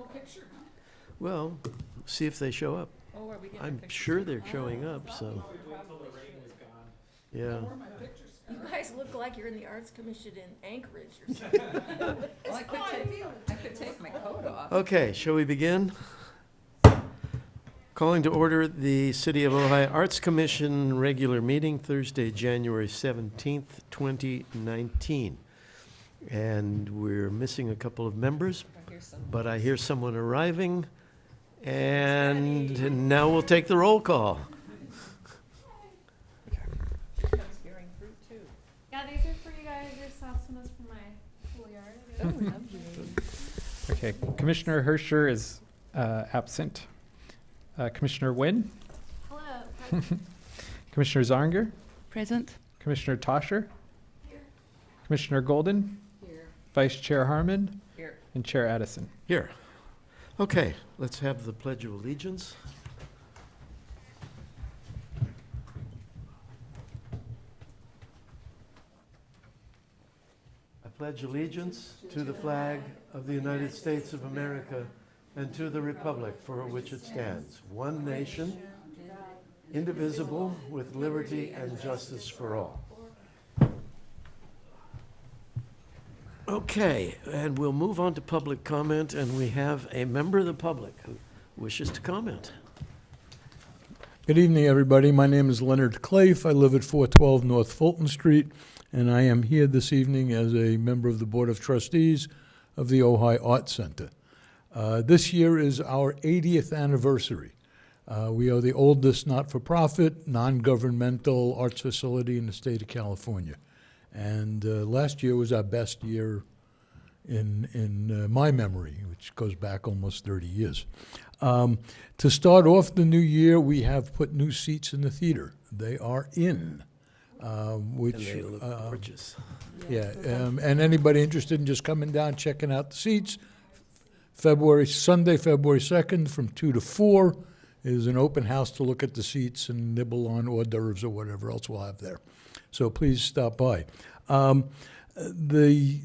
Picture, huh? Well, see if they show up. Oh, are we getting I'm pictures? sure they're showing up, so, yeah. Where are my pictures? You guys look like you're in the Arts Commission in Anchorage or something. Well, I could take my coat off. Okay, shall we begin? Calling to order the City of Ojai Arts Commission regular meeting Thursday, January 17th, 2019. And we're missing a couple of members, but I hear someone arriving. And now we'll take the roll call. Bearing fruit too. Yeah, these are for you guys. Your salsa is for my schoolyard. Oh, lovely. Okay, Commissioner Herscher is absent. Commissioner Nguyen, Hello. Commissioner Zarnger, Present. Commissioner Toscher, Here. Commissioner Golden, Here. Vice Chair Harmon, Here. and Chair Addison. Here. Okay, let's have the Pledge of Allegiance. I pledge allegiance to the flag of the United States of America and to the republic for which it stands, one nation, indivisible, with liberty and justice for all. Okay, and we'll move on to public comment, and we have a member of the public who wishes to comment. Good evening, everybody. My name is Leonard Clafe. I live at 412 North Fulton Street, and I am here this evening as a member of the Board of Trustees of the Ojai Art Center. This year is our 80th anniversary. We are the oldest not-for-profit, non-governmental arts facility in the state of California. And last year was our best year in my memory, which goes back almost 30 years. To start off the new year, we have put new seats in the theater. They are in, which And they look gorgeous. yeah, and anybody interested in just coming down, checking out the seats, Sunday, February 2nd, from 2 to 4 is an open house to look at the seats and nibble on hors d'oeuvres or whatever else we'll have there. So please stop by. The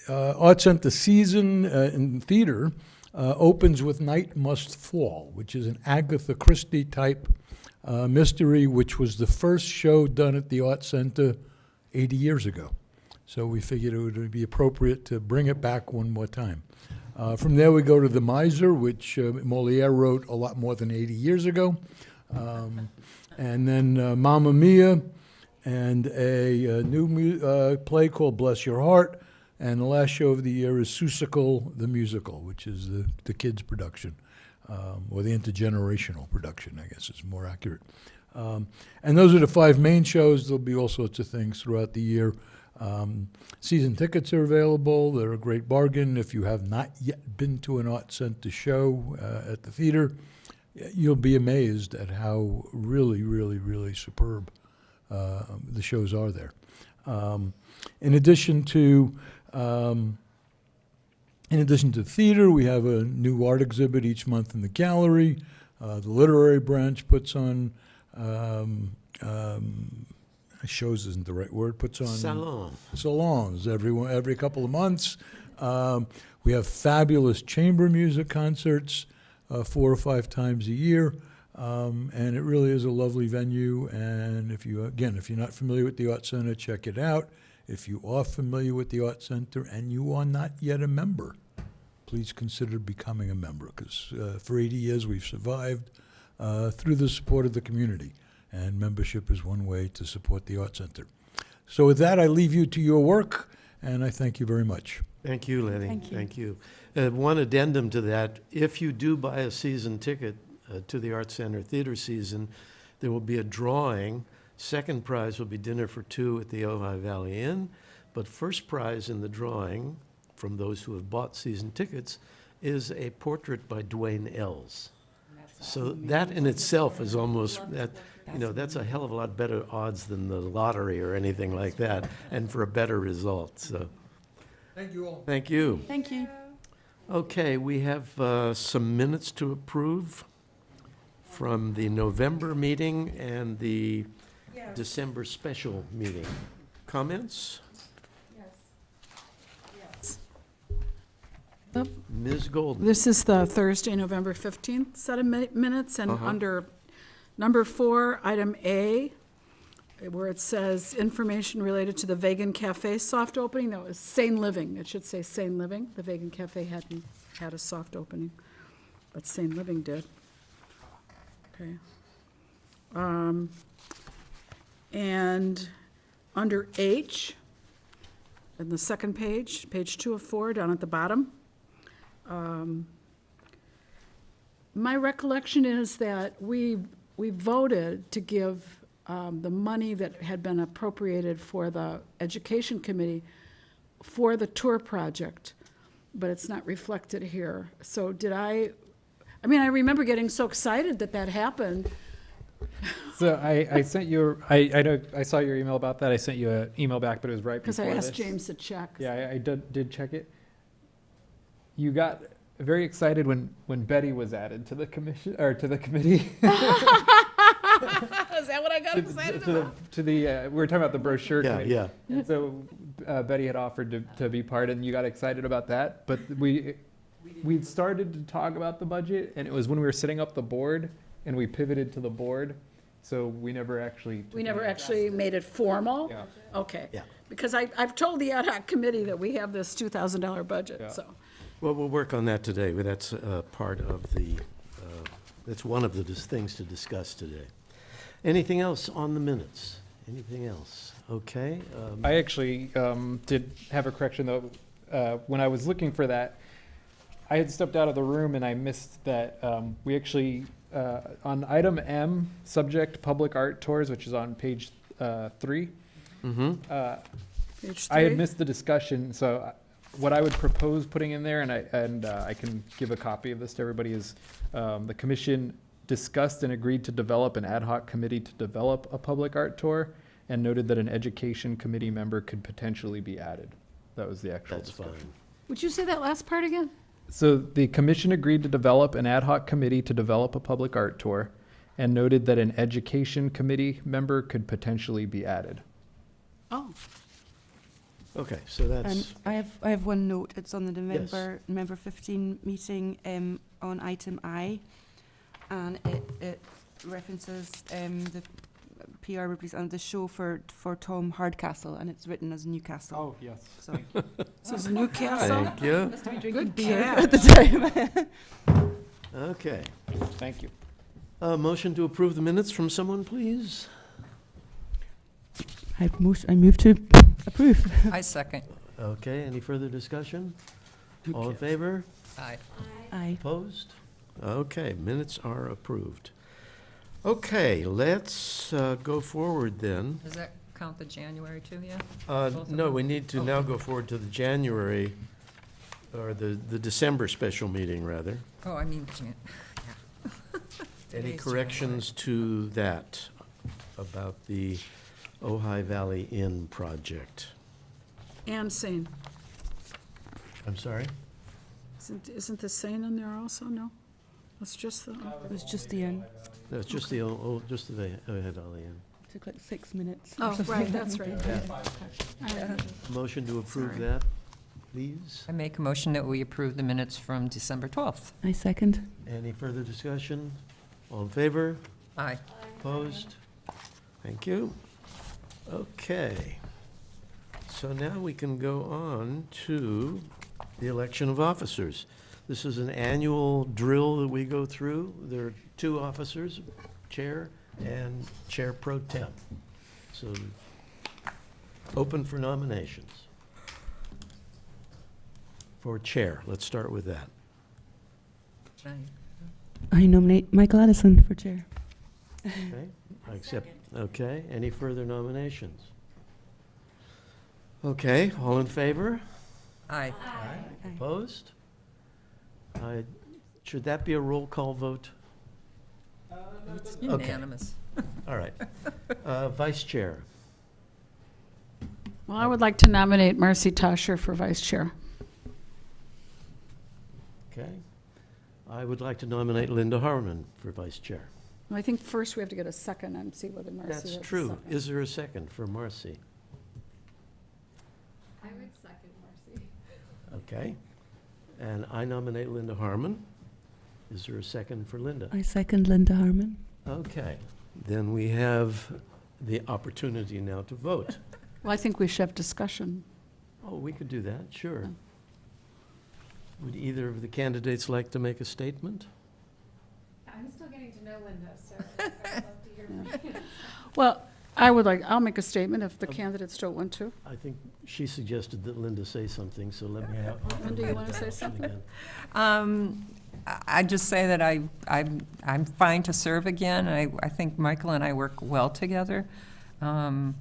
Art Center season in theater opens with Night Must Fall, which is an Agatha Christie type mystery, which was the first show done at the Art Center 80 years ago. So we figured it would be appropriate to bring it back one more time. From there we go to The Miser, which Molière wrote a lot more than 80 years ago. And then Mamma Mia, and a new play called Bless Your Heart. And the last show of the year is Seussical the Musical, which is the kids' production, or the intergenerational production, I guess is more accurate. And those are the 5 main shows. There'll be all sorts of things throughout the year. Season tickets are available. They're a great bargain. If you have not yet been to an Art Center show at the theater, you'll be amazed at how really, really, really superb the shows are there. In addition to theater, we have a new art exhibit each month in the gallery. The literary branch puts on shows isn't the right word. Puts on salons every couple of months. We have fabulous chamber music concerts 4 or 5 times a year. And it really is a lovely venue, and if you're not familiar with the Art Center, check it out. If you are familiar with the Art Center and you are not yet a member, please consider becoming a member, because for 80 years we've survived through the support of the community, and membership is one way to support the Art Center. So with that, I leave you to your work, and I thank you very much. Thank you, Lenny. Thank you. One addendum to that, if you do buy a season ticket to the Art Center theater season, there will be a drawing. Second prize will be dinner for 2 at the Ojai Valley Inn, but first prize in the drawing from those who have bought season tickets is a portrait by Dwayne Ells. So that in itself is almost, that's a hell of a lot better odds than the lottery or anything like that, and for a better result. So Thank you all. thank you. Thank you. Okay, we have some minutes to approve from the November meeting and the December special meeting. Comments? Yes. Oh, Ms. Golden. This is the Thursday, November 15th set of minutes, and Uh-huh. under number 4, item A, where it says information related to the Vegan Cafe soft opening, that was Sane Living. It should say Sane Living. The Vegan Cafe hadn't had a soft opening, but Sane Living did. Okay. And under H, in the second page, page 2 of 4, down at the bottom, my recollection is that we voted to give the money that had been appropriated for the Education Committee for the tour project, but it's not reflected here. So did I remember getting so excited that that happened. So I sent you, I know, I saw your email about that. I sent you an email back, but it was right before Because I asked this. James to check. Yeah, I did check it. You got very excited when Betty was added to the commission, or to the committee. Is that what I got excited about? We were talking about the brochure Yeah, committee. yeah. And so Betty had offered to be part, and you got excited about that. But we'd started to talk about the budget, and it was when we were setting up the board, and we pivoted to the board. So we never actually. We never actually made it formal? Yeah. Okay. Yeah. Because I've told the ad hoc committee that we have this $2,000 budget, Yeah. so. Well, we'll work on that today, but that's part of the, that's one of the things to discuss today. Anything else on the minutes? Anything else? Okay. I actually did have a correction, though. When I was looking for that, I had stepped out of the room and I missed that we actually, on item M, subject public art tours, which is on page 3, Mm-hmm. Page I had 3. missed the discussion, so what I would propose putting in there, and I can give a copy of this to everybody, is the commission discussed and agreed to develop an ad hoc committee to develop a public art tour, and noted that an education committee member could potentially be added. That was the actual That's discussion. fine. Would you say that last part again? So the commission agreed to develop an ad hoc committee to develop a public art tour, and noted that an education committee member could potentially be added. Oh, Okay, so that's, I have one note. It's on the November 15 meeting on item I, and it references the PR representative, the show for Tom Hardcastle, and it's written as Newcastle. Oh, yes. So this is Newcastle? thank you. must have been drinking Good beer catch. at the time. Okay. Thank you. Motion to approve the minutes from someone, please? I move to approve. I second. Okay, any further discussion? All in favor? Aye. Aye. Opposed? Okay, minutes are approved. Okay, let's go forward then. Does that count the January too, yeah? Both of No, them? we need to now go forward to the January, or the December special meeting, rather. Oh, I mean, yeah. Any Today's corrections to that about the Ojai Valley Inn project? And Sane. I'm sorry? Isn't the Sane in there also? No? That's just the, It was just the end. No, it's just the, just the Ojai Valley Inn. Took like 6 minutes. oh, right, that's right. Motion to approve Sorry. that, please? I make a motion that we approve the minutes from December 12th. I second. Any further discussion? All in favor? Aye. Opposed? Thank you. Okay. So now we can go on to the election of officers. This is an annual drill that we go through. There are 2 officers, chair and chair pro tem. So open for nominations. For chair, let's start with that. Aye. I nominate Michael Addison for chair. Okay, I accept. Okay, any further nominations? Okay, all in favor? Aye. Opposed? Should that be a roll call vote? It's Okay. unanimous. All right. Vice chair. Well, I would like to nominate Marcy Tosher for vice chair. Okay. I would like to nominate Linda Harmon for vice chair. Well, I think first we have to get a second and see whether Marcy has That's a true. second. Is there a second for Marcy? I would second Marcy. Okay. And I nominate Linda Harmon. Is there a second for Linda? I second Linda Harmon. Okay, then we have the opportunity now to vote. Well, I think we should have discussion. Oh, we could do that, sure. Would either of the candidates like to make a statement? I'm still getting to know Linda, so I'd love to hear from you. Well, I'll make a statement if the candidates don't want to. I think she suggested that Linda say something, so let me have. Linda, you want to say something? I'd just say that I'm fine to serve again. I think Michael and I work well together. I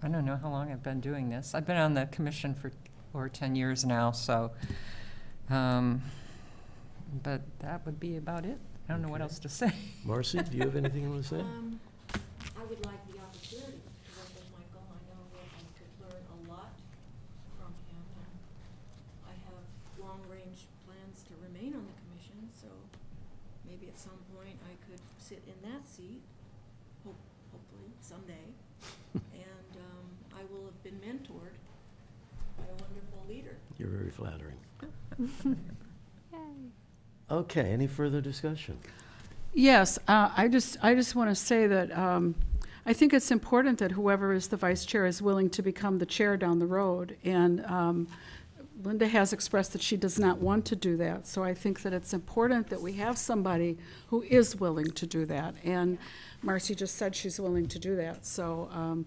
don't know how long I've been doing this. I've been on the commission for over 10 years now, so, but that would be about it. I don't know what Okay. else to say. Marcy, do you have anything you want to say? I would like the opportunity to work with Michael. I know that I could learn a lot from him, and I have long-range plans to remain on the commission, so maybe at some point I could sit in that seat, hopefully someday, and I will have been mentored by a wonderful leader. You're very flattering. Okay, any further discussion? Yes, I just want to say that I think it's important that whoever is the vice chair is willing to become the chair down the road. And Linda has expressed that she does not want to do that. So I think that it's important that we have somebody who is willing to do that. And Marcy just said she's willing to do that. So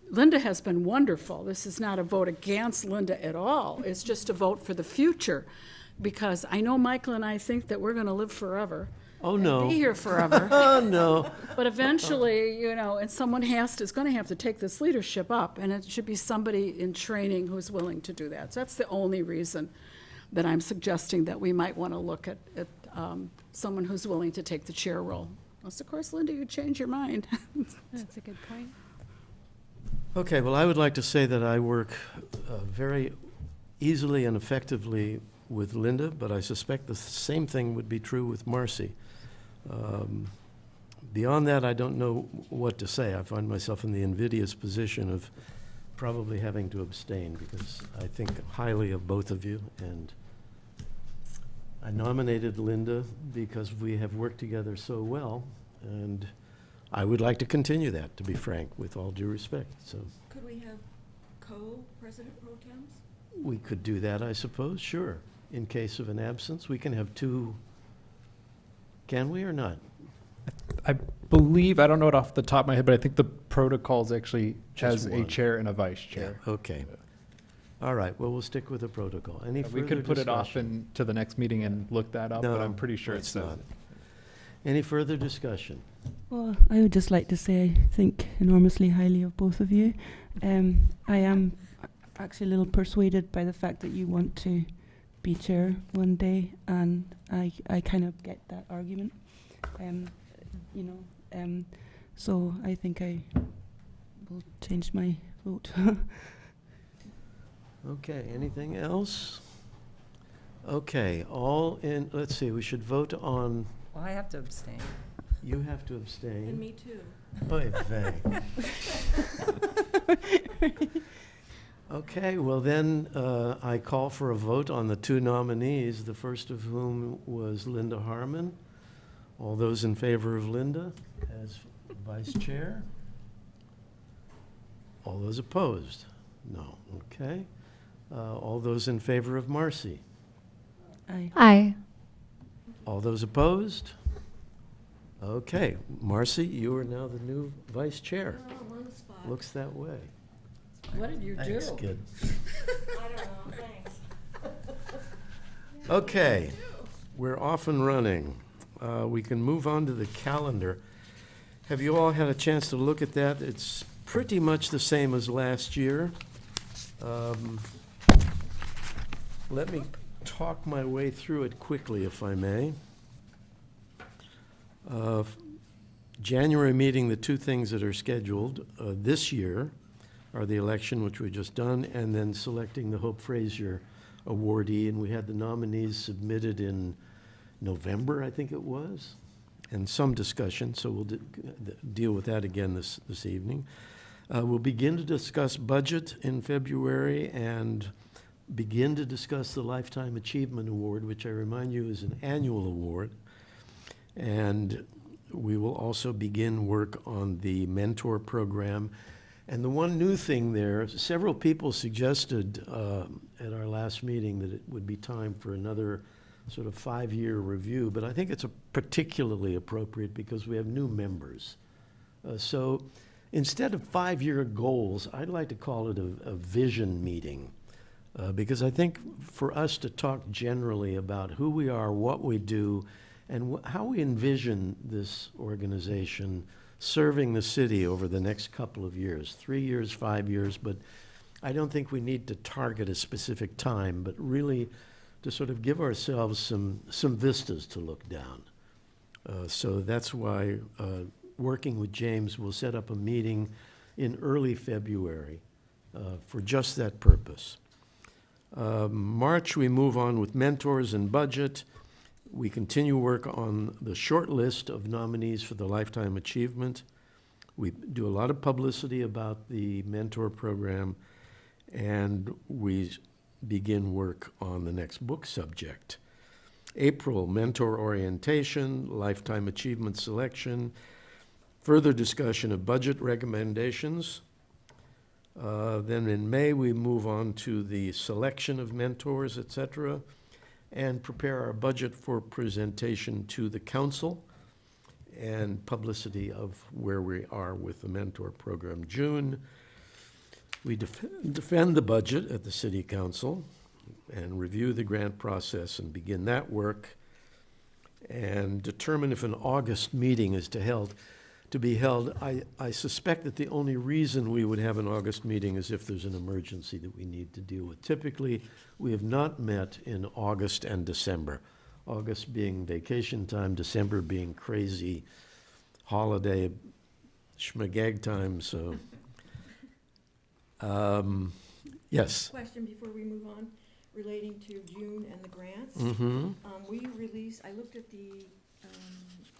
Linda has been wonderful. This is not a vote against Linda at all. It's just a vote for the future. Because I know Michael and I think that we're going to live forever. Oh, and no. Be here forever. Oh, no. But eventually, you know, and someone is going to have to take this leadership up, and it should be somebody in training who's willing to do that. So that's the only reason that I'm suggesting that we might want to look at someone who's willing to take the chair role. Unless, of course, Linda, you change your mind. That's a good point. Okay, well, I would like to say that I work very easily and effectively with Linda, but I suspect the same thing would be true with Marcy. Beyond that, I don't know what to say. I find myself in the invidious position of probably having to abstain because I think highly of both of you. And I nominated Linda because we have worked together so well, and I would like to continue that, to be frank, with all due respect. So Could we have co-president pro tems? we could do that, I suppose, sure. In case of an absence, we can have two, can we or not? I believe, I don't know it off the top of my head, but I think the protocols actually Just has a one. chair and a vice chair. Okay. All right, well, we'll stick with the protocol. Any further We could put it off discussion? to the next meeting and look that up, but No, I'm pretty sure it let's says not. it. Any further discussion? Well, I would just like to say I think enormously highly of both of you. I am actually a little persuaded by the fact that you want to be chair one day, and I kind of get that argument. So I think I will change my vote. Okay, anything else? Okay, let's see, we should vote on, Well, I have to abstain. you have to And abstain. me too. Oy vey. Okay, well then, I call for a vote on the two nominees, the first of whom was Linda Harmon. All those in favor of Linda as vice chair? All those opposed? No, okay. All those in favor of Marcy? Aye. All those opposed? Okay, Marcy, you are now the new vice chair. Oh, I'm on the spot. Looks that way. What did you do? Thanks, kid. I don't know, thanks. Okay, we're off and running. We can move on to the calendar. Have you all had a chance to look at that? It's pretty much the same as last year. Let me talk my way through it quickly, if I may. January meeting, the two things that are scheduled this year are the election, which we've just done, and then selecting the Hope Frazier awardee. And we had the nominees submitted in November, I think it was, and some discussion, so we'll deal with that again this evening. We'll begin to discuss budget in February, and begin to discuss the Lifetime Achievement Award, which I remind you is an annual award. And we will also begin work on the mentor program. And the one new thing there, several people suggested at our last meeting that it would be time for another sort of 5-year review, but I think it's particularly appropriate because we have new members. So instead of 5-year goals, I'd like to call it a vision meeting. Because I think for us to talk generally about who we are, what we do, and how we envision this organization serving the city over the next couple of years, 3 years, 5 years, but I don't think we need to target a specific time, but really to sort of give ourselves some vistas to look down. So that's why, working with James, we'll set up a meeting in early February for just that purpose. March, we move on with mentors and budget. We continue work on the short list of nominees for the Lifetime Achievement. We do a lot of publicity about the mentor program, and we begin work on the next book subject. April, mentor orientation, Lifetime Achievement selection, further discussion of budget recommendations. Then in May, we move on to the selection of mentors, et cetera, and prepare our budget for presentation to the council and publicity of where we are with the mentor program. June, we defend the budget at the city council and review the grant process and begin that work and determine if an August meeting is to be held. I suspect that the only reason we would have an August meeting is if there's an emergency that we need to deal with. Typically, we have not met in August and December. August being vacation time, December being crazy holiday schmagag time, so. Yes. Question before we move on, relating to June and the grants. Mm-hmm. I looked at the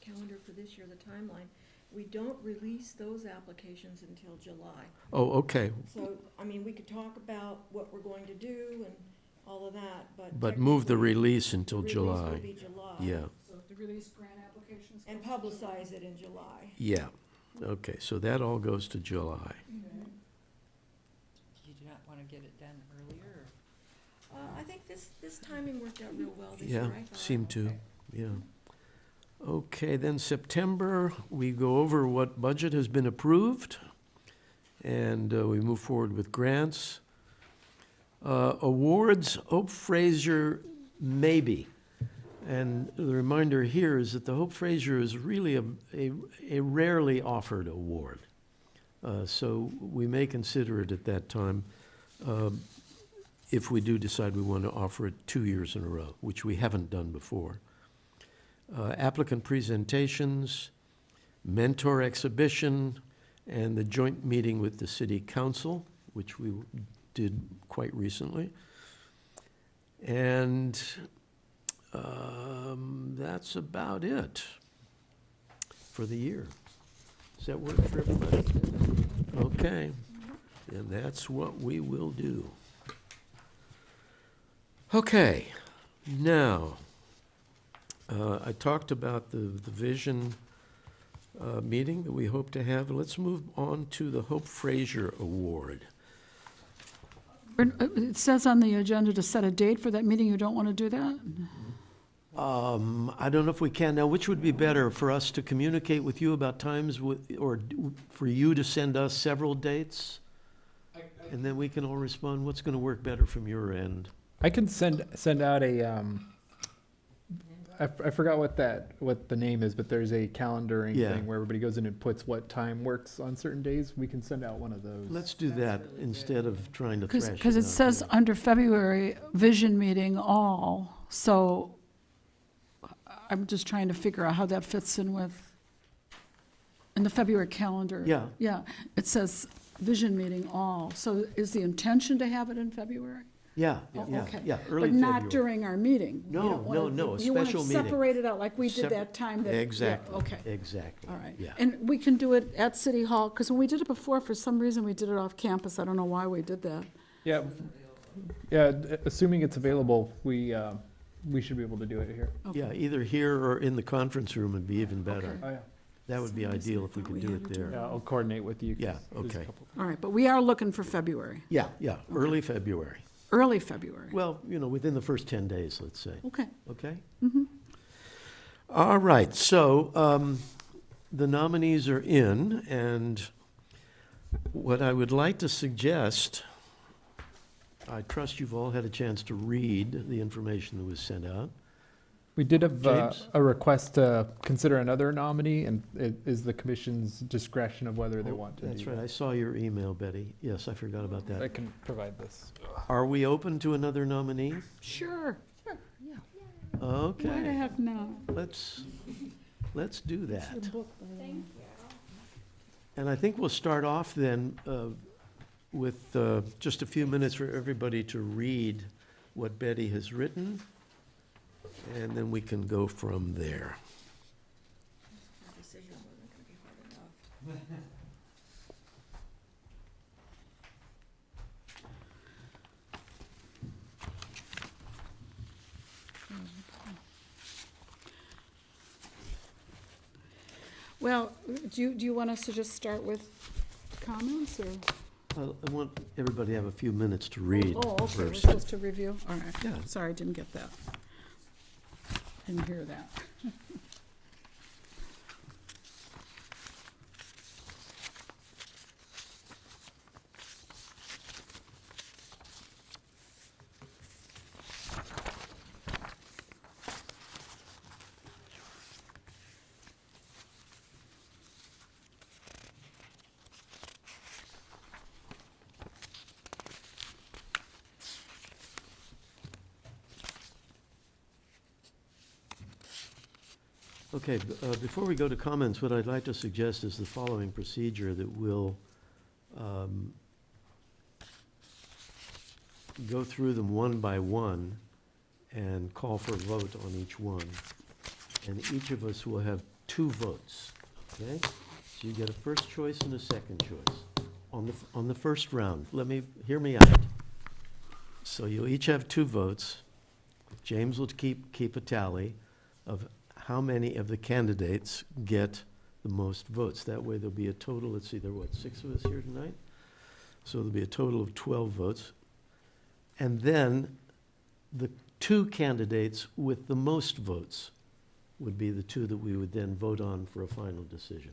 calendar for this year, the timeline. We don't release those applications until July. Oh, okay. So, I mean, we could talk about what we're going to do and all of that, but. But move the technically, release until the July. Release will be July. Yeah, So the release grant applications. And publicize it in July. yeah. Okay, so that all goes to July. Do you not want to get it done earlier? I think this timing worked out real well this year, Yeah, I thought. seemed to, yeah. Okay, then September, we go over what budget has been approved, and we move forward with grants. Awards, Hope Fraser, maybe. And the reminder here is that the Hope Fraser is really a rarely offered award. So we may consider it at that time if we do decide we want to offer it 2 years in a row, which we haven't done before. Applicant presentations, mentor exhibition, and the joint meeting with the city council, which we did quite recently. And that's about it for the year. Does that work for everybody? Okay, and that's what we will do. Okay, now, I talked about the vision meeting that we hope to have. Let's move on to the Hope Fraser Award. It says on the agenda to set a date for that meeting. You don't want to do that? I don't know if we can. Now, which would be better, for us to communicate with you about times, or for you to send us several dates? And then we can all respond, what's going to work better from your end? I can send out a, I forgot what the name is, but there's a calendaring Yeah. thing where everybody goes in and puts what time works on certain days. We can send out one of those. Let's do that instead of trying to thrash it out. Because it says under February, vision meeting all, so I'm just trying to figure out how that fits in the February calendar. Yeah. Yeah, it says vision meeting all, so is the intention to have it in February? Yeah, Oh, yeah, okay. yeah, early But February. not during our meeting? You No, don't wanna- no, a You want special to meeting. separate it out like we did Separ- that time that? yeah, Exactly. Okay, Exactly. all right. Yeah. And we can do it at City Hall, because when we did it before, for some reason, we did it off campus. I don't know why we did that. Yeah, Yeah, assuming it's available, we should be able to do it here. Yeah, either here or in the conference room would be even better. Okay. Oh, yeah. That would be ideal if we could do it there. Yeah, I'll coordinate with you. 'cause Yeah, there's a okay. couple- All right, but we are looking for February, Yeah, early February. early February. Well, within the first 10 days, let's say. Okay. Okay? All right, so the nominees are in, and what I would like to suggest, I trust you've all had a chance to read the information that was sent out. We did have James? a request to consider another nominee, and it is the commission's discretion of whether they Oh, want to do That's right, I that. saw your email, Betty. Yes, I forgot about I that. can provide this. Are we open to another nominee? Sure. Why the Okay, heck not? let's do that. Thank you. And I think we'll start off then with just a few minutes for everybody to read what Betty has written, and then we can go from there. Our decision wasn't gonna be hard enough. Well, do you want us to just start with comments, or? I want everybody to have a few minutes to read Oh, okay, we're first. supposed to review? All right. Yeah. Sorry, didn't get that. Didn't hear that. Okay, before we go to comments, what I'd like to suggest is the following procedure that we'll go through them one by one and call for a vote on each one. And each of us will have 2 votes, okay? So you get a first choice and a second choice on the first round. Hear me out. So you'll each have 2 votes. James will keep a tally of how many of the candidates get the most votes. That way there'll be a total, let's see, there are 6 of us here tonight? So there'll be a total of 12 votes. And then the 2 candidates with the most votes would be the 2 that we would then vote on for a final decision.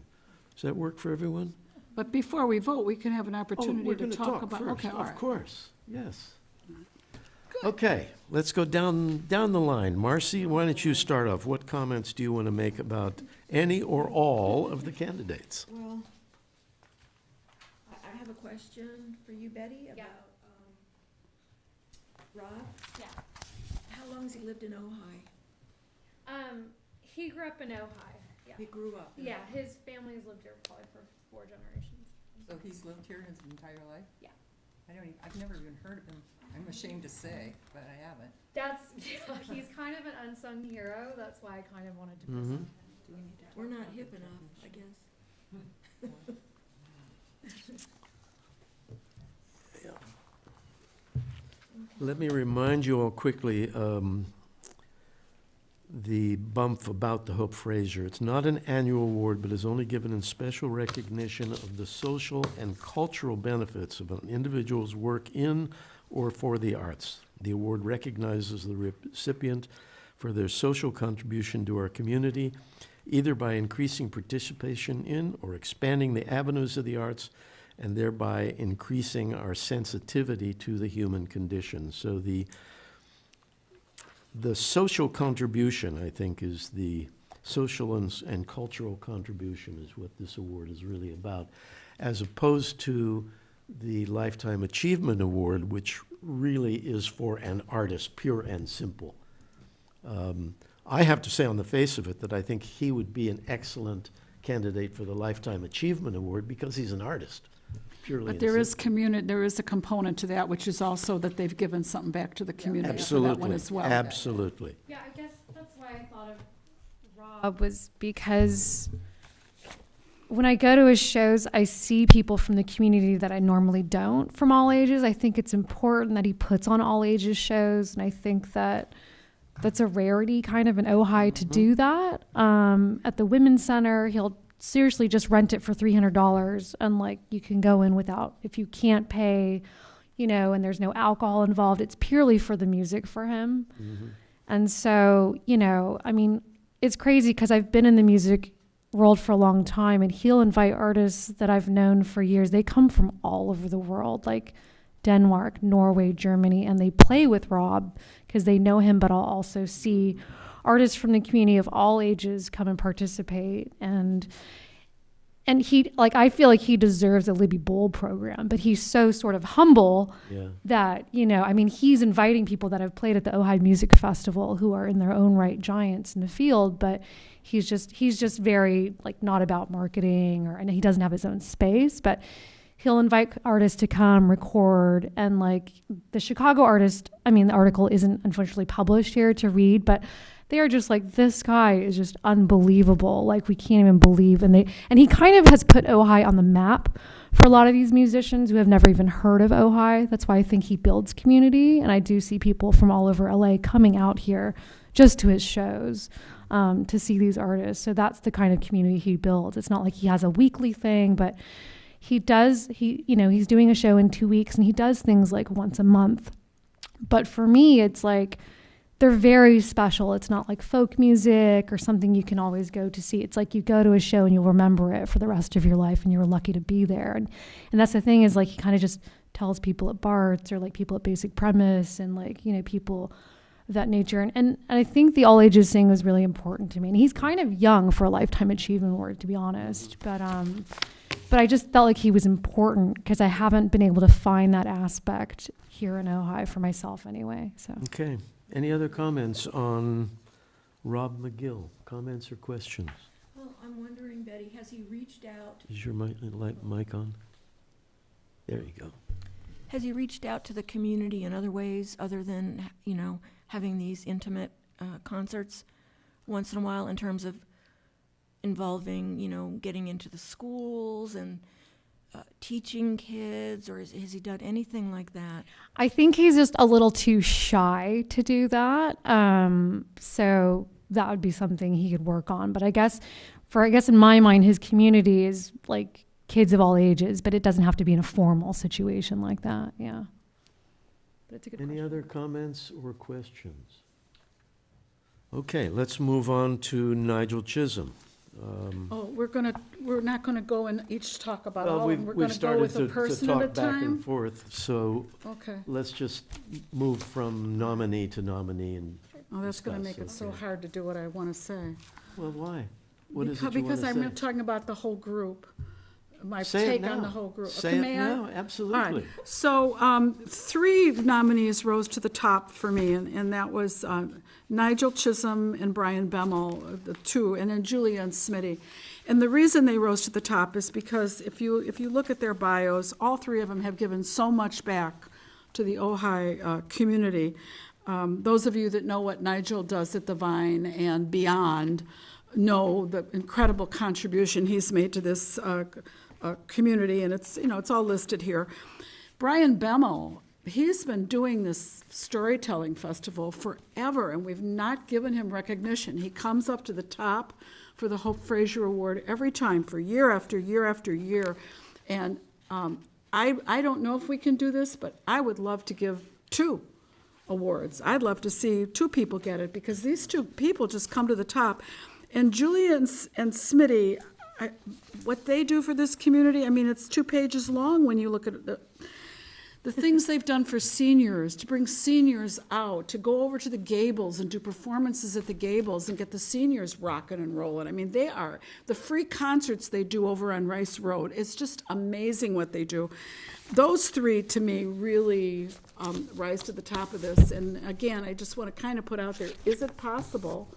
Does that work for everyone? But before we vote, we can have an Oh, opportunity we're to going to talk talk about. first, Okay, all of right. course, yes. Okay, let's go down the line. Marcy, why don't you start off? What comments do you want to make about any or all of the candidates? Well, I have a question for you, Betty, Yeah. about Rob. Yeah. How long has he lived in Ojai? He grew up in Ojai. Yeah. He grew up. in Yeah, Ojai. his family's lived here probably for 4 generations. So he's lived here his entire life? Yeah. I've never even heard of him. I'm ashamed to say, but I haven't. He's kind of an unsung hero. That's why I kind of wanted to Mhm. present him. We're not hip enough, I guess. Let me remind you all quickly, the bump about the Hope Fraser. It's not an annual award, but is only given in special recognition of the social and cultural benefits of an individual's work in or for the arts. The award recognizes the recipient for their social contribution to our community, either by increasing participation in or expanding the avenues of the arts, and thereby increasing our sensitivity to the human condition. So the social contribution, I think, is the social and cultural contribution is what this award is really about, as opposed to the Lifetime Achievement Award, which really is for an artist, pure and simple. I have to say on the face of it that I think he would be an excellent candidate for the Lifetime Achievement Award because he's an artist, purely But and there is simply. there is a component to that, which is also that they've given something back to the community for that one Absolutely, as well. absolutely. Yeah, I guess that's why I thought of Rob was because when I go to his shows, I see people from the community that I normally don't from all ages. I think it's important that he puts on all ages shows, and I think that that's a rarity kind of in Ojai to do that. At the Women's Center, he'll seriously just rent it for $300, and like you can go in without, if you can't pay, you know, and there's no alcohol involved, it's purely for the music for him. And so, you know, I mean, it's crazy because I've been in the music world for a long time, and he'll invite artists that I've known for years. They come from all over the world, like Denmark, Norway, Germany, and they play with Rob because they know him, but I'll also see artists from the community of all ages come and participate. And he, like, I feel like he deserves a Libby Bowl program, but he's so sort of humble that, you know, I mean, he's inviting people that have played at the Ojai Music Festival who are in their own right giants in the field, but he's just very, like, not about marketing, and he doesn't have his own space, but he'll invite artists to come record. And like the Chicago artist, I mean, the article isn't unfortunately published here to read, but they are just like, this guy is just unbelievable. Like, we can't even believe. And he kind of has put Ojai on the map for a lot of these musicians who have never even heard of Ojai. That's why I think he builds community. And I do see people from all over LA coming out here just to his shows to see these artists. So that's the kind of community he builds. It's not like he has a weekly thing, but he's doing a show in 2 weeks, and he does things like once a month. But for me, it's like, they're very special. It's not like folk music or something you can always go to see. It's like you go to a show and you'll remember it for the rest of your life, and you were lucky to be there. And that's the thing, is like, he kind of just tells people at Bart's or like people at Basic Premise and like, you know, people of that nature. And I think the all ages thing was really important to me. And he's kind of young for a Lifetime Achievement Award, to be honest. But I just felt like he was important because I haven't been able to find that aspect here in Ojai for myself anyway. So. Okay. Any other comments on Rob McGill? Comments or questions? Well, I'm wondering, Betty, has he reached out? Is your mic on? There you go. Has he reached out to the community in other ways other than, you know, having these intimate concerts once in a while, in terms of involving, you know, getting into the schools and teaching kids, or has he done anything like that? I think he's just a little too shy to do that. So that would be something he could work on. But I guess in my mind, his community is like kids of all ages, but it doesn't have to be in a formal situation like that. Yeah. But it's a good Any question. other comments or questions? Okay, let's move on to Nigel Chisholm. We're not gonna go and each talk about Well, all of them. We're gonna go with a person at a talk back and time. forth, so Okay. let's just move from nominee to nominee and, Oh, that's gonna discuss, make it so okay. hard to do what I wanna say. well, why? What is it you want to Because say? I'm talking about the whole group, my Say it take on now. the whole group. Say Okay, it may I? now, All right. absolutely. So 3 nominees rose to the top for me, and that was Nigel Chisholm and Brian Bemmel, the two, and then Julia and Smitty. And the reason they rose to the top is because if you look at their bios, all 3 of them have given so much back to the Ojai community. Those of you that know what Nigel does at the Vine and beyond know the incredible contribution he's made to this community, and it's all listed here. Brian Bemmel, he's been doing this storytelling festival forever, and we've not given him recognition. He comes up to the top for the Hope Fraser Award every time, for year after year after year. And I don't know if we can do this, but I would love to give 2 awards. I'd love to see 2 people get it, because these 2 people just come to the top. And Julia and Smitty, what they do for this community, I mean, it's 2 pages long when you look at the things they've done for seniors, to bring seniors out, to go over to the Gables and do performances at the Gables and get the seniors rocking and rolling. I mean, the free concerts they do over on Rice Road, it's just amazing what they do. Those 3, to me, really rise to the top of this. And again, I just want to kind of put out there, is it possible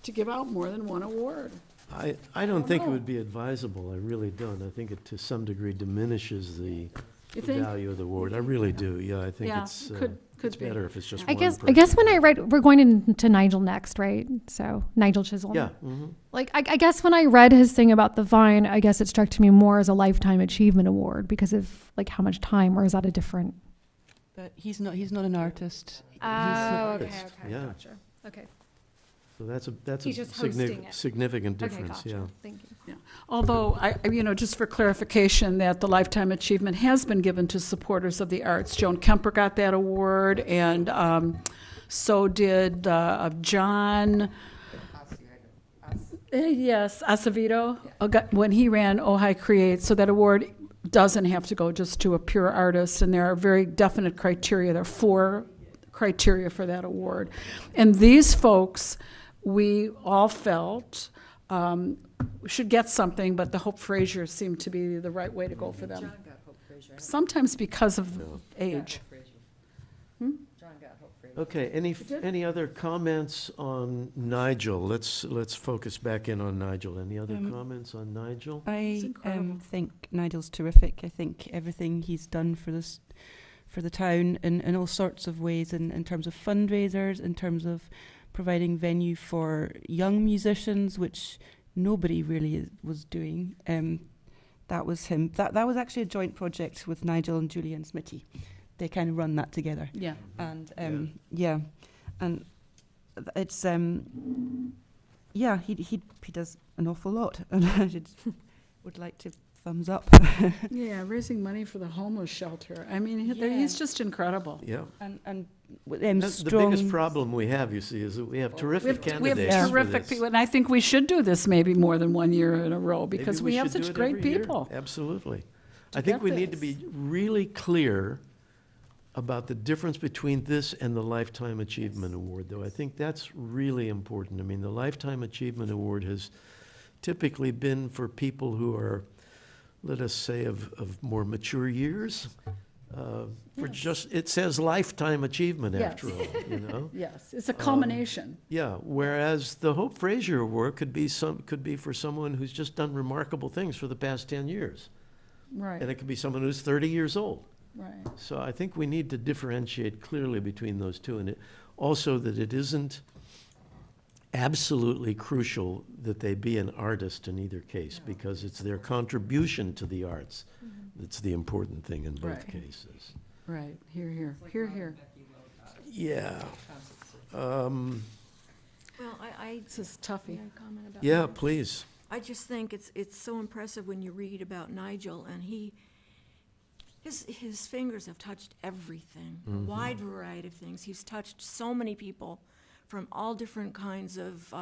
to give out more than 1 award? I don't think it would be advisable, I really don't. I think it to some degree diminishes the You the think? value of the award. I really do, yeah, I think Yeah, it's, could it's be. better if it's just I one guess person. when I read, we're going into Nigel next, right? So Nigel Chisholm. Yeah, mhm. Like I guess when I read his thing about the Vine, I guess it struck to me more as a lifetime achievement award because of like how much time, or is that a different? But he's not an artist. Oh, okay, artist, okay, yeah. gotcha. Okay. So that's He's a just hosting it. significant difference, yeah. Thank you. Although, just for clarification, that the Lifetime Achievement has been given to supporters of the arts. Joan Kemper got that award, and so did John. Yes, Acevedo, when he ran Ojai Creates. So that award doesn't have to go just to a pure artist, and there are very definite criteria. There are 4 criteria for that award. And these folks, we all felt should get something, but the Hope Fraser seemed to be the right way to go for them. Sometimes because of age. Okay, any other comments on Nigel? Let's focus back in on Nigel. Any other comments on Nigel? I incredible. think Nigel's terrific. I think everything he's done for the town in all sorts of ways, in terms of fundraisers, in terms of providing venue for young musicians, which nobody really was doing. That was him. That was actually a joint project with Nigel and Julian Smitty. They kind of run that together. Yeah. And and it's he does an awful lot, and I would like to thumbs up. Yeah, raising money for the homeless shelter. I mean, Yeah. he's just incredible. Yeah. and That's the strong. biggest problem we have, you see, is that we have terrific We have candidates for terrific this. people, and I think we should do this maybe more than one year in a row, Maybe because we have should do such it great every year. people. Absolutely. to I think get we need to this. be really clear about the difference between this and the Lifetime Achievement Award, though. I think that's really important. I mean, the Lifetime Achievement Award has typically been for people who are, let us say, of more mature years. For Yes. just, it says lifetime achievement Yes. after all, you know? Yes, it's a culmination. Yeah, whereas the Hope Fraser Award could be for someone who's just done remarkable things for the past 10 years. And Right, it could be someone who's 30 years old. right. So I think we need to differentiate clearly between those two, and also that it isn't absolutely crucial that they be an artist in either case, because it's their contribution to the arts that's the important thing in both Right. cases. Right, here. Yeah. Well, I This is toughy. comment about Yeah, that? please. I just think it's so impressive when you read about Nigel, and his fingers have touched everything, a wide variety of things. He's touched so many people from all different kinds of,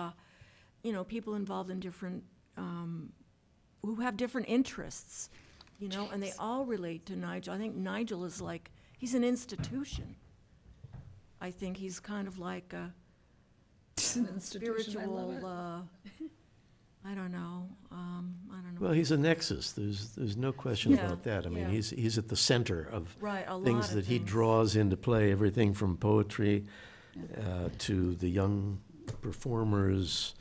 people involved in different, who have different interests, and they all relate to Nigel. I think Nigel is like, he's an institution. I think he's kind of like a It's an institution, I love it. spiritual, I don't know. Well, he's a nexus. There's no question Yeah, about that. I mean, yeah. he's at the center of Right, a lot things of that he things. draws into play, everything from poetry to the young performers,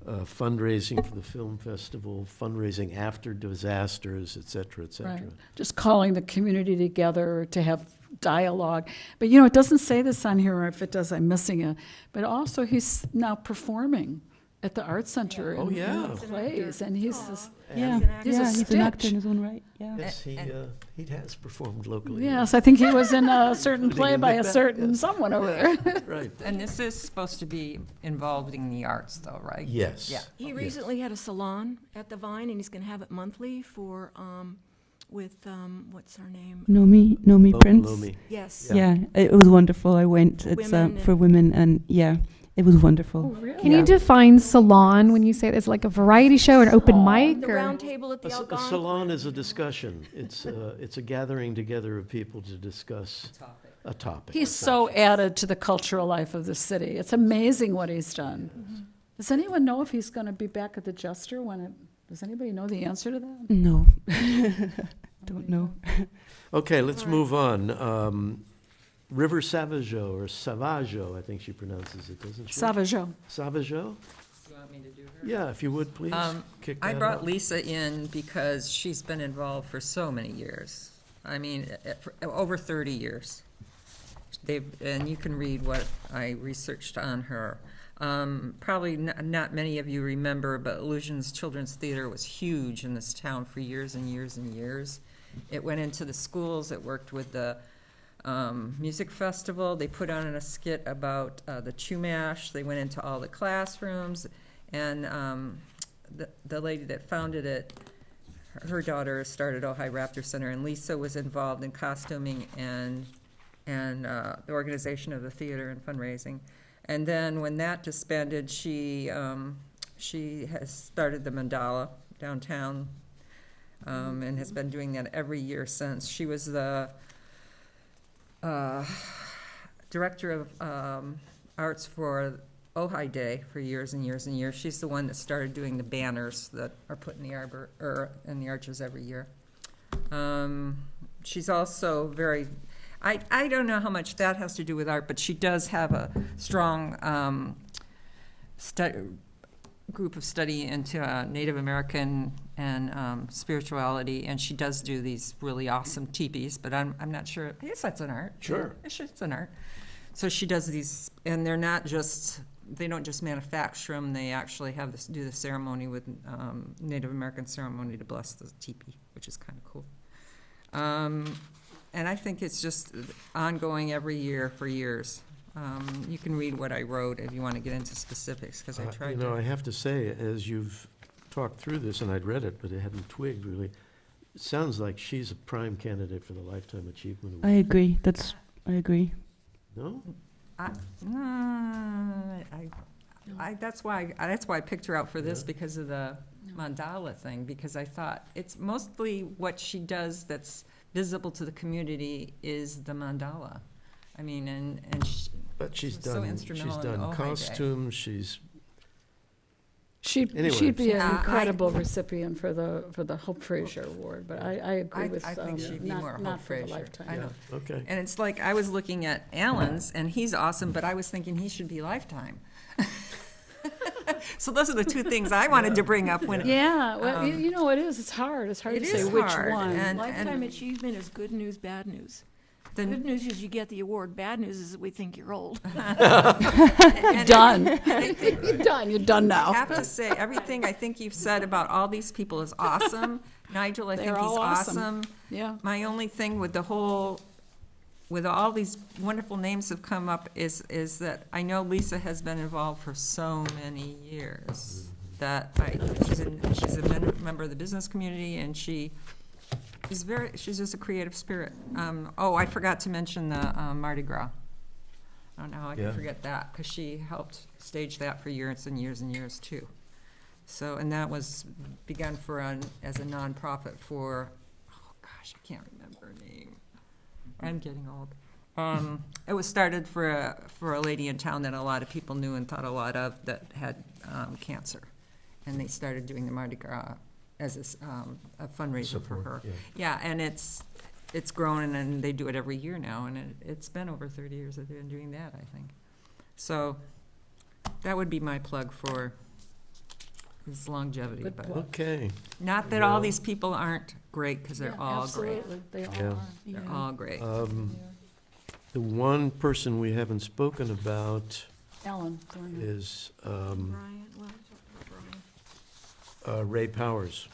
fundraising for the film festival, fundraising after disasters, et cetera, et cetera. Right. Just calling the community together to have dialogue. But, it doesn't say this on here, or if it does, I'm missing it. But also, he's now performing at the Art Center Oh, in yeah. plays, and he's this, Yeah, He's a yeah, he's an actor stitch. in his own right. Yeah. Yes, he has performed locally. yes, I think he was in a certain Including play in by a Macbeth, certain yes. someone over there. Right. And this is supposed to be involving the arts, though, right? Yes. Yeah. He Yes. recently had a salon at the Vine, and he's gonna have it monthly for, what's her name? Nomi Prince. Lomi. Yes. Yeah. it was wonderful. I went. For It's women for and- women, and yeah, it was wonderful. really? Can you define salon when you say it's like a variety show or an open mic? The Or? round table at the A Algonquin. salon is a discussion. It's a gathering together of people to discuss a topic. He's so added to the cultural life of the city. It's amazing what he's done. Does anyone know if he's going to be back at the Jester does anybody know the answer to that? No, don't know. Okay, let's move on. River Savageau, or Savageau, I think she pronounces it, doesn't she? Savageau. Savageau? You want me to do her? Yeah, if you would, please. Kick I that brought off. Lisa in because she's been involved for so many years I mean, for over 30 years. And you can read what I researched on her. Probably not many of you remember, but Illusions Children's Theater was huge in this town for years and years and years. It went into the schools, it worked with the music festival, they put on a skit about the Chumash, they went into all the classrooms, and the lady that founded it, her daughter started Ojai Raptor Center, and Lisa was involved in costuming and the organization of the theater and fundraising. And then when that disbanded, she has started the Mandala downtown, and has been doing that every year since. She was the director of arts for Ojai Day for years and years and years. She's the one that started doing the banners that are put in the arbor, or in the arches every year. She's also very, I don't know how much that has to do with art, but she does have a strong group of study into Native American and spirituality, and she does do these really awesome teepees, but I'm not sure, I guess that's an art. Sure. It's an art. So she does these, and they don't just manufacture them, they actually do the ceremony with Native American ceremony to bless the teepee, which is kind of cool. And I think it's just ongoing every year for years. You can read what I wrote if you want to get into specifics, because I tried I to. have to say, as you've talked through this, and I'd read it, but I hadn't twigged really, it sounds like she's a prime candidate for the Lifetime Achievement Award. I agree. I agree. No? That's why I picked her out for this, Yeah. because of the mandala thing, because I thought it's mostly what she does that's visible to the community is the mandala. I mean, and But she's was so done, instrumental in done Ojai Day. costumes, she's, She'd Anyway. be an Yeah, incredible recipient for the Hope Fraser Award, but I agree with, I think she'd be more Hope not for the Fraser. Lifetime. I know. okay. And it's like, I was looking at Alan's, and he's awesome, but I was thinking he should be Lifetime. So those are the two things I wanted to bring up when. Yeah, well, you know, it's hard to It say is which hard, one. and- Lifetime achievement is good news, bad news. the- Good news is you get the award. Bad news is that we think you're old. Done. and- You're done I now. have to say, everything I think you've said about all these people is awesome. Nigel, I think They're he's all awesome. awesome. Yeah. My only thing with with all these wonderful names have come up is that I know Lisa has been involved for so many years. That she's a member of the business community, and she's just a creative spirit. I forgot to mention the Mardi Gras. I don't know how I Yeah. can forget that, because she helped stage that for years and years and years too. So, and that was begun as a nonprofit for, oh gosh, I can't remember her name. I'm getting old. It was started for a lady in town that a lot of people knew and thought a lot of, that had cancer. And they started doing the Mardi Gras as a fundraiser for Support, her. yeah. Yeah, and it's grown, and they do it every year now, and it's been over 30 years that they've been doing that, I think. So that would be my plug for his longevity. Good But plug. Okay, not that all Well- these people aren't great, because they're Yeah, all great. absolutely. They all Yeah. are. They're all great. the one person we haven't spoken about Ellen Thorne. is Brian, well, Brian. Ray Powers.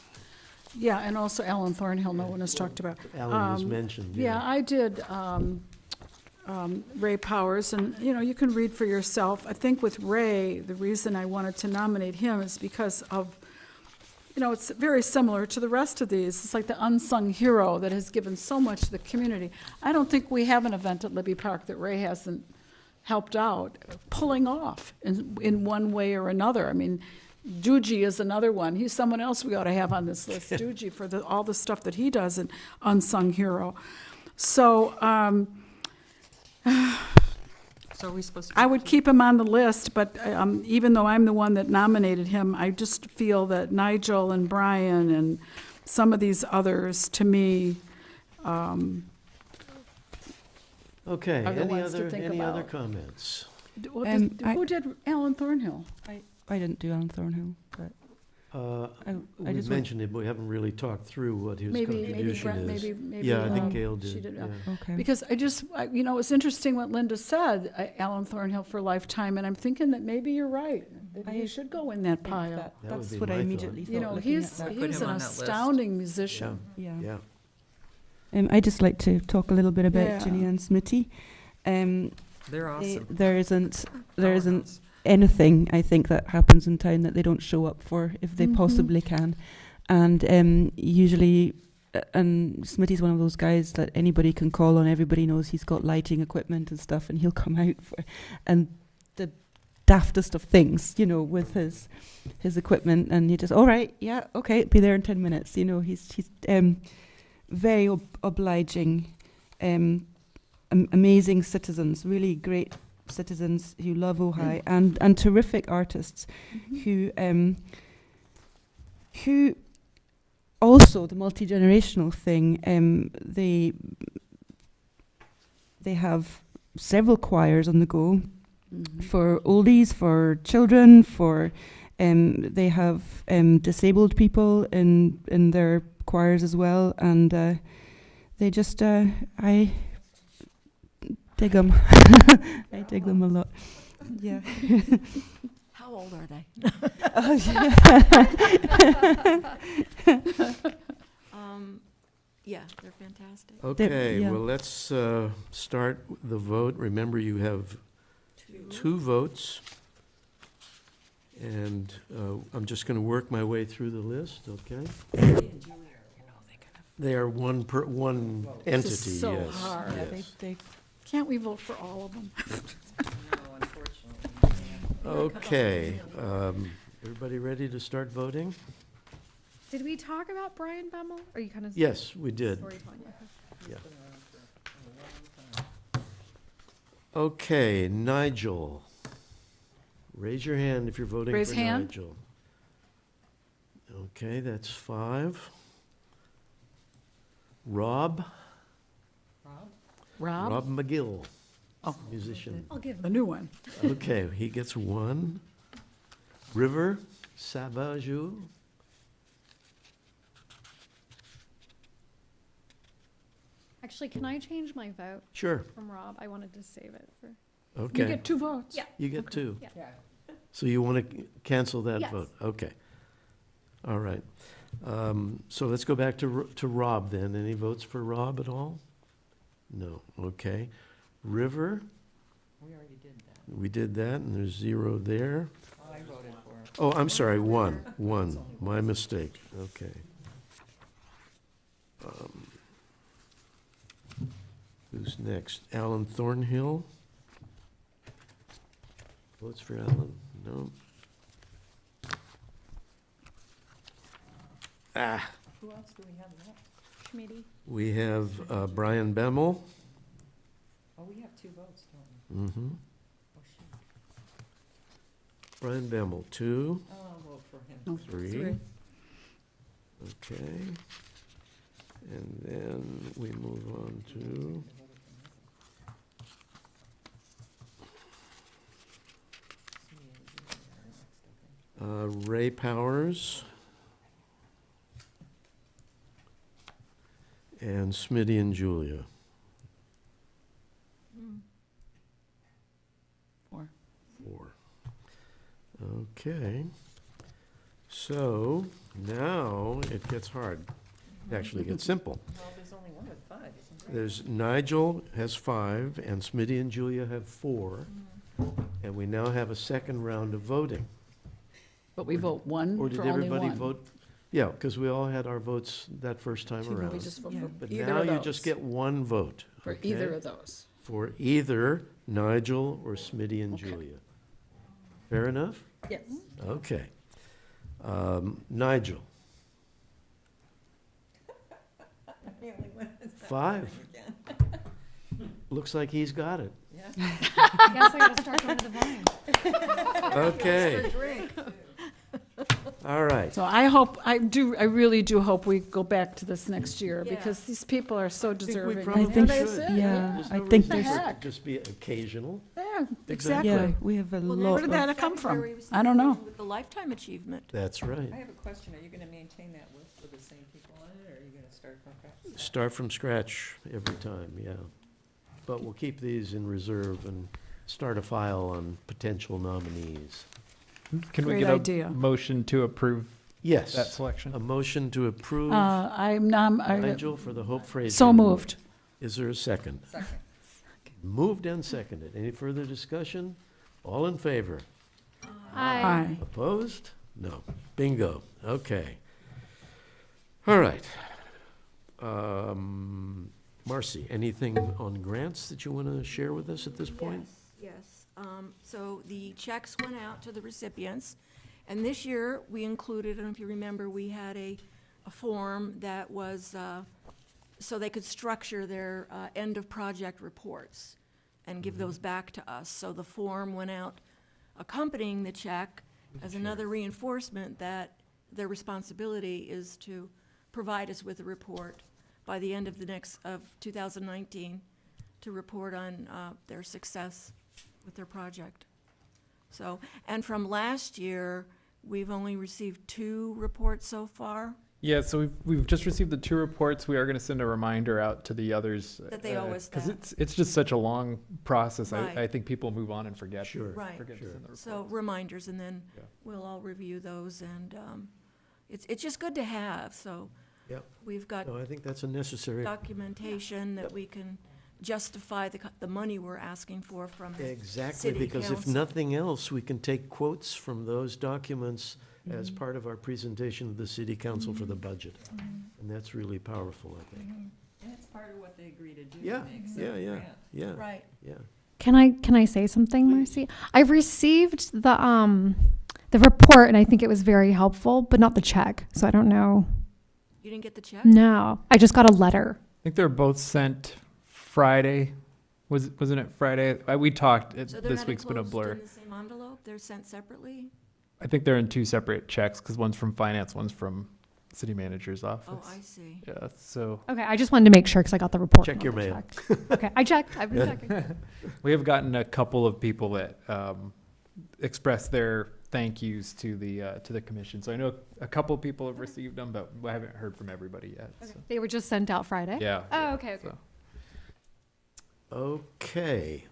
Yeah, and also Ellen Thornhill, no one has talked about. Alan was mentioned, Yeah, I did Ray Powers, and, you can read for yourself. I think with Ray, the reason I wanted to nominate him is because of, it's very similar to the rest of these. It's like the unsung hero that has given so much to the community. I don't think we have an event at Libby Park that Ray hasn't helped out pulling off in one way or another. I mean, Doogie is another one. He's someone else we ought to have on this list, Doogie, for all the stuff that he does in Unsung Hero. So So are we supposed to? I would keep him on the list, but even though I'm the one that nominated him, I just feel that Nigel and Brian and some of these others, to me, Okay, Are the any ones to think other about. comments? who did Alan Thornhill? I didn't do Alan Thornhill, but I We just want- mentioned it, but we haven't really talked through what his Maybe contribution Brent, is. maybe. Yeah, I think um, Gail she did, yeah. yeah. Okay. Because you know, it's interesting what Linda said, Alan Thornhill for Lifetime, and I'm thinking that maybe you're right, that he I should go in that think pile. That would That's be what I my thought. immediately thought. You know, looking at he's that. Put he's him an on that list. astounding musician. Yeah. Yeah. I'd just like to talk a little bit about Yeah. Julianne Smitty. They're They- awesome. there isn't Powerhouse. anything I think that happens in town that they don't show up for if they Mhm. possibly can, and usually, and Smitty's one of those guys that anybody can call on. Everybody knows he's got lighting equipment and stuff, and he'll come out for and the daftest of things, you know, with his equipment, and you just all right, yeah, okay, be there in 10 minutes. You know, he's very obliging, amazing citizens, really great citizens who love Ojai, and terrific artists who also the multi-generational thing. They have several choirs on the go Mhm. for oldies, for children, for they have disabled people in their choirs as well, and they just I dig them. I dig them a lot. Yeah. How old are they? Oh, Yeah, they're fantastic. Okay, yeah. well, let's start the vote. Remember, you have two votes. And I'm just going to work my way through the list, okay? They are one entity, This is so yes. hard. Yeah, yes. they Can't we vote for all of them? No, unfortunately. Okay, everybody ready to start voting? Did we talk about Brian Bemmel? Or you kind of Yes, we did. storytelling? Okay. Okay, Nigel. Raise your hand if you're voting Raise for hand. Nigel. Okay, that's 5. Rob? Rob, Rob McGill, Oh. musician. I'll give a new one. Okay, he gets 1. River Sabajou. Actually, can I change my vote Sure, from Rob? I wanted to save it for. You okay. get 2 votes. Yeah. You get 2. Yeah. So you want to cancel that Yes. vote? Okay. All right. So let's go back to Rob then. Any votes for Rob at all? No. Okay. River, We already did that. we did that, and there's 0 there. I voted for it. Oh, I'm sorry, 1. My mistake. Okay. Who's next? Alan Thornhill? Votes for Alan? No. Who else do we have left? Committee. We have Brian Bemmel. Oh, we have 2 votes, don't we? Mm-hmm. Oh, shoot. Brian Bemmel, 2. Oh, I'll vote for him. No, 3. Okay. And then we move on to Ray Powers and Smitty and Julia. 4. 4. Okay. So now it gets hard. It actually gets simple. Well, there's only one with 5, isn't there? There's Nigel has 5, and Smitty and Julia have 4. And we now have a second round of voting. But we vote 1 Or did for only everybody 1. vote? Yeah, because we all had our votes that first time We around. just vote Yeah. for But either now of you those. just get 1 vote. For okay? either of those. For either Nigel or Smitty and Okay. Julia. Fair enough? Yes. Okay. Nigel, The only one that's 5. again. Looks like he's got it. Yeah. Yes, I gotta start going to the vine. Okay. Drink. All All right. So I really do hope we go back to this next year, Yeah. because these people are so I think we deserving. probably think They should. said, yeah. There's I no think reason there's- for it to just be occasional. Yeah, Exactly. exactly. Yeah, we have a Well, lot Where did that of, come from? February was I don't know. With the lifetime achievement. That's right. I have a question. Are you going to maintain that list with the same people on it, or are you going to start from scratch? Start from scratch every time, yeah. But we'll keep these in reserve and start a file on potential nominees. Can we Great get a idea. motion to approve that Yes, selection? a motion to approve Nigel for the Hope Fraser. so Award. moved. Is there a second? Second. Moved and seconded. Any further discussion? All in favor? Aye. Opposed? No. Bingo. Okay. All right. Marcy, anything on grants that you want to share with us at this point? Yes. So the checks went out to the recipients, and this year we included, I don't know if you remember, we had a form that was, so they could structure their end-of-project reports and give those back to us. So the form went out accompanying the check as another reinforcement that their responsibility is to provide us with a report by the end of 2019 to report on their success with their project. So, and from last year, we've only received 2 reports so far. Yeah, so we've just received the 2 reports. We are going to send a reminder out to the others. That they owe us Because that. it's just such a long process. Right. I think people move on and forget. Sure. Right. Forget to Sure. send the So reports. reminders, and then Yeah. we'll all review those, and it's just good to have, so Yep. we've got No, I think that's a necessary. documentation that we can justify the money we're asking for from the Exactly, city because if council. nothing else, we can take quotes from those documents as part of our presentation to the city council for the budget. And that's really powerful, I think. And it's part of what they agree to do. Yeah, when they accept yeah, the yeah, grant. yeah, Right. yeah. Can I say something, Marcy? I've received the report, and I think it was very helpful, but not the check. So I don't know. You didn't get the check? No, I just got a letter. I think they're both sent Friday. Wasn't it Friday? We talked. So they're This not week's been a enclosed blur. in the same envelope? They're sent separately? I think they're in 2 separate checks because one's from finance, one's from city manager's office. Oh, I see. Yeah, so Okay, I just wanted to make sure because I got the report. Check not your the mail. check. Okay, I checked. I've been checking. we have gotten a couple of people that expressed their thank yous to the commission. So I know a couple of people have received them, but I haven't heard from everybody yet. So. They were just sent out Friday. Yeah. Oh, okay. Okay. So. Okay,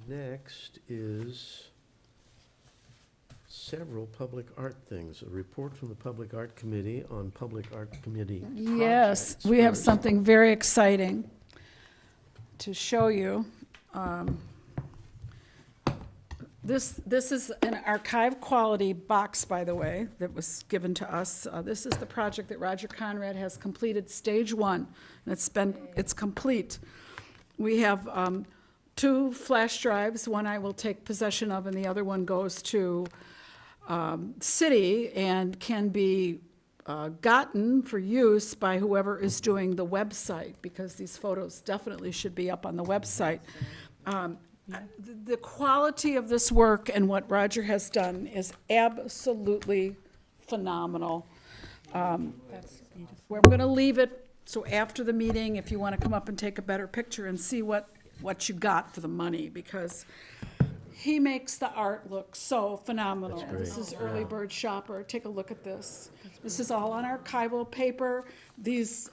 next is several public art things. A report from the Public Art Committee on Public Art Committee Yes, projects we have first. something very exciting to show you. This is an archive quality box, by the way, that was given to us. This is the project that Roger Conrad has completed, stage 1, and it's complete. We have 2 flash drives. One I will take possession of, and the other one goes to city and can be gotten for use by whoever is doing the website, because these photos definitely should be up on the website. The quality of this work and what Roger has done is absolutely phenomenal. We're going to leave it, so after the meeting, if you want to come up and take a better picture and see what you got for the money, because he makes the art look so phenomenal. That's great. This is Early Bird Shopper. Take a look at this. This is all on archival paper. These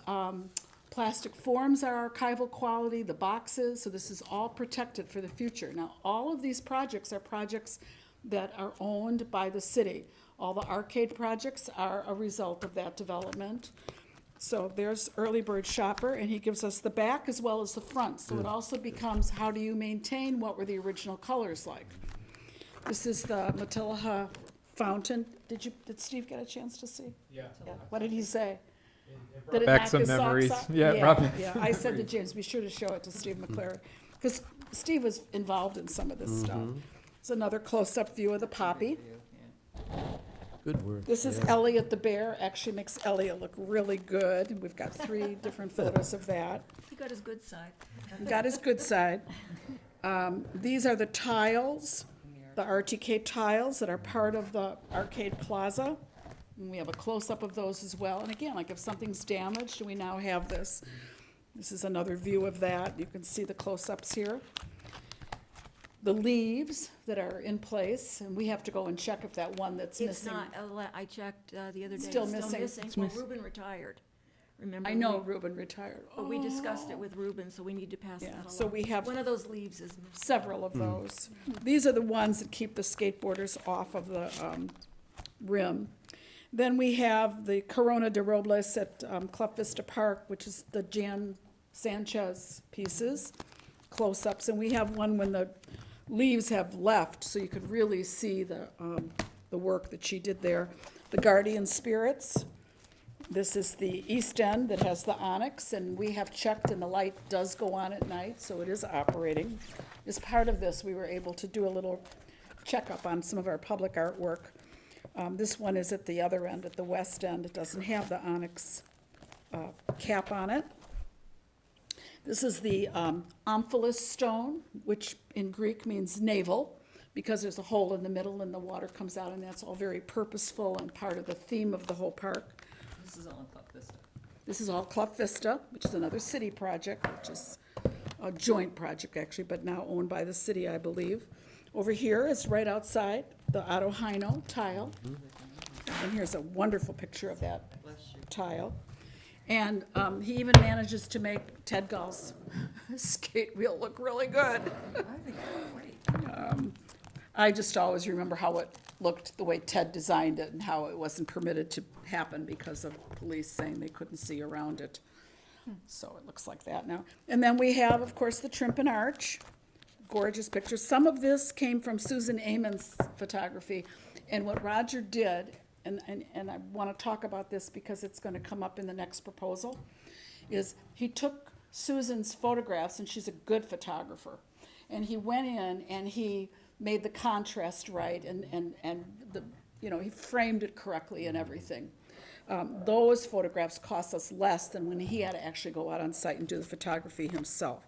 plastic forms are archival quality, the boxes, so this is all protected for the future. Now, all of these projects are projects that are owned by the city. All the arcade projects are a result of that development. So there's Early Bird Shopper, and he gives us the back as well as the front. So it also becomes, how do you maintain what were the original colors like? This is the Matilaha fountain. Did Steve get a chance to see? Yeah. What did he say? Did it back knock some his socks memories. off? Yeah, probably. Yeah, I said to James, be sure to show it to Steve McClary, because Steve was involved in some of this stuff. It's another close-up view of the poppy. Good work. This is yeah. Elliot the bear, actually makes Elliot look really good. We've got 3 different photos of that. He got his good side. Got his good side. These are the tiles the RTK tiles that are part of the arcade plaza. And we have a close-up of those as well. And again, like if something's damaged, we now have this. This is another view of that. You can see the close-ups here. The leaves that are in place, and we have to go and check if that one that's It's missing. not, I checked the other day. Still It's missing. It's Well, miss- Ruben retired, remember? I know Ruben retired. But we discussed it with Ruben, so we need to pass that Yeah, along. so we have One of those leaves is missing. several of those. These are the ones that keep the skateboarders off of the rim. Then we have the Corona de Robles at Clough Vista Park, which is the Jan Sanchez pieces, close-ups. And we have one when the leaves have left, so you could really see the work that she did there. The Guardian Spirits. This is the east end that has the onyx, and we have checked, and the light does go on at night, so it is operating. As part of this, we were able to do a little checkup on some of our public artwork. This one is at the other end, at the west end. It doesn't have the onyx cap on it. This is the omphalos stone, which in Greek means navel, because there's a hole in the middle and the water comes out, and that's all very purposeful and part of the theme of the whole park. This is all in Clough Vista. This is all Clough Vista, which is another city project, which is a joint project actually, but now owned by the city, I believe. Over here is right outside, the Ojai tile. And here's a wonderful picture of that tile. And he even manages to make Ted Gall's skate wheel look really good. I think it's great. I just always remember how it looked, the way Ted designed it, and how it wasn't permitted to happen because of police saying they couldn't see around it. So it looks like that now. And then we have, of course, the Trimpen Arch. Gorgeous pictures. Some of this came from Susan Amon's photography. And what Roger did, and I want to talk about this because it's going to come up in the next proposal, is he took Susan's photographs, and she's a good photographer, and he went in and he made the contrast right, and the, you know, he framed it correctly and everything. Those photographs cost us less than when he had to actually go out on site and do the photography himself.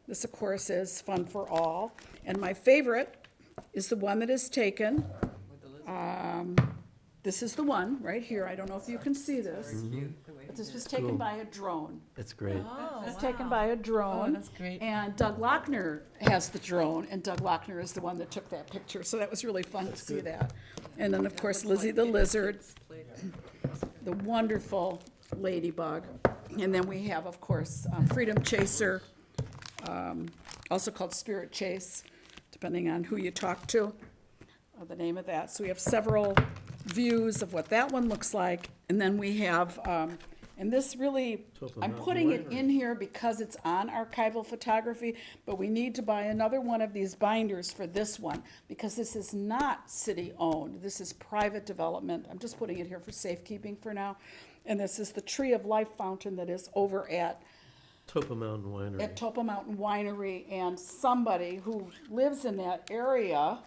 This, of course, is Fun for All, and my favorite is the one that is taken. This is the one right here. I don't know if you can see this. But this was taken Cool. by a drone. It's great. Oh, It was taken by a drone. Oh, that's great. And Doug Lochner has the drone, and Doug Lochner is the one that took that picture. So that was really fun to see that. And then, of course, Lizzie the Lizard, the wonderful ladybug. And then we have, of course, Freedom Chaser, also called Spirit Chase, depending on who you talk to, the name of that. So we have several views of what that one looks like. And then we have, and this really, Topa I'm Mountain putting it Winery. in here because it's on archival photography, but we need to buy another one of these binders for this one, because this is not city-owned. This is private development. I'm just putting it here for safekeeping for now. And this is the Tree of Life fountain that is over at Topa Mountain Winery. Topa Mountain Winery, and somebody who lives in that area,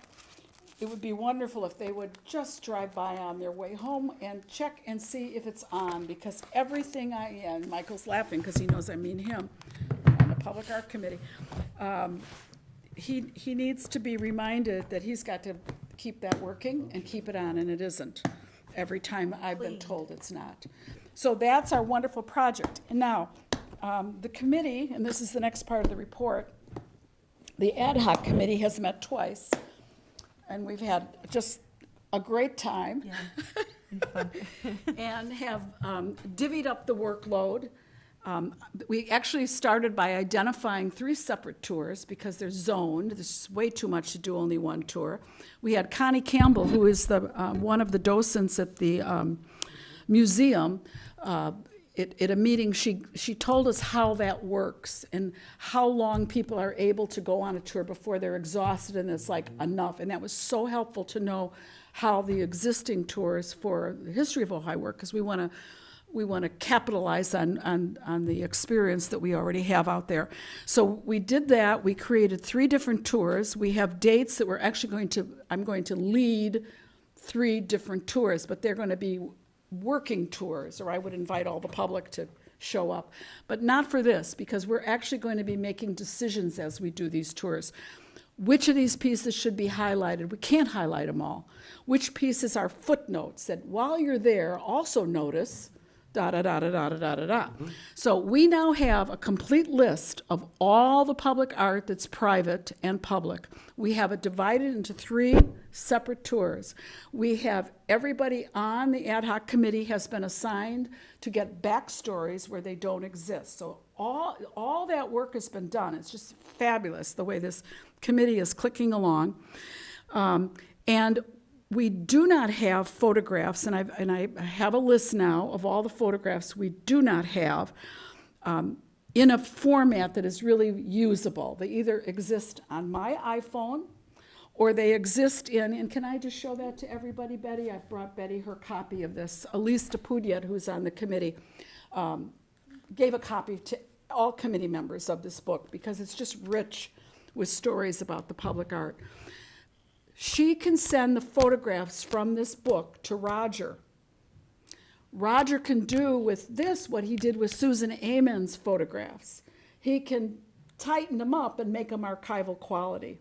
it would be wonderful if they would just drive by on their way home and check and see if it's on, because everything and Michael's laughing because he knows I mean him, on the Public Art Committee. He needs to be reminded that he's got to keep that working and keep it on, and it isn't. Every time I've been told it's not. So that's our wonderful project. And now, the committee, and this is the next part of the report, the ad hoc committee has met twice, and we've had just a great time. And have divvied up the workload. We actually started by identifying 3 separate tours because they're zoned. There's way too much to do only one tour. We had Connie Campbell, who is the one of the docents at the museum. At a meeting, she told us how that works and how long people are able to go on a tour before they're exhausted and it's like enough. And that was so helpful to know how the existing tours for the history of Ojai work, because we want to capitalize on the experience that we already have out there. So we did that. We created 3 different tours. We have dates that I'm going to lead 3 different tours, but they're going to be working tours, or I would invite all the public to show up. But not for this, because we're actually going to be making decisions as we do these tours. which of these pieces should be highlighted. We can't highlight them all. Which pieces are footnotes that while you're there, also notice da da da da da da da da da. So we now have a complete list of all the public art that's private and public. We have it divided into 3 separate tours. We have everybody on the ad hoc committee has been assigned to get backstories where they don't exist. So all that work has been done. It's just fabulous the way this committee is clicking along. And we do not have photographs, and I have a list now of all the photographs we do not have in a format that is really usable. They either exist on my iPhone or they exist in, and can I just show that to everybody, Betty? I've brought Betty her copy of this. Elise DePudiet, who's on the committee, gave a copy to all committee members of this book because it's just rich with stories about the public art. She can send the photographs from this book to Roger. Roger can do with this what he did with Susan Amen's photographs. He can tighten them up and make them archival quality.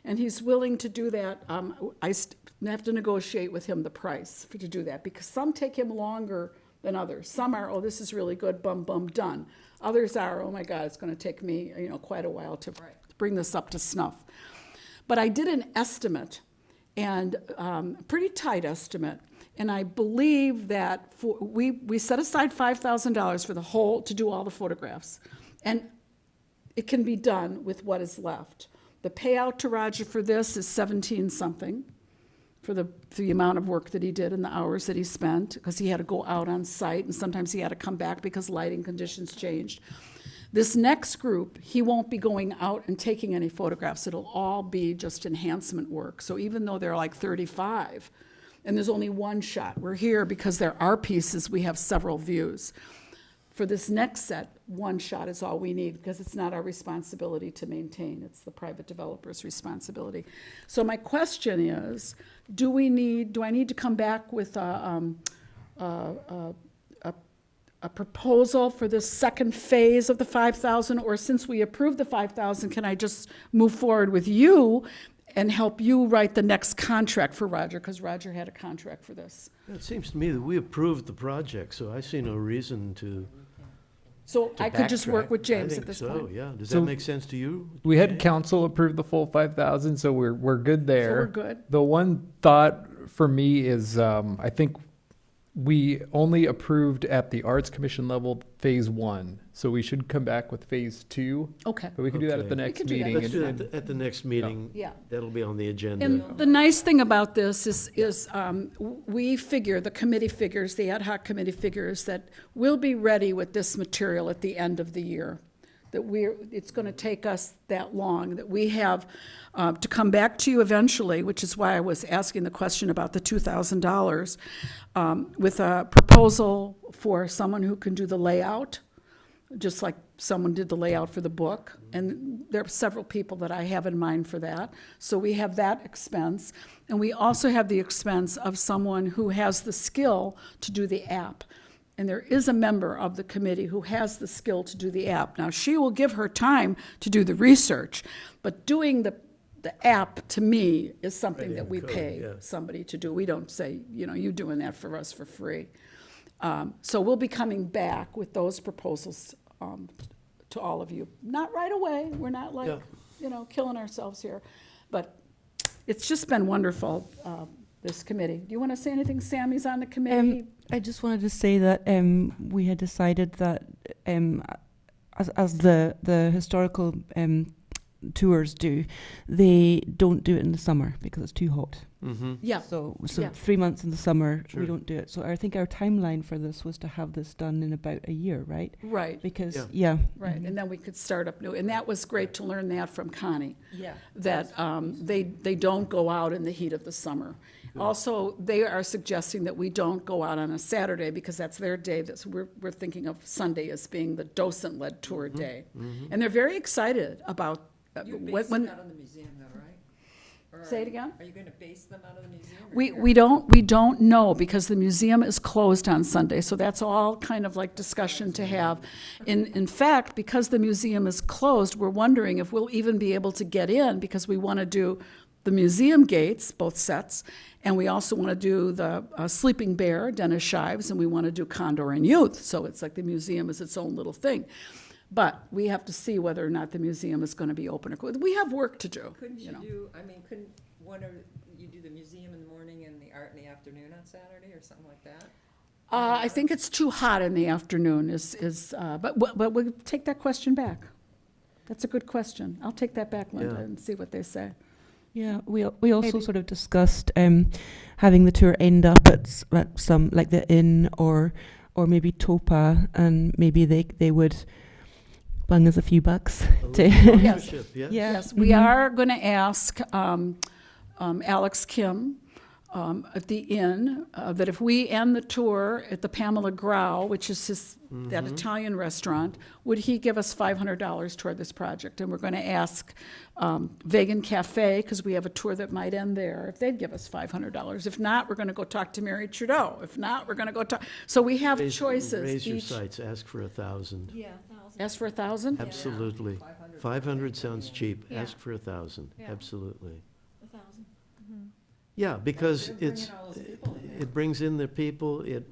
And he's willing to do that. I have to negotiate with him the price to do that because some take him longer than others. Some are, oh, this is really good, bum, bum, done. Others are, oh my God, it's going to take me quite a while to bring this up to snuff. But I did an estimate, and a pretty tight estimate, and I believe that we set aside $5,000 for the whole, to do all the photographs. And it can be done with what is left. The payout to Roger for this is 17-something for the amount of work that he did and the hours that he spent, because he had to go out on site, and sometimes he had to come back because lighting conditions changed. This next group, he won't be going out and taking any photographs. It'll all be just enhancement work. So even though there are like 35, and there's only one shot, we're here because there are pieces, we have several views. For this next set, one shot is all we need because it's not our responsibility to maintain. It's the private developer's responsibility. So my question is, do I need to come back with a proposal for this second phase of the 5,000, or since we approved the 5,000, can I just move forward with you and help you write the next contract for Roger, because Roger had a contract for this? It seems to me that we approved the project, so I see no reason to So I could just work backtrack. with James I at think this so, point? yeah. Does So that make sense to you? We had James? council approve the full 5,000, so we're good there. So we're good? The one thought for me is, I think we only approved at the Arts Commission level phase 1, so we should come back with phase 2. Okay. But we can do that at the Okay. next can do that. meeting. Let's do and- that at the next meeting. Yeah. That'll be on the agenda. And the nice thing about this is we figure, the committee figures, the ad hoc committee figures, that we'll be ready with this material at the end of the year. That it's going to take us that long, that we have to come back to you eventually, which is why I was asking the question about the $2,000, with a proposal for someone who can do the layout, just like someone did the layout for the book. And there are several people that I have in mind for that. So we have that expense. And we also have the expense of someone who has the skill to do the app. And there is a member of the committee who has the skill to do the app. Now, she will give her time to do the research, but doing the app, to me, is something Right, that we code, pay yeah. somebody to do. We don't say, you doing that for us for free. So we'll be coming back with those proposals to all of you. Not right away. We're not like, killing ourselves here. But it's just been wonderful, this committee. Do you want to say anything? Sammy's on the committee. I just wanted to say that we had decided that as the historical tours do, they don't do it in the summer because it's too hot. Mm-hmm. Yeah. So Yeah. 3 months in the summer, Sure. we don't do it. So I think our timeline for this was to have this done in about a year, right? Right. Because, Yeah. Right, Mhm. and then we could start up new, and that was great to learn that from Connie, Yeah. that they don't go out in the heat of the summer. Also, they are suggesting that we don't go out on a Saturday, because that's their day, we're thinking of Sunday as being the docent-led tour day. And they're very excited about, when, on the museum though, right? Or Say it again? Are you going to base them out of the museum? or We, here? we don't know because the museum is closed on Sunday, so that's all kind of like discussion to have. In fact, because the museum is closed, we're wondering if we'll even be able to get in because we want to do the museum gates, both sets, and we also want to do the Sleeping Bear, Dennis Shives, and we want to do Condor and Youth. So it's like the museum is its own little thing. But we have to see whether or not the museum is going to be open. We have work to do. Couldn't you know. couldn't one of, you do the museum in the morning and the art in the afternoon on Saturday or something like that? I think it's too hot in the afternoon but we'll take that question back. That's a good question. I'll take that back, Linda, Yeah. and see what they say. Yeah, we also Maybe. sort of discussed having the tour end up at some, like the inn or maybe Topa, and maybe they would bung us a few bucks. A little sponsorship, yes? Yeah. Yes, we are going to ask Alex Kim at the inn that if we end the tour at the Pamela Grau, which is that Italian restaurant, would he give us $500 toward this project? And we're going to ask Vegan Cafe, because we have a tour that might end there, if they'd give us $500. If not, we're going to go talk to Mary Trudeau. If not, we're going to go talk. So we have choices. Raise your Each- sights, ask for 1,000. Yeah, 1,000. Ask for 1,000? Absolutely. 500 sounds cheap, Yeah. ask for 1,000, Yeah. absolutely. 1,000. Yeah, because They're bringing it's, all those people in there. it brings in the people, it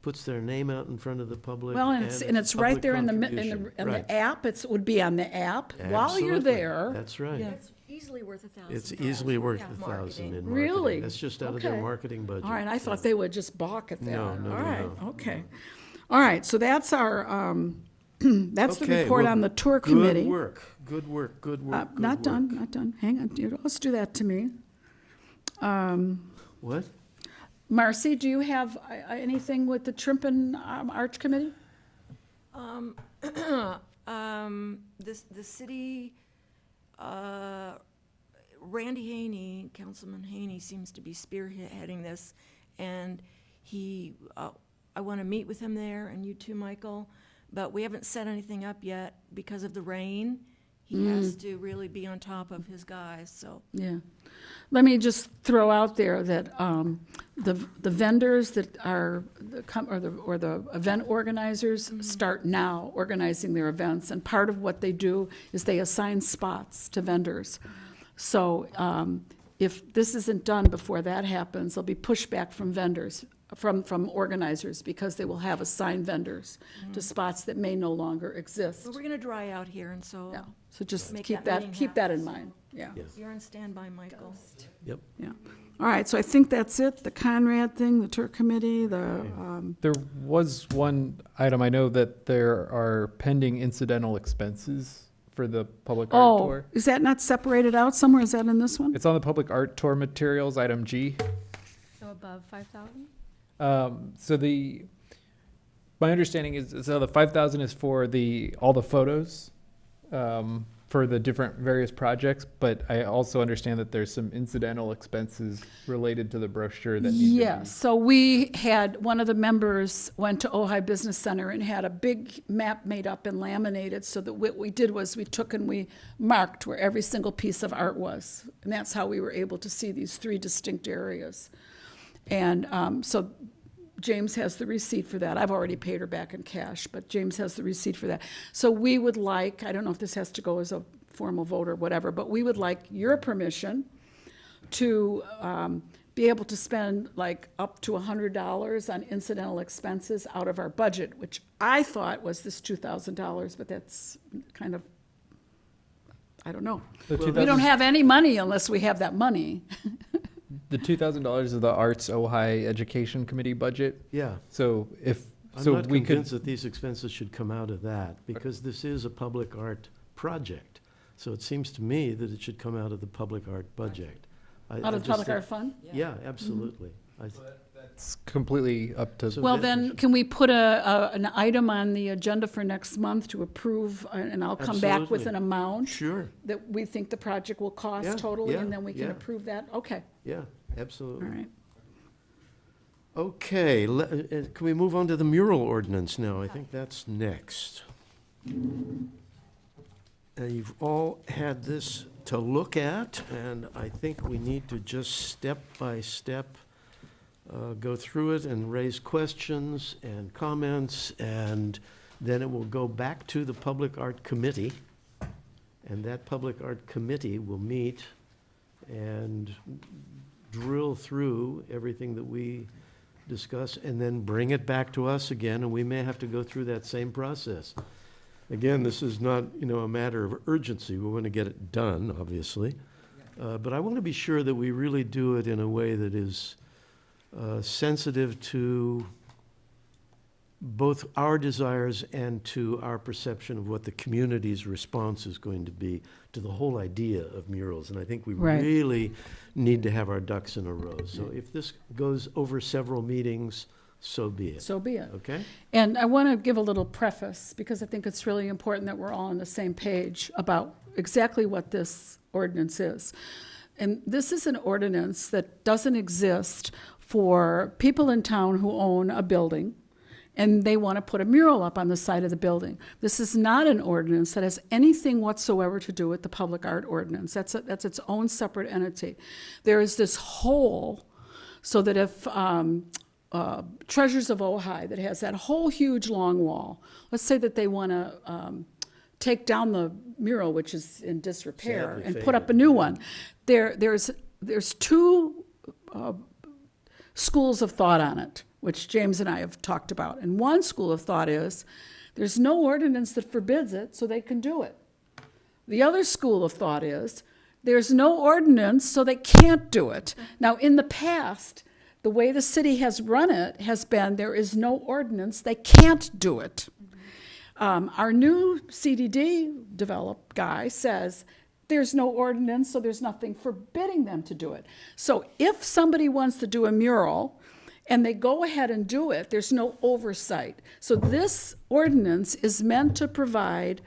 puts their name out in front of the public. Well, and it's right public there in contribution. the Right. app. It would be on the app while you're Absolutely. there. That's right. Yeah. It's easily worth 1,000. It's easily worth Yeah. 1,000 in marketing. Really? That's just out of their Okay. marketing budget. All right, I thought they would just balk at that. No, no, All no, right, no. okay. All right, so that's our, that's the Okay, report well, on the tour committee. Good work, good work, good work, good Not done, work. not done. Hang on, you don't let's do that to me. What? Marcy, do you have anything with the Trimpen Arch Committee? The city, Randy Haney, Councilman Haney seems to be spearheading this, and I want to meet with him there, and you too, Michael, but we haven't set anything up yet because of the rain. He has to really be on top of his guys, so. Yeah. Let me just throw out there that the vendors that are, or the event organizers start now organizing their events. And part of what they do is they assign spots to vendors. So if this isn't done before that happens, there'll be pushback from vendors, from organizers, because they will have assigned vendors to spots that may no longer exist. But we're going to dry out here, and so Yeah, so just Make keep that that, meeting keep that in happen. mind, yeah. Yes. you're on standby, Michael. Yep. Yeah. All right, so I think that's it, the Conrad thing, the tour committee, There was one item, I know that there are pending incidental expenses for the public art oh, tour. is that not separated out somewhere? Is that in this one? It's on the public art tour materials, item G. So above 5,000? My understanding is, so the 5,000 is for all the photos, for the different various projects, but I also understand that there's some incidental expenses related to the brochure that need to be. Yes, so we had, one of the members went to Ojai Business Center and had a big map made up and laminated, so that what we did was we took and we marked where every single piece of art was. And that's how we were able to see these three distinct areas. And so James has the receipt for that. I've already paid her back in cash, but James has the receipt for that. So we would like, I don't know if this has to go as a formal vote or whatever, but we would like your permission to be able to spend like up to $100 on incidental expenses out of our budget, which I thought was this $2,000, but that's kind of, I don't know. The Well, We don't 2,000 have any money unless we have that money. The $2,000 is the Arts Ojai Education Committee budget. Yeah. So I'm so not we could, convinced that these expenses should come out of that, because this is a public art project. So it seems to me that it should come out of the public art budget. Out of the public art fund? Yeah, absolutely. it's completely up to. So Well, that- then, can we put an item on the agenda for next month to approve, and I'll come back with Absolutely. an amount Sure, that we think the project will Yeah, cost totally, yeah, and then we can yeah. approve that? Okay, yeah, all absolutely. right. Okay, can we move on to the mural ordinance now? I think that's next. You've all had this to look at, and I think we need to just step by step go through it and raise questions and comments, and then it will go back to the Public Art Committee, and that Public Art Committee will meet and drill through everything that we discuss, and then bring it back to us again, and we may have to go through that same process. Again, this is not, a matter of urgency. We want to get it done, obviously. But I want to be sure that we really do it in a way that is sensitive to both our desires and to our perception of what the community's response is going to be to the whole idea of murals. And I think we Right. really need to have our ducks in a row. So if this goes over several meetings, so be it. So be it. Okay? And I want to give a little preface, because I think it's really important that we're all on the same page about exactly what this ordinance is. And this is an ordinance that doesn't exist for people in town who own a building and they want to put a mural up on the side of the building. This is not an ordinance that has anything whatsoever to do with the public art ordinance. That's its own separate entity. There is this hole so that if Treasures of Ojai, that has that whole huge long wall, let's say that they want to take down the mural, which is in disrepair, Sadly and put up a faded, new yeah. one. There's two schools of thought on it, which James and I have talked about. And one school of thought is there's no ordinance that forbids it, so they can do it. The other school of thought is there's no ordinance, so they can't do it. Now, in the past, the way the city has run it has been there is no ordinance, they can't do it. Our new CDD developed guy says there's no ordinance, so there's nothing forbidding them to do it. So if somebody wants to do a mural and they go ahead and do it, there's no oversight. So this ordinance is meant to provide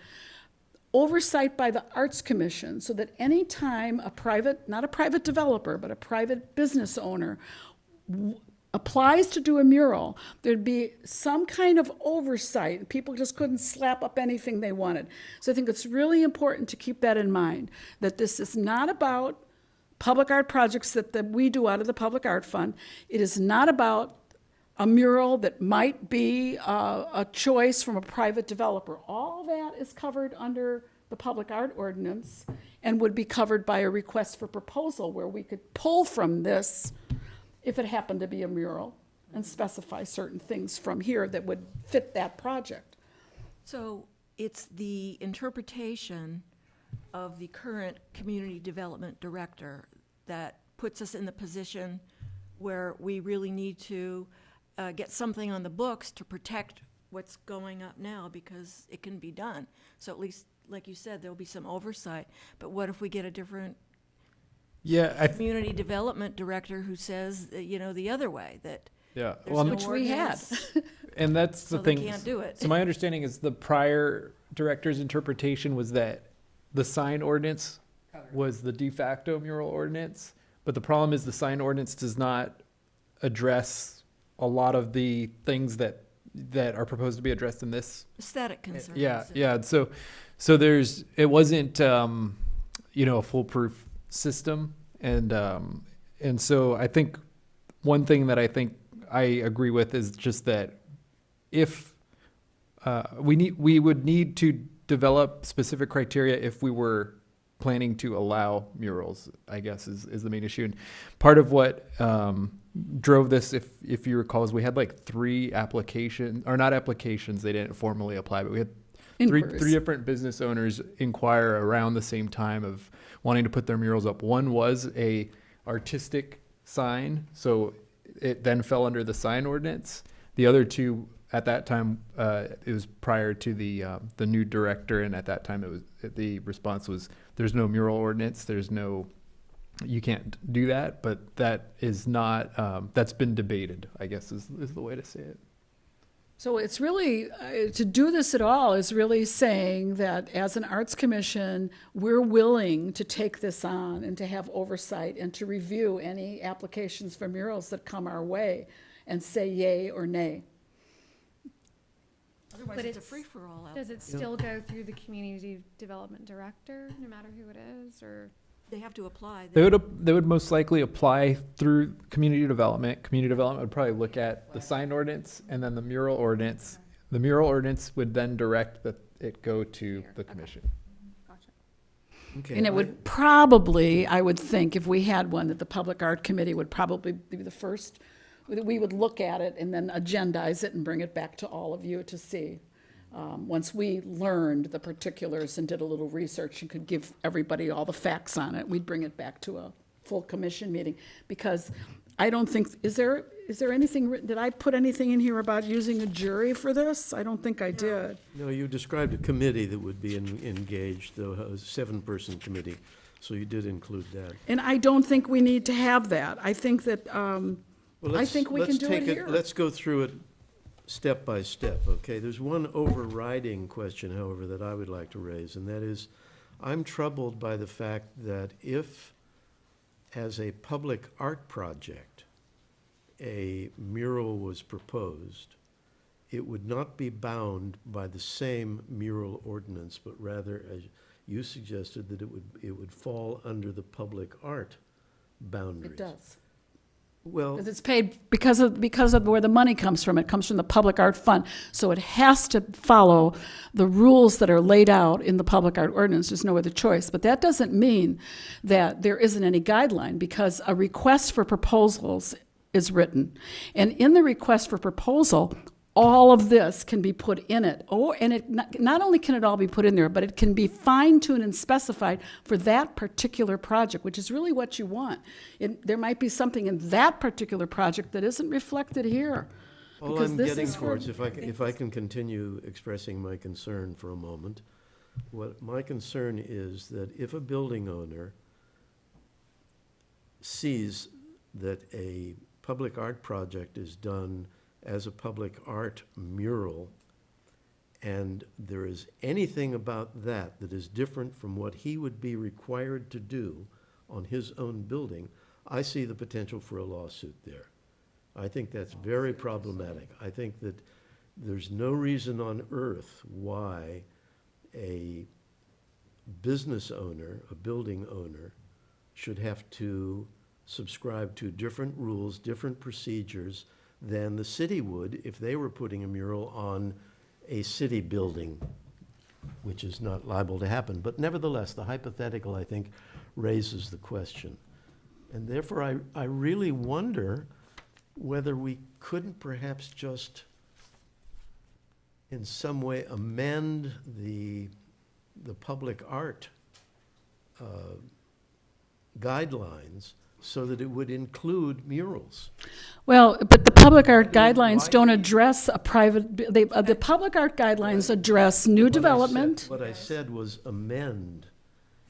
oversight by the Arts Commission so that any time a private, not a private developer, but a private business owner applies to do a mural, there'd be some kind of oversight. People just couldn't slap up anything they wanted. So I think it's really important to keep that in mind, that this is not about public art projects that we do out of the Public Art Fund. It is not about a mural that might be a choice from a private developer. All that is covered under the Public Art Ordinance and would be covered by a request for proposal where we could pull from this if it happened to be a mural, and specify certain things from here that would fit that project. So it's the interpretation of the current community development director that puts us in the position where we really need to get something on the books to protect what's going up now, because it can be done. So at least, like you said, there'll be some oversight. But what if we get a different community development director who says, the other way, that Yeah, there's well, no Which we had. ordinance, and that's the so they thing. can't do it. So my understanding is the prior director's interpretation was that the sign ordinance was the de facto mural ordinance, but the problem is the sign ordinance does not address a lot of the things that are proposed to be addressed in this. Aesthetic concerns. Yeah. So it wasn't a foolproof system, and so I think one thing that I think I agree with is just that if we would need to develop specific criteria if we were planning to allow murals, I guess is the main issue. And part of what drove this, if you recall, is we had like 3 applications, or not applications, they didn't formally apply, but we had Inquiries. three different business owners inquire around the same time of wanting to put their murals up. One was a artistic sign, so it then fell under the sign ordinance. The other 2 at that time, it was prior to the new director, and at that time the response was, there's no mural ordinance, you can't do that, but that is not, that's been debated, I guess is the way to say it. So it's really, to do this at all is really saying that as an Arts Commission, we're willing to take this on and to have oversight and to review any applications for murals that come our way and say yay or nay. Otherwise, But it's a it's- free-for-all out Does there. it still go through the community development director, no matter who it is, or? They have to apply. They would most likely apply through community development. Community development would probably look at the sign ordinance and then the mural ordinance. The mural ordinance would then direct that it go to the commission. Okay, And it would probably, I would think, if we had one, that the Public Art Committee would probably be the first, we would look at it and then agendize it and bring it back to all of you to see. Once we learned the particulars and did a little research and could give everybody all the facts on it, we'd bring it back to a full commission meeting. Because I don't think, is there anything, did I put anything in here about using a jury for this? I don't think I did. No, you described a committee that would be engaged, though, a 7-person committee, so you did include that. And I don't think we need to have that. I think that, Well, I think we can do it here. Let's go through it step by step, okay? There's one overriding question, however, that I would like to raise, and that is, I'm troubled by the fact that if, as a public art project, a mural was proposed, it would not be bound by the same mural ordinance, but rather, as you suggested, that it would fall under the public art boundaries. it does. Well, Because it's paid, because of where the money comes from. It comes from the Public Art Fund. So it has to follow the rules that are laid out in the Public Art Ordinance. There's no other choice. But that doesn't mean that there isn't any guideline, because a request for proposals is written. And in the request for proposal, all of this can be put in it. And it not only can it all be put in there, but it can be fine-tuned and specified for that particular project, which is really what you want. There might be something in that particular project that isn't reflected here. all because I'm this getting is for- towards, if I can continue expressing my concern for a moment, what my concern is that if a building owner sees that a public art project is done as a public art mural, and there is anything about that that is different from what he would be required to do on his own building, I see the potential for a lawsuit there. I think that's very problematic. I think that there's no reason on earth why a business owner, a building owner, should have to subscribe to different rules, different procedures than the city would if they were putting a mural on a city building, which is not liable to happen. But nevertheless, the hypothetical, I think, raises the question. And therefore, I really wonder whether we couldn't perhaps just in some way amend the public art guidelines so that it would include murals. Well, but the public art Why- guidelines don't address a private, the public art guidelines address new development. What I said was amend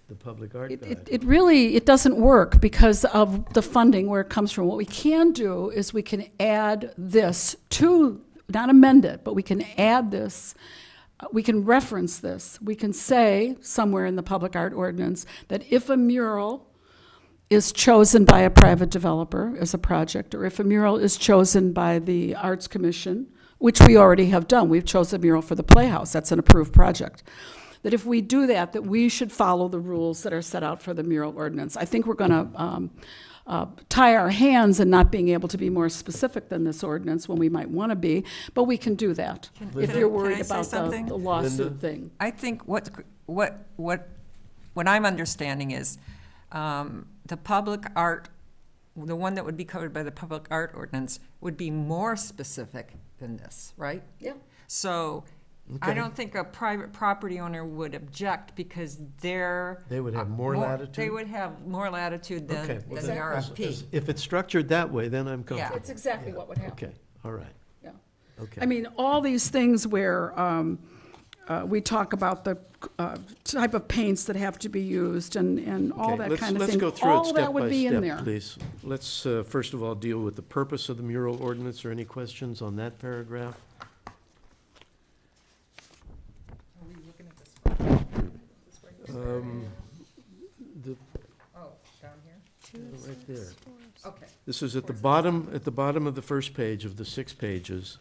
the public art guidelines. It really, it doesn't work because of the funding, where it comes from. What we can do is we can add this to, not amend it, but we can add this, we can reference this. We can say somewhere in the public art ordinance that if a mural is chosen by a private developer as a project, or if a mural is chosen by the Arts Commission, which we already have done, we've chosen a mural for the Playhouse, that's an approved project, that if we do that, that we should follow the rules that are set out for the mural ordinance. I think we're going to tie our hands in not being able to be more specific than this ordinance when we might want to be, but we can do that if you're worried Can I say about something? the lawsuit Linda? thing. I think what I'm understanding is the public art, the one that would be covered by the public art ordinance would be more specific than this, right? Yeah. So I don't think a private property owner would object because they're. They would have more latitude? They would have more latitude Okay, than well, the then, RFP. if it's structured that way, then I'm Yeah. comfortable. That's exactly what would happen. Okay, all right, Yeah. okay. I mean, all these things where we talk about the type of paints that have to be used and all Okay, that kind of let's thing. go through it All that step would by be in step, there. please. Let's first of all deal with the purpose of the mural ordinance. Are any questions on that paragraph? The, Oh, down here? right there. Okay. This is at the bottom of the first page of the 6 pages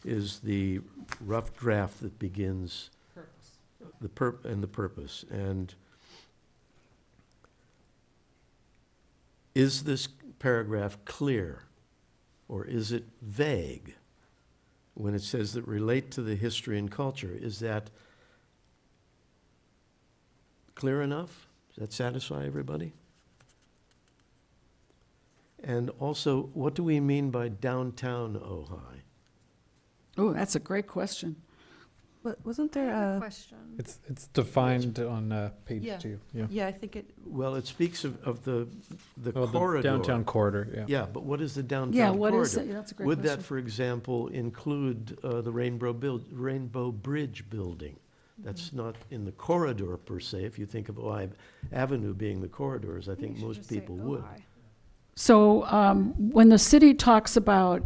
is the rough draft that begins the purpose. And is this paragraph clear, or is it vague when it says that relate to the history and culture? Is that clear enough? Does that satisfy everybody? And also, what do we mean by downtown Ojai? Oh, that's a great question. But wasn't there a? Question. It's defined on page Yeah. 2, yeah. Yeah, I think it. Well, it speaks of the Oh, corridor. the downtown corridor, yeah. Yeah, but what is the downtown Yeah, corridor? what is it? Yeah, that's a great Would question. that, for example, include the Rainbow Bridge building? That's Mm-hmm. not in the corridor per se. If you think of Ojai Avenue being the corridors, I think most people would. So when the city talks about,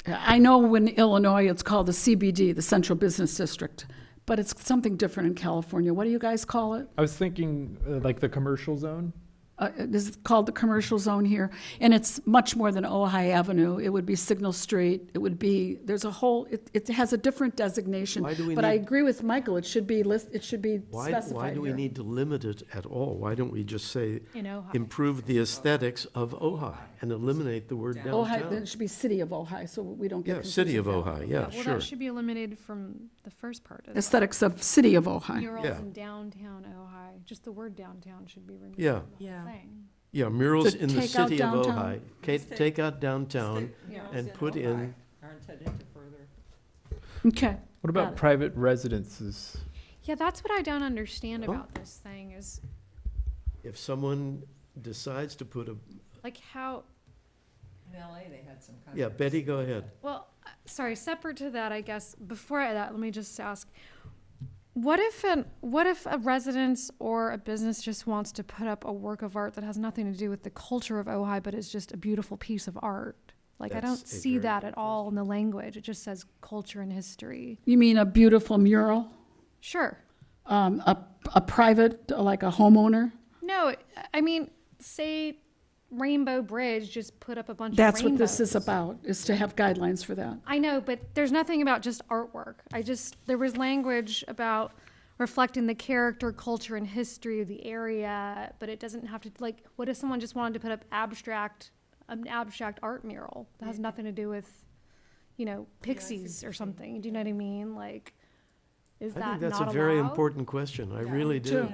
I know in Illinois it's called the CBD, the Central Business District, but it's something different in California. What do you guys call it? I was thinking like the commercial zone. This is called the commercial zone here, and it's much more than Ojai Avenue. It would be Signal Street. It would be, there's a whole, it has a different designation. Why do we But I need- agree with Michael, it should be it should be Why specified do we here. need to limit it at all? Why don't we just say, In Ojai. improve the aesthetics of Ojai and eliminate the word Ojai, then downtown? it should be City of Ojai, so we don't get Yeah, confused city of with that. Ojai, yeah, Well, sure. that should be eliminated from the first part of Aesthetics of City of Ojai. murals Yeah. in downtown Ojai. Just the word downtown should be removed. Yeah. from the whole Yeah. thing. Yeah, murals To in the take out city of downtown? Ojai. Take out downtown and put in, Are intended to further. Okay. What Got about it. private residences? Yeah, that's what I don't understand Oh. about this thing is if someone decides to put a, like how, In LA, they had some kind yeah, of. Betty, go ahead. well, sorry, separate to that, I guess, before that, let me just ask, what if a residence or a business just wants to put up a work of art that has nothing to do with the culture of Ojai, but is just a beautiful piece of art? Like, I That's don't a see very that good at all in the language. It just says culture and history. You mean a beautiful mural? Sure. A private, like a homeowner? No, I mean, say Rainbow Bridge just put up a bunch That's of what this is rainbows. about, is to have guidelines for that. I know, but there's nothing about just artwork. There was language about reflecting the character, culture, and history of the area, but it doesn't have to, like, what if someone just wanted to put up an abstract art mural that has nothing to do with, pixies or something? Do you know what I mean? Like, is I that think that's not a very allowed? important question. I really do.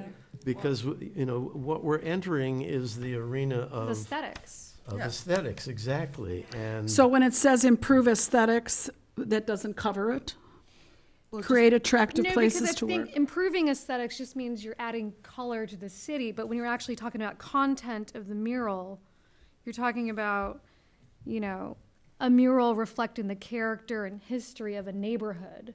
Because, what we're entering is the arena The of aesthetics. aesthetics, exactly. And So when it says improve aesthetics, that doesn't cover it? Create attractive No, places because to I think work? improving aesthetics just means you're adding color to the city, but when you're actually talking about content of the mural, you're talking about, a mural reflecting the character and history of a neighborhood.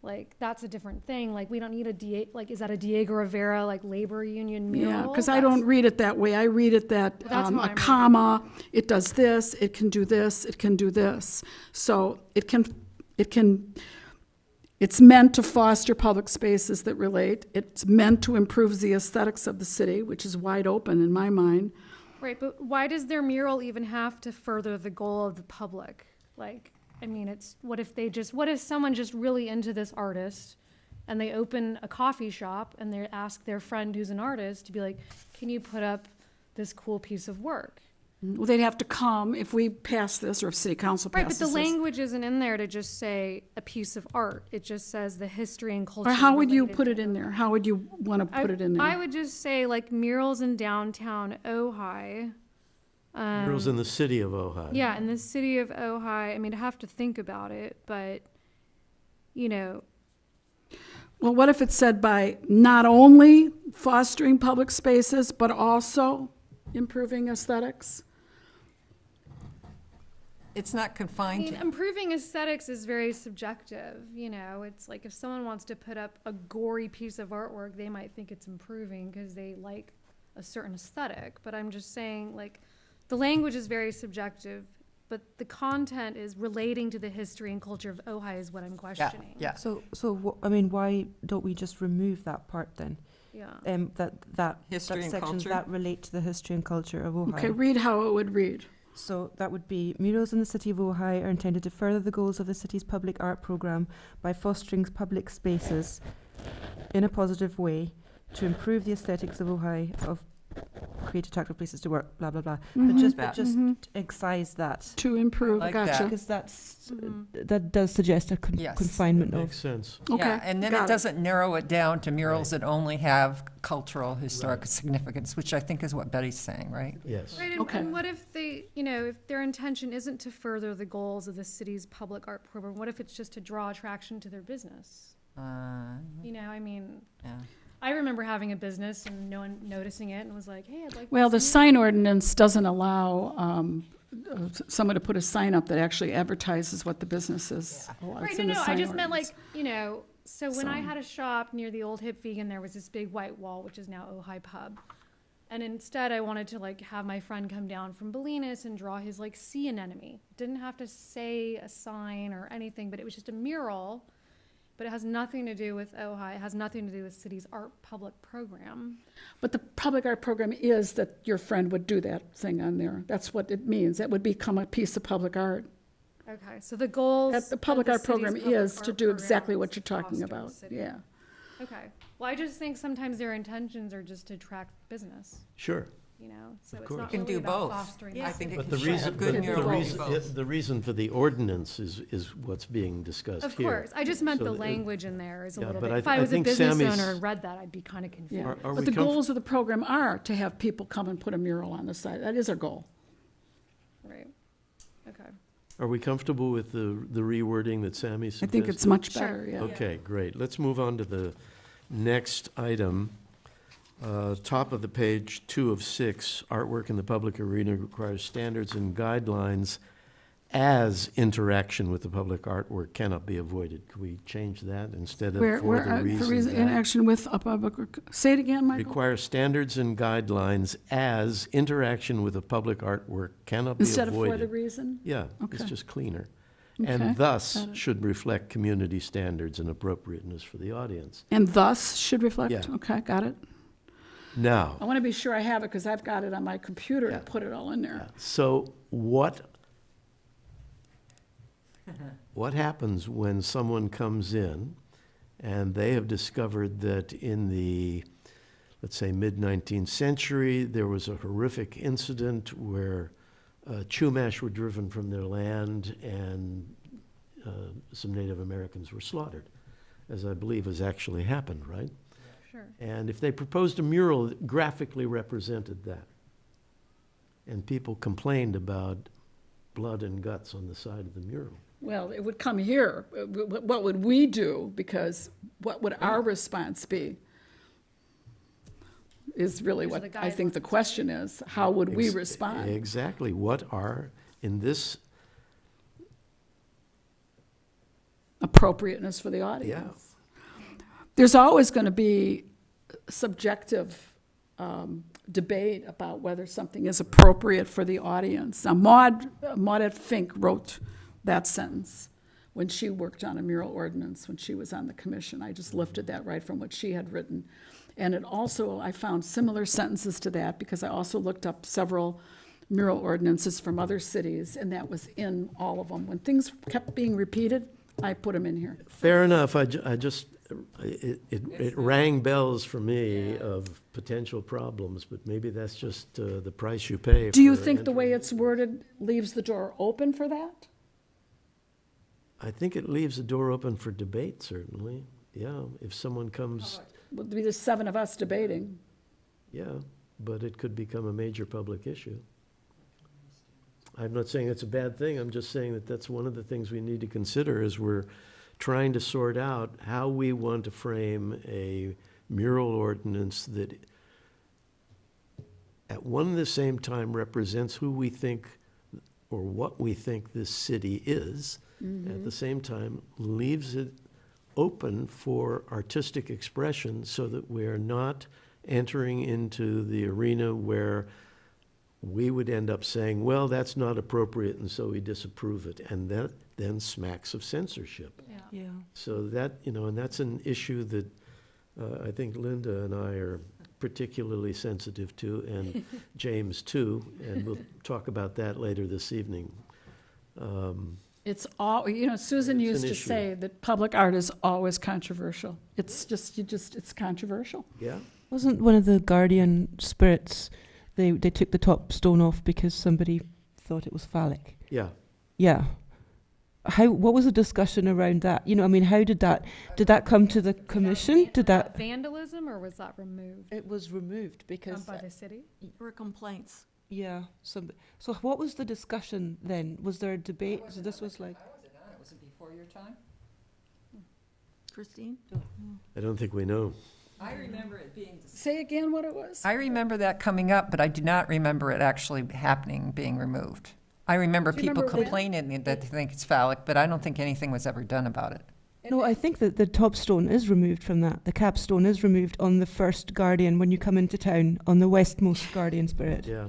Like, that's a different thing. Like, we don't need is that a Diego Rivera, labor union mural? Yeah, because I don't read it that way. I read it that Well, that's how a I'm comma, it does this, it can do this, it can do this. So it's meant to foster public spaces that relate. It's meant to improve the aesthetics of the city, which is wide open in my mind. Right, but why does their mural even have to further the goal of the public? What if someone just really into this artist and they open a coffee shop and they ask their friend who's an artist to be like, can you put up this cool piece of work? Well, they'd have to come if we pass this, or if city council Right, but passes the this. language isn't in there to just say a piece of art. It just says the history and culture. Or how would you related put to it in there? How would you want to put it in there? I would just say murals in downtown Ojai. murals in the city of Ojai. Yeah, in the city of Ojai, I have to think about it, but, Well, what if it said by not only fostering public spaces, but also improving aesthetics? It's not confined to. improving aesthetics is very subjective, it's like if someone wants to put up a gory piece of artwork, they might think it's improving because they like a certain aesthetic, but I'm just saying, the language is very subjective, but the content is relating to the history and culture of Ojai is what I'm questioning. Yeah. So why don't we just remove that part then? Yeah. That History and sections culture? that relate to the history and culture of Ojai. Okay, read how it would read. So that would be murals in the city of Ojai are intended to further the goals of the city's public art programme by fostering public spaces in a positive way to improve the aesthetics of Ojai, of create attractive places to work, blah, blah, blah. But just excise that. To improve, Like that. gotcha. Because that does suggest a Yes. confinement of. Makes sense. Okay, Yeah, and then got it it. doesn't narrow it down to murals that only have cultural, historic significance, which I think is what Betty's saying, right? Yes. Right, Okay. and what if they, you know, if their intention isn't to further the goals of the city's public art program, what if it's just to draw attraction to their business? You know, I mean, Yeah. I remember having a business and no one noticing it and was like, hey, I'd like. Well, the to see it." sign ordinance doesn't allow someone to put a sign up that actually advertises what the business is. Oh, it's Right, in no, the I sign just meant like, ordinance. you know, so when I So- had a shop near the old hip vegan, there was this big white wall, which is now Ojai Pub. And instead I wanted to like have my friend come down from Bolinas and draw his like sea anemone. Didn't have to say a sign or anything, but it was just a mural. But it has nothing to do with Ojai. It has nothing to do with city's art public program. But the public art program is that your friend would do that thing on there. That's what it means. That would become a piece of public art. Okay, so the goals. That the of public the art program city's public is to art do program exactly is what you're to talking foster the about. city. Yeah. Okay, well, I just think sometimes their intentions are just to attract business, Sure. you know? So Of it's course. not You can really do about both. fostering I the think city. it But can the show reason, good but the mural reason, both. the reason for the ordinance is what's being discussed Of here. course, I just meant So the it- language in there is a Yeah, little but bit. I If th- I I was a think business Sammy's- owner and read that, I'd be kind of confused. Yeah. Are we But the comf- goals of the program are to have people come and put a mural on the side. That is our goal. Right, okay. Are we comfortable with the rewording that Sammy I suggested? think it's much Sure. better, yeah. Okay, great. Let's move on to the next item. Top of the page, 2 of 6, artwork in the public arena requires standards and guidelines as interaction with the public artwork cannot be avoided. Could we change that instead of Where, for the reason in that? action with a public, say it again, Michael? Require standards and guidelines as interaction with a public artwork cannot be Instead of for the avoided. reason? Yeah, it's Okay. just cleaner. Okay, And thus got it. should reflect community standards and appropriateness for the audience. And thus should reflect? Yeah. Okay, got it. Now, I want to be sure I have it because I've got it on my computer Yeah. to put it all in there. so what happens when someone comes in and they have discovered that in the, let's say, mid-19th century, there was a horrific incident where Chumash were driven from their land and some Native Americans were slaughtered, as I believe has actually happened, right? Sure. And if they proposed a mural that graphically represented that, and people complained about blood and guts on the side of the mural. Well, it would come here. What would we do? Because what would our response be? Is really These are what the I think the guidelines, question is. How would we Ex- respond? Exactly. What are, in this, Appropriateness for the audience. There's always going to be subjective debate about whether something is appropriate for the audience. Now, Maudette Fink wrote that sentence when she worked on a mural ordinance, when she was on the commission. I just lifted that right from what she had written. And it also, I found similar sentences to that because I also looked up several mural ordinances from other cities, and that was in all of them. When things kept being repeated, I put them in here. fair enough, it rang bells for me of potential problems, but maybe that's just the price you pay. Do you for think the way entering. it's worded leaves the door open for that? I think it leaves the door open for debate, certainly. Yeah, if someone comes, Would be the 7 of us debating. yeah, but it could become a major public issue. I'm not saying it's a bad thing, I'm just saying that that's one of the things we need to consider as we're trying to sort out how we want to frame a mural ordinance that at one and the same time represents who we think or what we think this city is, at the same time leaves it open for artistic expression so that we're not entering into the arena where we would end up saying, well, that's not appropriate, and so we disapprove it. And that then smacks of censorship. Yeah. So that, and that's an issue that I think Linda and I are particularly sensitive to, and James too, and we'll talk about that later this evening. It's all, Susan It's an used to issue. say that public art is always controversial. It's just, it's controversial. Yeah? Wasn't one of the guardian spirits, they took the top stone off because somebody thought it was phallic? Yeah. Yeah. What was the discussion around that? How did that come to the commission? Did that? Vandalism, or was that removed It was removed because, by the city? There were complaints. yeah. So what was the discussion then? Was there a debate? So this was like. Was it before your time? Christine? I don't think we know. I remember it being. Say again what it was? I remember that coming up, but I do not remember it actually happening, being removed. I remember Do you people remember when? complaining that they think it's phallic, but I don't think anything was ever done about it. No, I think that the top stone is removed from that. The capstone is removed on the first guardian when you come into town, on the westmost guardian spirit. Yeah.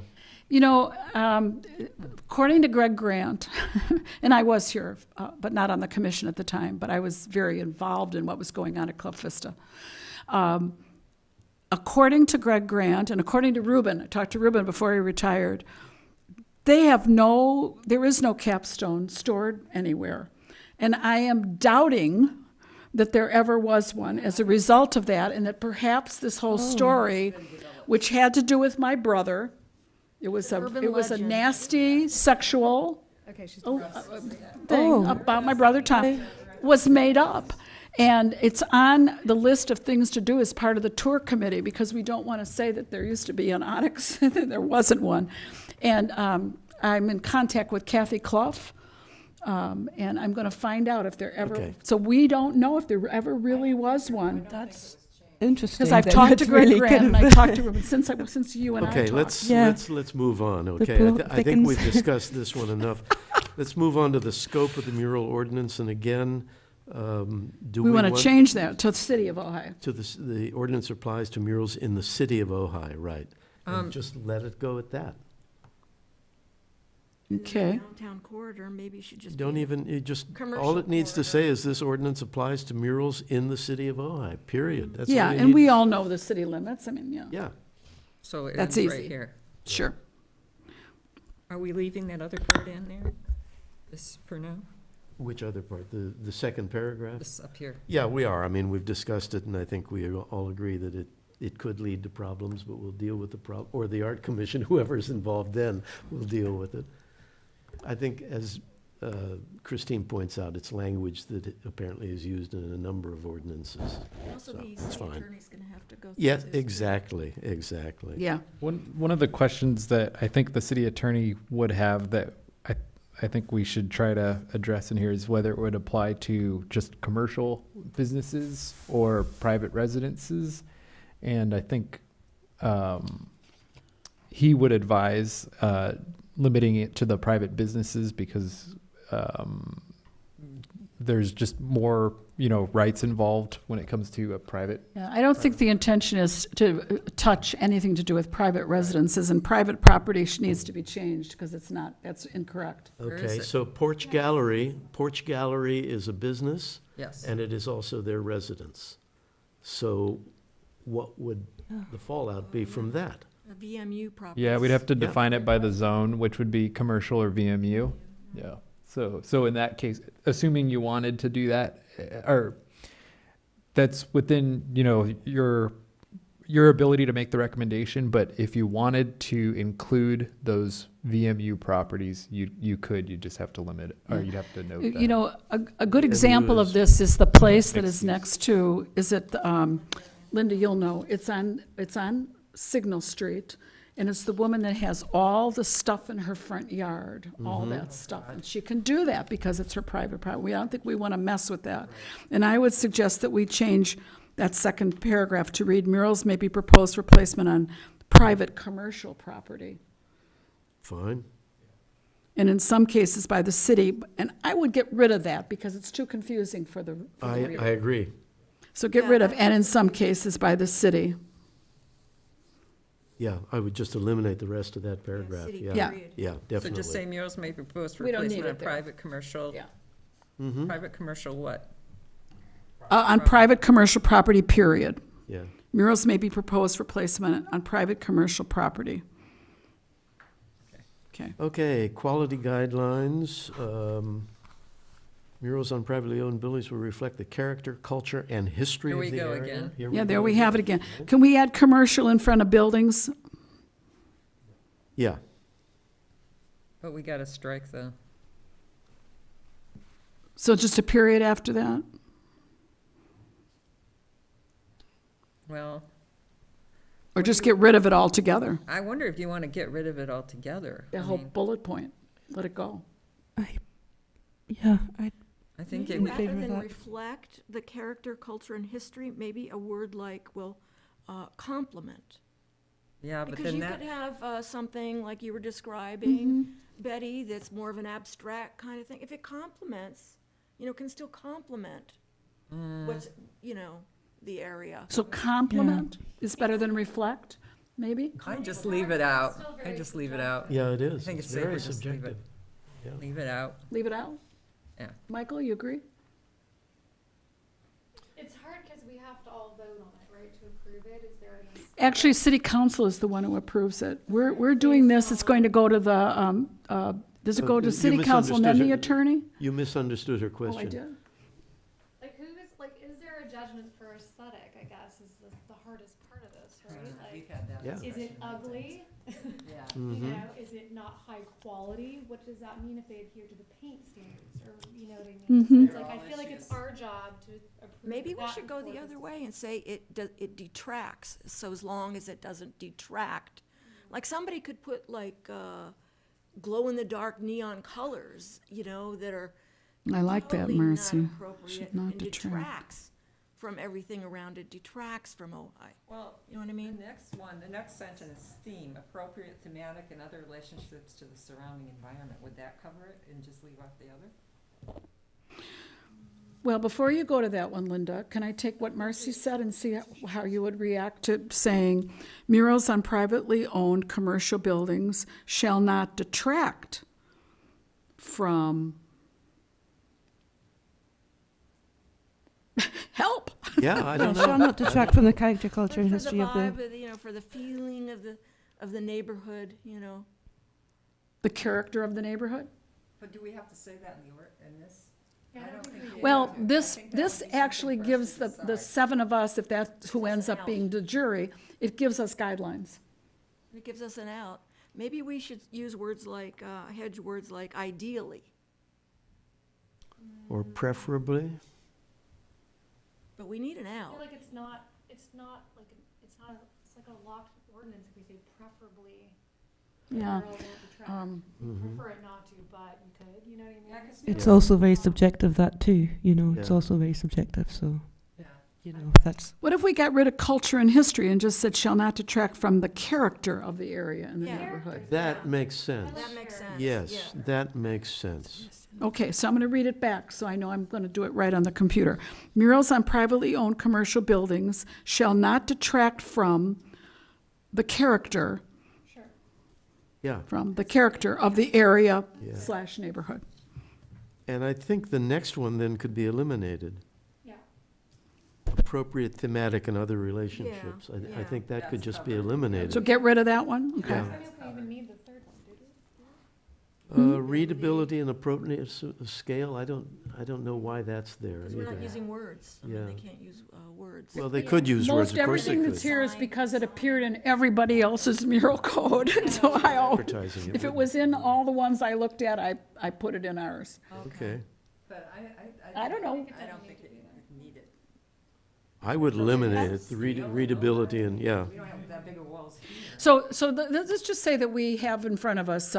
According to Greg Grant, and I was here, but not on the commission at the time, but I was very involved in what was going on at Club Vista. According to Greg Grant, and according to Ruben, I talked to Ruben before he retired, there is no capstone stored anywhere. And I am doubting that there ever was one as a result of that, and that perhaps this whole story, which had to do with my brother, it was a legend. nasty sexual Okay, she's thing about my brother Tom, was made up. And it's on the list of things to do as part of the tour committee, because we don't want to say that there used to be an onyx. There wasn't one. And I'm in contact with Kathy Clough, and I'm going to find out if there ever. Okay. So we don't know if there ever really was one. That's interesting. Because I've then. talked to That's Greg really Grant, kind and of- I talked to Ruben since you and I Okay, talked. let's move on, okay? plot I think thickens. we've discussed this one enough. Let's move on to the scope of the mural ordinance, and again, do We want to change that to the city of Ojai. to the ordinance applies to murals in the city of Ojai, right? And just let it go at that. Okay. Downtown corridor, maybe you should just. Don't be- even, all Commercial it needs to corridor. say is this ordinance applies to murals in the city of Ojai, period. That's all Yeah, you and need. we all know the city limits. I mean, yeah, Yeah, So it That's ends right easy. here. sure. Are we leaving that other part in there? This for now? which other part? The second paragraph? This up here? Yeah, we are. I mean, we've discussed it, and I think we all agree that it could lead to problems, but we'll deal with the problem, or the art commission, whoever's involved then, will deal with it. I think, as Christine points out, it's language that apparently is used in a number of ordinances. Also, So, the it's city fine. attorney's going to have to go through Yes, this. exactly. Yeah. One of the questions that I think the city attorney would have that I think we should try to address in here is whether it would apply to just commercial businesses or private residences. And I think he would advise limiting it to the private businesses because there's just more, rights involved when it comes to a private. Yeah, I don't think the intention is to touch anything to do with private residences, and private property needs to be changed because that's incorrect. Where is Okay, it? so Porch Gallery is a business, Yes. and it is also their residence. So what would the fallout be from that? A VMU property. Yeah, we'd have to Yeah. define it by the zone, which would be commercial or VMU. Yeah. So in that case, assuming you wanted to do that, or that's within, your ability to make the recommendation, but if you wanted to include those VMU properties, you could, you just have to limit it, or you'd have to note that. A good example of this is the place that is next to, Linda, you'll know, it's on Signal Street, and it's the woman that has all the stuff in her front yard, all that stuff. And she can do that because it's her private property. I don't think we want to mess with that. And I would suggest that we change that second paragraph to read, murals may be proposed for placement on private commercial property, Fine. and in some cases by the city. And I would get rid of that because it's too confusing for the I reader. agree. So get rid of, and in some cases by the city. Yeah, I would just eliminate the rest of that paragraph, City yeah. Yeah. period. Yeah, So definitely. just say murals may be proposed for We don't need placement on it there. private commercial. Yeah. Mhm. Private commercial what? On private commercial property, period. Yeah, Murals may be proposed for placement on private commercial property. Okay. Okay, quality guidelines. Murals on privately owned buildings will reflect the character, culture, and history Here of we the go area. again. Here Yeah, there go we have it again. Can we add commercial in front of buildings? Yeah, But we gotta strike the, So just a period after that? well, Or just get rid of it altogether? I wonder if you wanna get rid of it altogether. The I whole mean, bullet point, let it go. Yeah, I think Maybe it would, rather favor of than that. reflect the character, culture, and history, maybe a word like, complement. yeah, but Because then you that, could have something like you were describing, Betty, that's more of an abstract kind of thing. If it complements, can still complement what's, the area. So complement is better than reflect, maybe? I just leave it out. I just leave it out. yeah, it is. I think it's very safer just leave it. subjective. Yeah. Leave it out. Leave it out? Yeah. Michael, you agree? It's hard because we have to all vote on it, right, to approve it. Is there any? Actually, city council is the one who approves it. We're doing this, it's going to go to the, does it go to You city council and then the misunderstood her. attorney? You misunderstood her Oh, question. I did. Like, who is, like, is there a judgment for aesthetic, I guess, is the hardest part of this, right? Like, Yeah. is it ugly? Yeah. You Mhm. know, is it not high quality? What does that mean if they adhere to the paint standards, or, you know what I mean? So Mhm. it's like, I feel like it's our job to approve Maybe we that should go the before other this- way and say it detracts, so as long as it doesn't detract. Like somebody could put like, glow-in-the-dark neon colors, that are I like that, totally not Marcy. appropriate Should not and detract. detracts from everything around it, detracts from Ojai. Well, You know what I the mean? next one, the next sentence, theme, appropriate thematic and other relationships to the surrounding environment. Would that cover it and just leave off the other? Well, before you go to that one, Linda, can I take what Marcy said and see how you would react to saying murals on privately owned commercial buildings shall not detract from help? Yeah, I No, don't shall know. not detract from the character, culture, and For the history of the. vibe, for the feeling of the neighborhood, The character of the neighborhood? But do we have to say that in this? Yeah, I don't think we do. Well, I this, think that this would be something actually for us gives to the decide. seven of us, if that's who Gives us ends an up out. being the jury, it gives us guidelines. It gives us an out. Maybe we should use words like, hedge words like ideally, Or preferably. but we need an I out. feel like it's not like, it's like a locked ordinance if we say preferably. Yeah. Rural won't detract. Mhm. Prefer it not to, but you could, you know what I mean? Yeah, 'cause It's Yeah. also very subjective, that too, it's Yeah. also very subjective, so, Yeah. that's. What if we got rid of culture and history and just said shall not detract from the character of the area and the Yeah. neighborhood? That makes sense. That makes sense. Yes, yeah. that makes sense. Okay, so I'm going to read it back, so I know I'm going to do it right on the computer. Murals on privately owned commercial buildings shall not detract from the character, Sure. Yeah. of the area Yeah. / neighborhood. And I think the next one then could be eliminated. Yeah. Appropriate thematic and other relationships. I yeah. think that could That's just be covered. eliminated. So get rid of that one? Okay. Yeah. I don't know if we even need the third one, do we? Readability and appropriateness of scale, I don't know why that's there Because we're not either. using words. I mean, Yeah. they can't use words. Well, they could use words, Most of course they everything could. that's here is because it appeared in everybody else's mural code. So I always, Advertising if it would- was in all the ones I looked at, I put it in ours. Okay. But I don't know. I don't think it need it. I would eliminate it, the readability and, yeah. We don't have that big of walls here. So let's just say that we have in front of us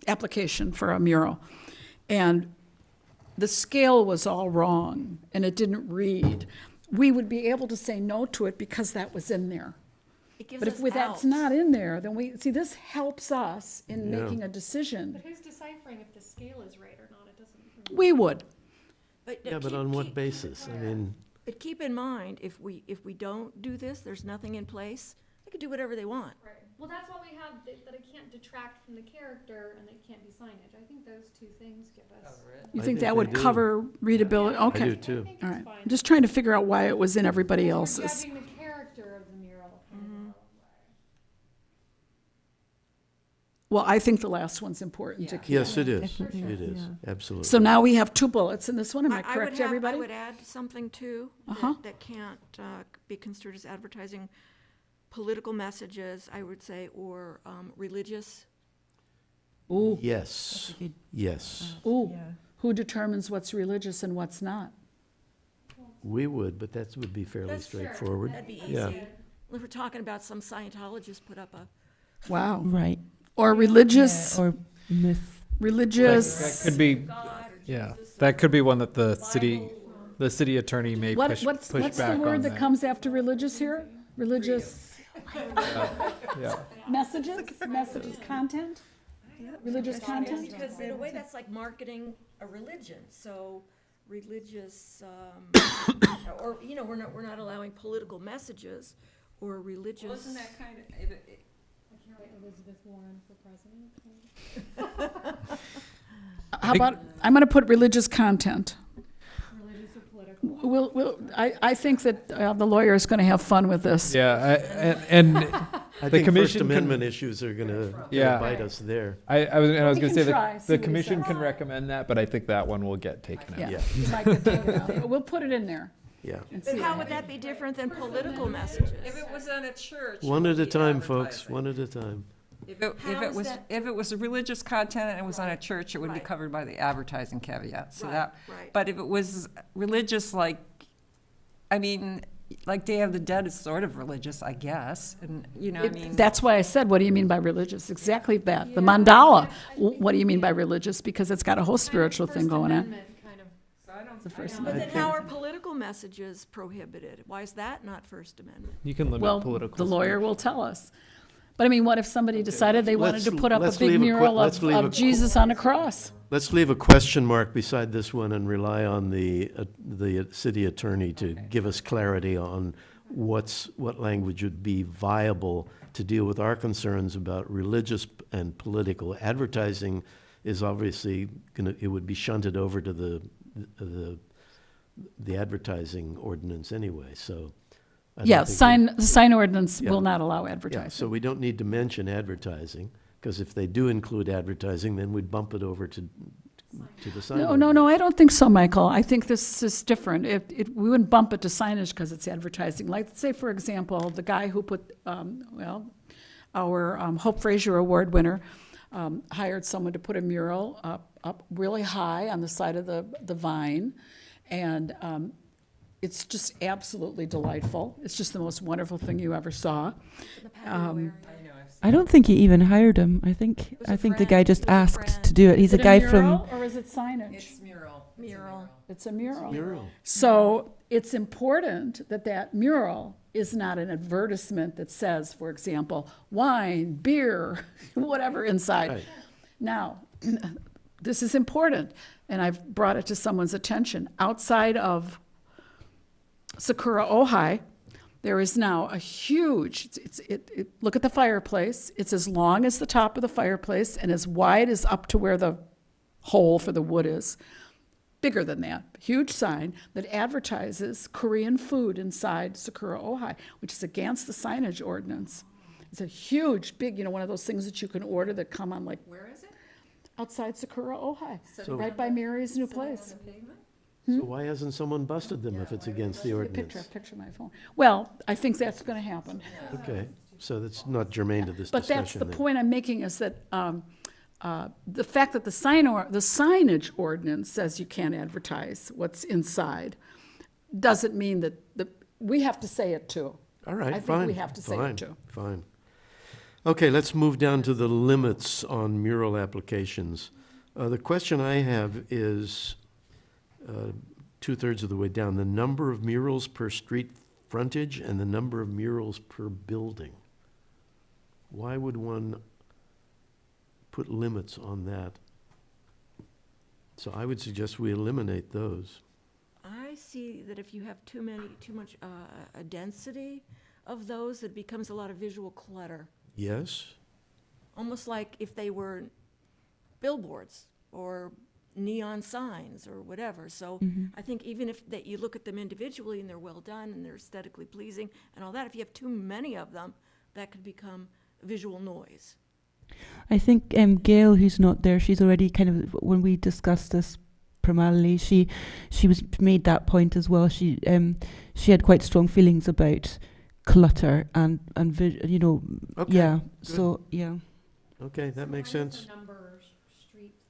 application for a mural, and the scale was all wrong, and it didn't read. We would be able to say no to it because that was in there. It gives But us if that's outs. not in there, then this helps us in Yeah. making a decision. But who's deciphering if the scale is right or not? It doesn't. We would. Yeah, but on what basis? I mean, But keep in mind, if we don't do this, there's nothing in place, they could do whatever they want. Right. Well, that's why we have, that it can't detract from the character and it can't be signage. I think those two things give us. You I think they that would do. cover readability? I Okay. do too. All right. I'm just trying to figure out why it was in everybody We're else's. judging the character of the mural. kind of in a way. Well, I think the last one's important to Yeah. keep. Yes, it is. Definitely, It is, yeah. absolutely. So now we have 2 bullets in this one. Am I would correct, have- everybody? I would add something too, Uh-huh. that can't be construed as advertising political messages, I would say, or religious. Ooh, Yes, Good. yes, ooh. Yeah. Who determines what's religious and what's not? we would, but that would be fairly That's fair. straightforward. That'd be Yeah. easy. If we're talking about some Scientologist put up a, Wow. Right. Or religious, Or myth. That religious. could be, God or yeah, Jesus that could be one that the Bible. city attorney may push What's back the on word that that. comes after religious here? Religious Yeah. messages, content? Religious content? Because in a way, that's like marketing a religion, so religious, or, we're not allowing political messages or religious. Wasn't that kind of, I can't wait Elizabeth Warren for president. How about, I'm gonna put religious content. Religious or political. I think that the lawyer is gonna have fun with this. Yeah, and I The think First commission can- Amendment issues are gonna Yeah. bite us there. I was We gonna can say try, that see the what he commission says. can recommend that, but I think that one will get taken out. Yeah, Yeah. it might get taken out, but we'll put it in there Yeah. and But see. how would that be different than political messages? if it was on a church. One it at would a be time, folks, advertising. one at a time. How is that- If it was a religious content and it was on a church, it would be Right. covered by the advertising caveat, so Right, that. right. But if it was religious, like Day of the Dead is sort of religious, I guess, and, That's why I said, what do you mean by religious? Exactly that. The mandala, what do you mean by religious? Because it's got a whole spiritual thing going on. The First But Amendment. then how are political messages prohibited? Why is that not First Amendment? You can limit Well, political. the lawyer will tell us. But I mean, what if somebody decided they wanted to Let's- put up a let's big leave a mural let's leave a of Jesus on a cross? Let's leave a question mark beside this one and rely on the city attorney to give us clarity on what language would be viable to deal with our concerns about religious and political. Advertising is obviously it would be shunted over to the advertising ordinance anyway, so. I don't Yeah, think the sign ordinance Yeah. will not allow Yeah, so advertising. we don't need to mention advertising, because if they do include advertising, then we'd bump it over to the sign. No, I don't think so, Michael. I think this is different. We wouldn't bump it to signage because it's advertising. Like, say, for example, the guy who put, our Hope Fraser Award winner hired someone to put a mural up really high on the side of the vine, and it's just absolutely delightful. It's just the most wonderful thing you ever saw. The patio area. I don't think he even hired him. I think was a the guy friend. just It was a asked friend. to do it. He's Is a it guy mural, from. or is it signage? It's mural. Mural. It's a mural. Mural. So it's important that mural is not an advertisement that says, for example, wine, beer, whatever inside. Right. Now, this is important, and I've brought it to someone's attention. Outside of Sakura Ojai, there is now a huge, look at the fireplace. It's as long as the top of the fireplace and as wide as up to where the hole for the wood is. Bigger than that, huge sign that advertises Korean food inside Sakura Ojai, which is against the signage ordinance. It's a huge, big, one of those things that you can order that come on like Where is it? outside Sakura Ojai, So- right by Mary's new place. So why hasn't someone busted them if it's against the ordinance? Picture my phone. Well, I think that's going to happen. Okay, so that's not germane to this But discussion. that's the then. point I'm making, is that the fact that the signage ordinance says you can't advertise what's inside doesn't mean that we have to say it too. All right, I fine. think we have to say fine, it too. Fine. Okay, let's move down to the limits on mural applications. The question I have is, 2/3 of the way down, the number of murals per street frontage and the number of murals per building. Why would one put limits on that? So I would suggest we eliminate those. I see that if you have too much a density of those, it becomes a lot of visual clutter. Yes? Almost like if they were billboards or neon signs or whatever. So I think even if that you look at them individually and they're well done and they're aesthetically pleasing and all that, if you have too many of them, that could become visual noise. I think Gail, who's not there, she's already kind of, when we discussed this primarily, she was made that point as well. She had quite strong feelings about clutter and you know, Okay, yeah. good. So yeah. Okay, that makes sense.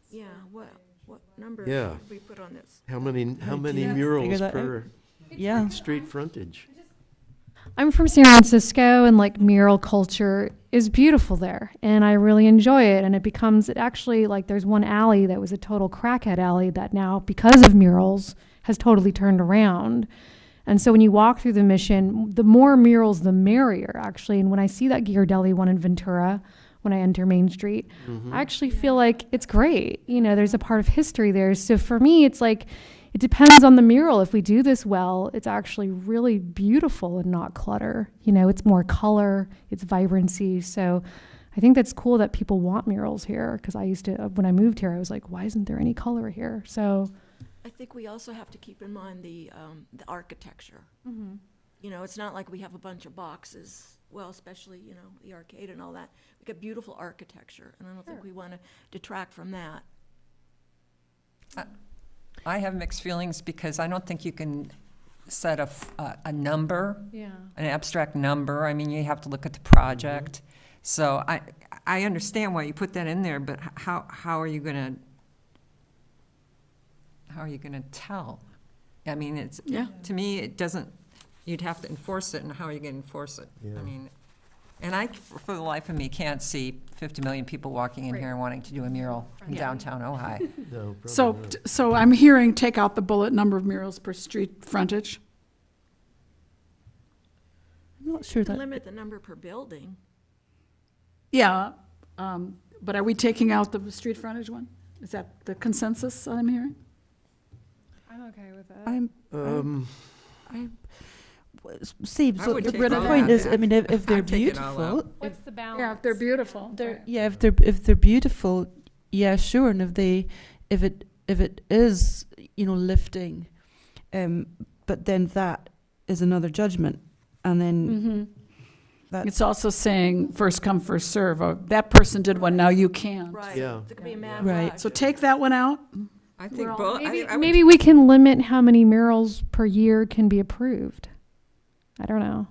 Yeah, what number Yeah. should we put on this? How many you figure murals that per Yeah. street frontage? I'm from San Francisco, and like mural culture is beautiful there, and I really enjoy it. And it actually, like, there's one alley that was a total crackhead alley that now, because of murals, has totally turned around. And so when you walk through the Mission, the more murals, the merrier, actually. And when I see that Ghirardelli one in Ventura, when I enter Main Street, I actually feel like it's great. You know, there's a part of history there. So for me, it's like, it depends on the mural. If we do this well, it's actually really beautiful and not clutter. You know, it's more color, it's vibrancy. So I think that's cool that people want murals here, because I used to, when I moved here, I was like, why isn't there any color here? So I think we also have to keep in mind the architecture. You know, it's not like we have a bunch of boxes, well, especially, you know, the arcade and all that. We got beautiful architecture, and I don't think we want to detract from that. I have mixed feelings because I don't think you can set a number, an abstract number. I mean, you have to look at the project. So I understand why you put that in there, but how are you gonna tell? I mean, to me, it doesn't, you'd have to enforce it, and how are you gonna enforce it? Yeah. I mean, and I, for the life of me, can't see 50 million people walking in here and wanting to do a mural in downtown Ojai. No, probably So, not. so I'm hearing take out the bullet number of murals per street frontage. I'm not sure that. Limit the number per building. Yeah, but are we taking out the street frontage one? Is that the consensus I'm hearing? I'm okay with that. Steve, I so would the take all point that is, I back. mean, if they're I'd take it all beautiful, out. What's the balance? Yeah, they're beautiful. if they're beautiful, yeah, sure. And if it is, you know, lifting, but then that is another judgment, and then that's It's also saying first come, first serve. Oh, that person did one, now you can't. Right. Yeah. There could be a mad Right. rush. So take that one out. I think Well, both. Maybe we can limit how many murals per year can be approved. I don't know.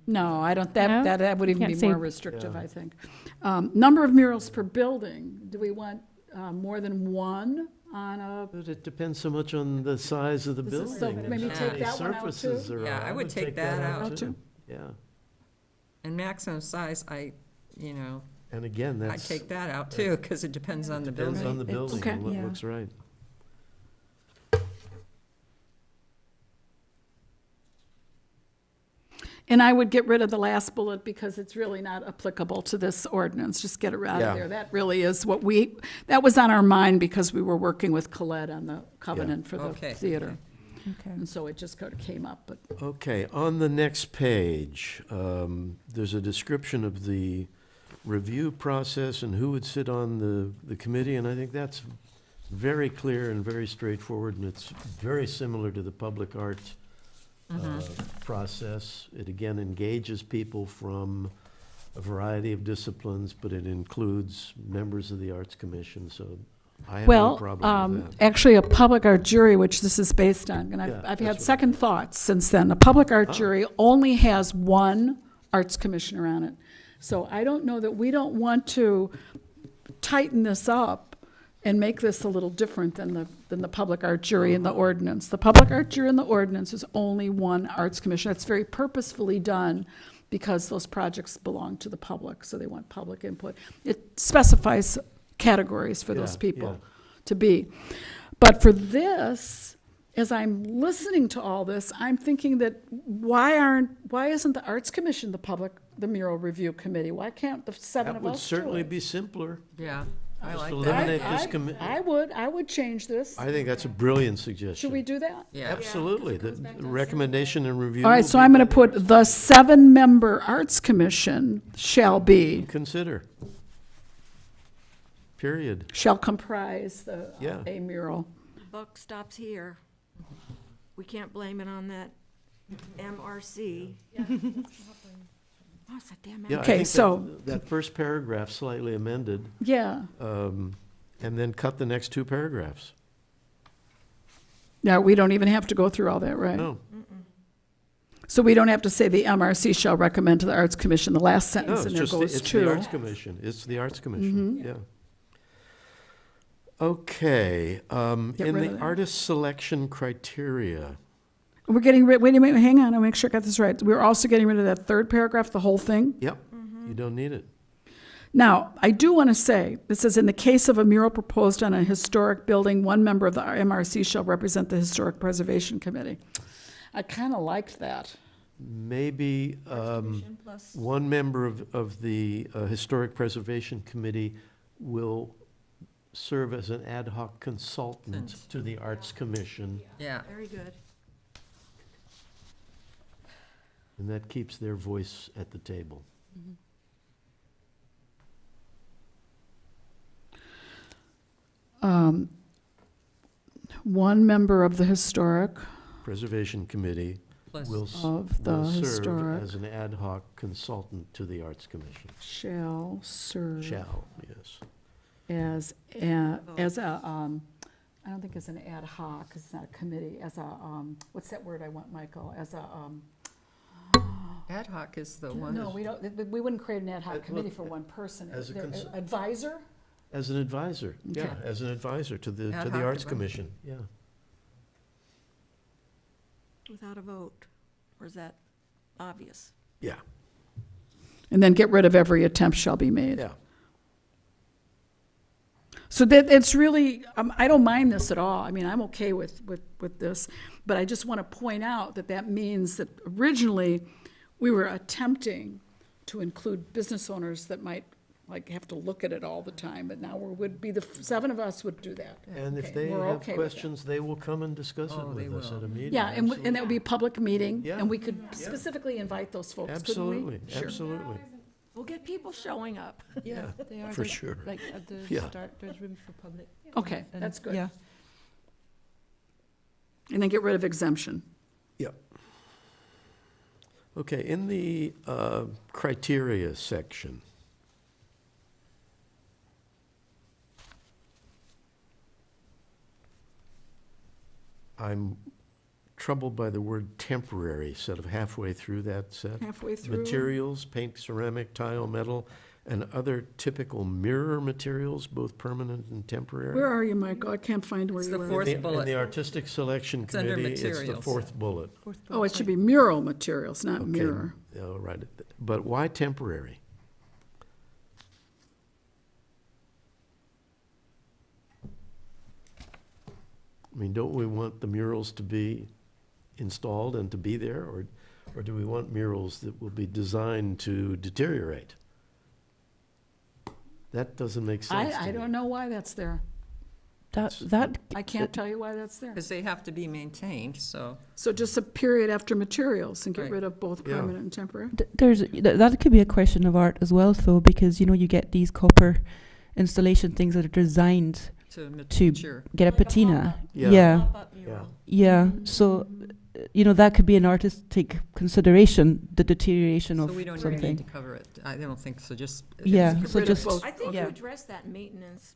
No, I don't, No? that would even Can't be say- more restrictive, Yeah. I think. Number of murals per building, do we want more than one on a, But it depends so much on the size of the This is so- building. and maybe how take many that one out, surfaces too? there Yeah, are. I would take that out. too. Yeah, And maximum size, you know, and again, I'd that's, take that out too, because it depends on the depends building. on the It's- building Okay. and what Yeah. looks right. And I would get rid of the last bullet because it's really not applicable to this ordinance. Just get it out Yeah. of there. That really is that was on our mind because we were working with Colette on the covenant for the Okay, theater. okay. And so it just kind of came up, but Okay, on the next page, there's a description of the review process and who would sit on the committee, and I think that's very clear and very straightforward, and it's very similar to the public arts process. It again engages people from a variety of disciplines, but it includes members of the Arts Commission, so I have no well, problem with that. actually a public art jury, which this is based on, and Yeah, I've that's had what second thoughts since then. A public art Oh. jury only has one arts commissioner on it. So I don't know that we don't want to tighten this up and make this a little different than the public art jury in the ordinance. The public art jury in the ordinance is only one arts commission. It's very purposefully done because those projects belong to the public, so they want public input. It specifies categories for those Yeah, people yeah. to be. But for this, as I'm listening to all this, I'm thinking that why isn't the Arts Commission the mural review committee? Why can't the seven That of would us do certainly it? be simpler. Yeah. I like Just that. eliminate this committee. I would change this. I think that's a brilliant suggestion. Should we do that? Yeah. Absolutely. The goes back to the recommendation and review. All right, will so be I'm going to by put the- the 7-member Arts Commission shall Consider. Period. shall comprise Yeah. a mural. The buck stops here. We can't blame it on that MRC. Oh, it's a damn Yeah, I Okay, think so- that first paragraph slightly amended, Yeah. and then cut the next two paragraphs. Yeah, we don't even have to go through all that, right? No, So we don't have to say the MRC shall recommend to the Arts Commission, the last no, sentence it's in there just, goes it's the to. Arts Commission. It's the Arts Commission, Mm-hmm. yeah. Okay, Get in rid the of that. artist selection criteria, We're getting rid, wait a minute, hang on, I'll make sure I got this right. We're also getting rid of that third paragraph, the whole thing? yep, you don't need it. Now, I do want to say, this says, in the case of a mural proposed on a historic building, one member of the MRC shall represent the Historic Preservation Committee. I kind of liked that. Maybe Commission plus, one member of the Historic Preservation Committee will serve as an ad hoc consultant to the Arts Commission, Yeah. very good. and that keeps their voice at the table. One member of the Historic, Preservation Committee Plus, will Of the will serve Historic. as an ad hoc consultant to the Arts Commission. shall serve Shall, yes. as a, I don't think it's an ad hoc, 'cause it's not a committee, as a, what's that word I want, Michael? As a, ad hoc is the one. no, we don't, we wouldn't create an ad hoc well, committee for one person. as a They're- cons- Advisor? As an advisor, yeah, Okay. as an advisor to the Ad to the hoc Arts advisor. Commission, yeah. Without a vote, or is that obvious? Yeah, And then get rid of every attempt shall be made. yeah. So that, it's really, I don't mind this at all. I mean, I'm okay with this. But I just want to point out that that means that originally, we were attempting to include business owners that might, like, have to look at it all the time. But now would be, the 7 of us would do that. And if Okay, they we're have okay with that. questions, they will come and discuss it Oh, they with us will. at a meeting. Yeah, and that would be a public meeting. Yeah. And we could specifically invite those folks, couldn't we? Absolutely, Sure. absolutely, We'll get people showing up. yeah, They are for sure. Like at the Yeah. start, there's room for public. Okay, and- that's good. Yeah. And then get rid of exemption. Yeah. Okay, in the criteria section, I'm troubled by the word temporary, sort of halfway through that set. Halfway through. Materials, paint, ceramic, tile, metal, and other typical mirror materials, both permanent and temporary. Where are you, Michael? I can't find where It's you the are. fourth In bullet. the Artistic Selection It's under Committee, it's the materials. fourth bullet. Oh, it should be mural materials, not Okay, mirror. all right. But why temporary? I mean, don't we want the murals to be installed and to be there, or do we want murals that will be designed to deteriorate? That doesn't make sense to I me. don't know why that's there. That I can't tell you why that's there. Because they have to be maintained, so. So just a period after materials and get Right. rid of both Yeah. permanent and temporary? That could be a question of art as well, though, because you know you get these copper installation things that are designed To To- mature. get a Like a patina. pop-up. Yeah, Pop-up mural. yeah. So you know that could be an artistic consideration, the deterioration So of we don't even need something. to cover it. I don't think so, just. Yeah, Get so rid of just both. I think you Yeah. address that maintenance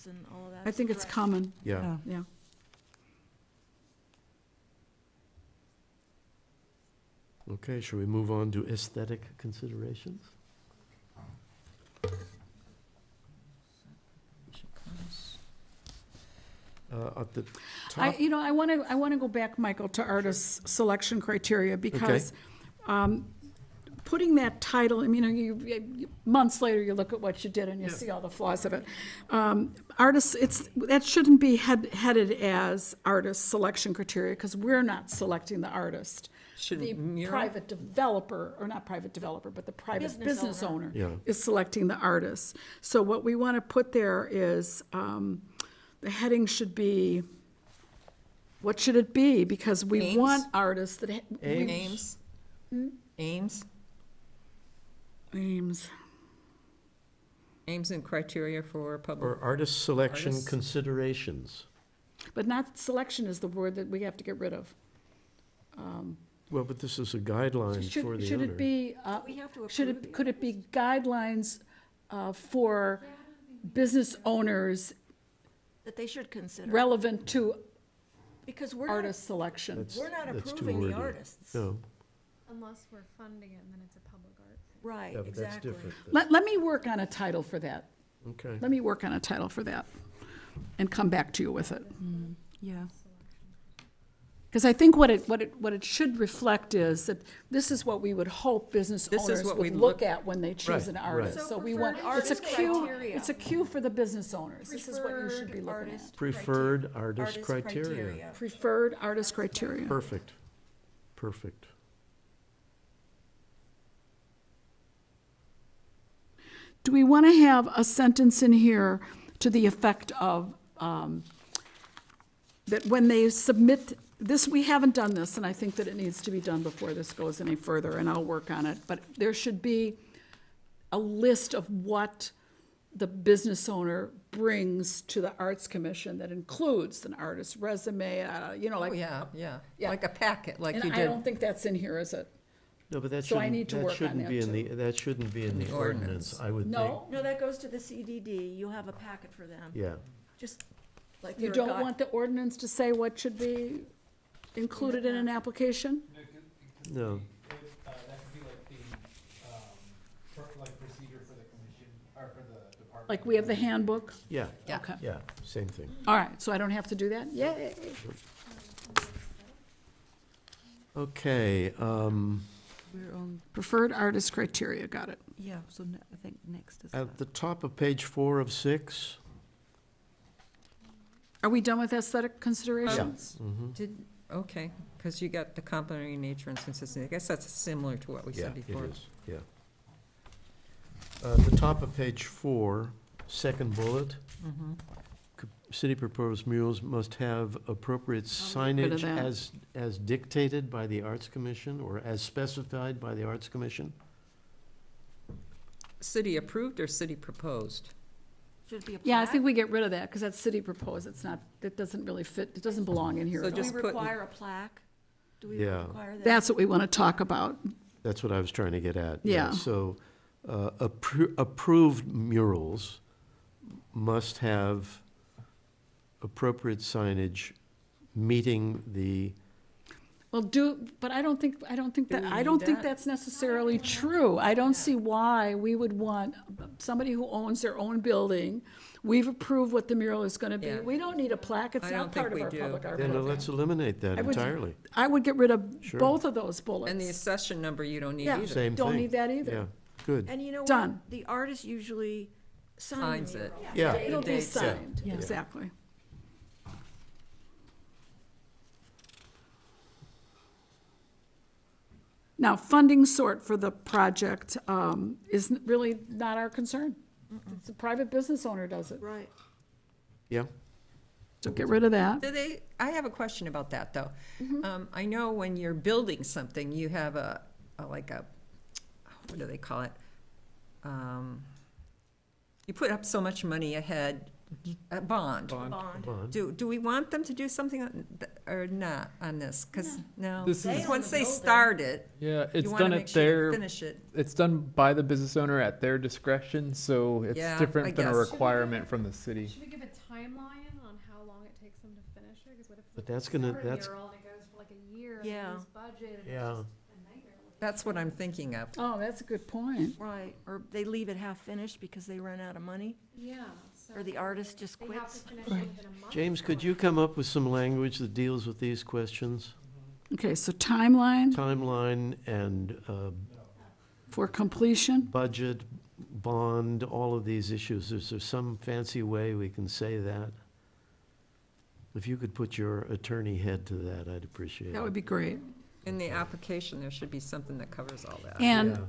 and all of that. I think it's correct. common, Yeah, yeah. okay, shall we move on to aesthetic considerations? At the top, I want to go back, Michael, to artist selection criteria because putting that title, I mean, months later, you look at what you did and you see all the flaws of it. Artists, that shouldn't be headed as artist selection criteria because we're not selecting the artist. Should the mural? private developer, or not private developer, but the private Business business owner. owner Yeah. is selecting the artist. So what we want to put there is, the heading should be, what should it be? Because we Aims? want artists that. Aims? Aims? Aims. Aims and criteria for public. Or artist selection Artists. considerations. But not selection is the word that we have to get rid of. Well, but this is a guideline for the Should owner. it be, We have to should approve it, the could it be artist. guidelines for business owners That they should consider. relevant to Because we're not, artist selection? That's- we're not that's too approving the wordy. artists. No, Unless we're funding it and then it's a public art. Right, yeah, but that's exactly. different. Let me work on a title for that. Okay. Let me work on a title for that and come back to you with it. Yeah. Because I think what it should reflect is that this is what we would hope business This is owners what would we look look- at when they choose Right, an right. artist. So So we want, preferred it's a artist cue, criteria. it's a cue for the business owners. This is what you should be Preferred looking artist at. Preferred artist criteria. Preferred artist criteria. Perfect. Perfect. Do we want to have a sentence in here to the effect of, that when they submit, this, we haven't done this, and I think that it needs to be done before this goes any further, and I'll work on it, but there should be a list of what the business owner brings to the Arts Commission that includes an artist's resume, Oh, like. yeah, yeah. Yeah. Like a packet, like you And I did. don't think that's in here, is it? No, but that So I shouldn't, need to that work on shouldn't that be in too. the, that shouldn't be in the The ordinance, ordinance. I would think. No? No, that goes to the CDD. You'll have a packet for them. Yeah. Just like You your don't guy- want the ordinance to say what should be included in an application? No. That could be like the, like procedure for the commission, or for the department. Like we have the handbook? Yeah, Yeah. Okay. yeah, same thing. All right, so I don't have to do that? Yay. Okay, We're on, Preferred artist criteria, got it. yeah, so I think next is at that. the top of page 4 of 6. Are we done with aesthetic considerations? Okay, because you got the complementary nature and consistency. I guess that's similar to what we Yeah, said it before. is, yeah. The top of page 4, second bullet. Mhm. City proposed murals must have appropriate I'll get rid of signage that. as dictated by the Arts Commission or as specified by the Arts Commission? City approved or city proposed? Should be a plaque. Yeah, I think we get rid of that, because that's city proposed, it's not, it doesn't really fit, it doesn't belong in here So at Do all. we just put- require a plaque? Do we Yeah. require that? That's what we want to talk about. That's what I was trying to get at. Yeah. So approved murals must have appropriate signage meeting the, Well, but I don't think that, we I need don't think that? that's necessarily true. I don't see why we would want somebody who owns their own building, we've approved what the mural is gonna be. Yeah. We don't need a plaque, it's I not don't think part of we our do. public art then program. let's eliminate that I would- entirely. I would get rid of Sure. both of those bullets. And the accession number you don't need Yeah. either. Same Don't thing. need that either. Yeah, good. And you know what? Done. The artist usually signs Signs it. it. Yeah. It'll be Dates, yeah. signed, Yeah. exactly. Now, funding sort for the project is really not our concern. It's a private business owner does it, Right. Yeah, so get rid of that. Do they, I have a question about that, though. Mm-hmm. I know when you're building something, you have like a, what do they call it? You put up so much money ahead, a bond. Bond. Bond. come on. Do we want them to do something or not on this? Because, no, This They is, own once the they building. start it, yeah, you it's want to done make at sure you their, finish it. it's done by the business owner at their discretion, so it's Yeah, I different than a guess. requirement from the city. Should we give a timeline on how long it takes them to finish it? 'Cause what if But they that's gonna- start a that's- mural and it goes for like a year and Yeah. they lose budget and Yeah. it's just a nightmare. That's what I'm thinking of. Oh, that's a good point. Right, or they leave it half finished because they run out of money, Yeah. So or the artist just they have quits. to finish it within a month. James, could you come up with some language that deals with these questions? Okay, so timeline Timeline and for completion? budget, bond, all of these issues. Is there some fancy way we can say that? If you could put your attorney head to that, I'd appreciate it. That would be great. In the application, there should be something that covers all that. And Yeah.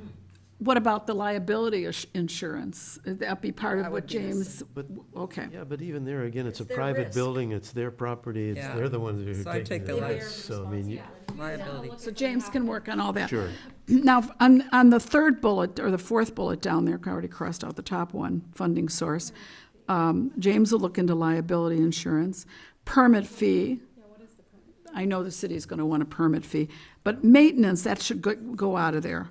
what about the liability insurance? Would that be part of That what would be the James, But, okay. yeah, but even there, again, it's a It's their private risk. building, it's their property, Yeah. they're the ones who So are I take taking the the liability. risk, so I mean, you, Liability. So James can work on all that. sure. Now, on the third bullet, or the fourth bullet down there, I already crossed out the top one, funding source. James will look into liability insurance, permit fee. I know the city's gonna want a permit fee, but maintenance, that should go out of there.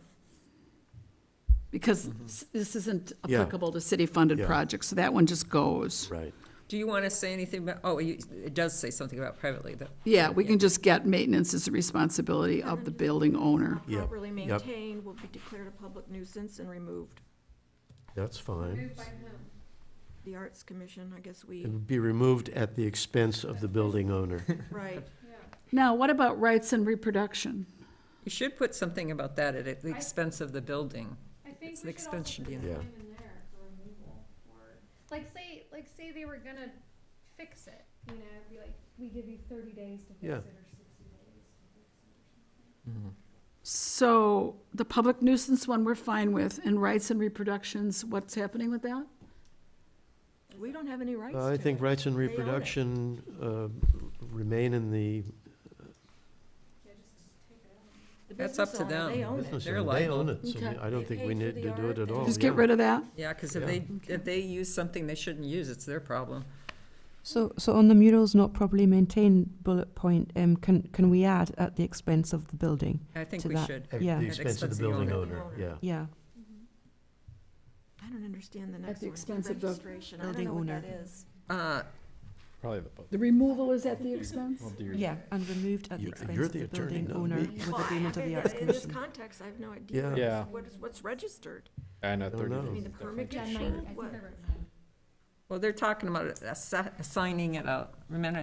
Because this isn't Yeah. applicable to city-funded Yeah. projects, so that one just goes. Right. Do you want to say anything about, it does say something about privately, though. Yeah, we can just get maintenance as a responsibility of the building owner. Yep, Properly yep. maintained will be declared a public nuisance and removed. That's fine. The Arts Commission, I guess It we, would be removed at the expense of the building owner. right. Now, what about rights and reproduction? You should put something about that at the expense of the building. I think It's we the should also expense should put be in there. something in there for removal, or, like, say they were gonna fix it, you know, be like, we give you 30 days to fix it, Yeah. or 60 days to fix it, or something. So the public nuisance one we're fine with, and rights and reproductions, what's happening with that? We don't have any rights to I think it. rights and They own it. reproduction remain in the The That's up business to owner, them. They own it. business They're owner. They liable. own it, so Okay. I don't They think we paid for need the to do it art at all. Just yeah. get rid of that? Yeah, because Yeah. if they use something they shouldn't use, it's their problem. So on the murals not properly maintained bullet point, can we add at the expense of the building? I think To we that. should. At Yeah. the At expense of the expense of the building owner. owner, yeah. Yeah. I don't understand the next the one. expense of the Registration. I don't building know what owner. that is. Probably the both. The removal is at the expense? Well, do your- Yeah, and removed at the You're expense the of the attorney, building not owner me. with agreement of the Arts In this Commission. context, I have no idea. Yeah. What's registered? I know, don't 30 know. days I mean, is the permit definitely- gets issued, what? Well, they're talking about assigning it a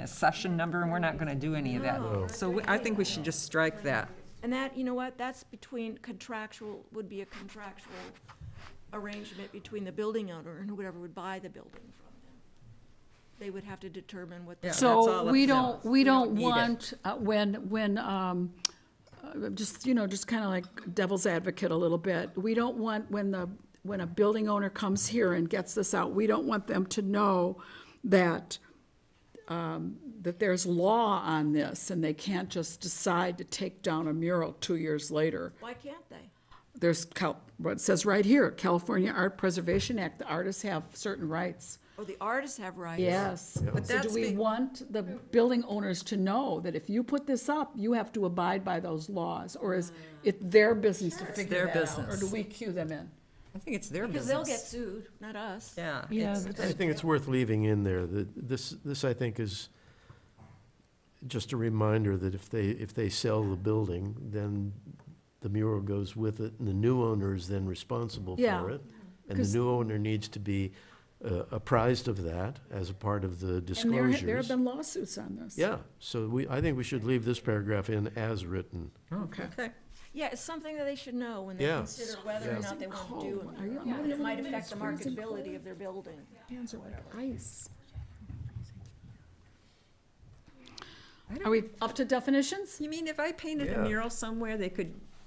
session number, and we're not going to do any of No. that. So I think we should just strike that. And that, you know what, that's between contractual, would be a contractual arrangement between the building owner and whoever would buy the building from them. They would have to determine what. Yeah, the- that's all So up we to them. don't, We don't need it. want, just, you know, just kind of like devil's advocate a little bit. We don't want, when a building owner comes here and gets this out, we don't want them to know that, that there's law on this, and they can't just decide to take down a mural 2 years later. Why can't they? There's, what it says right here, California Art Preservation Act, the artists have certain rights. Oh, the artists have rights. Yes. But So that's do we the- want the building owners to know that if you put this up, you have to abide by those laws? Or is it their business to figure their that out? Or business. do we cue them in? I think it's their Because business. they'll get sued, not us. Yeah. Yeah, it's- I think it's worth leaving in there, that this I think is just a reminder that if they sell the building, then the mural goes with it, and the new owner is then responsible Yeah, for it. And the 'cause- new owner needs to be apprised of that as a part of the And there have disclosures. been lawsuits on this. Yeah, so I think we should leave this paragraph in as written. Okay. Yeah, it's something that they should know when they Yeah. consider whether or Yeah. not they want to do Are you- it. It might affect the It's freezing marketability cold. of their building. Hands are like ice. I Are don't- we up to definitions? You mean if I painted a Yeah. mural somewhere,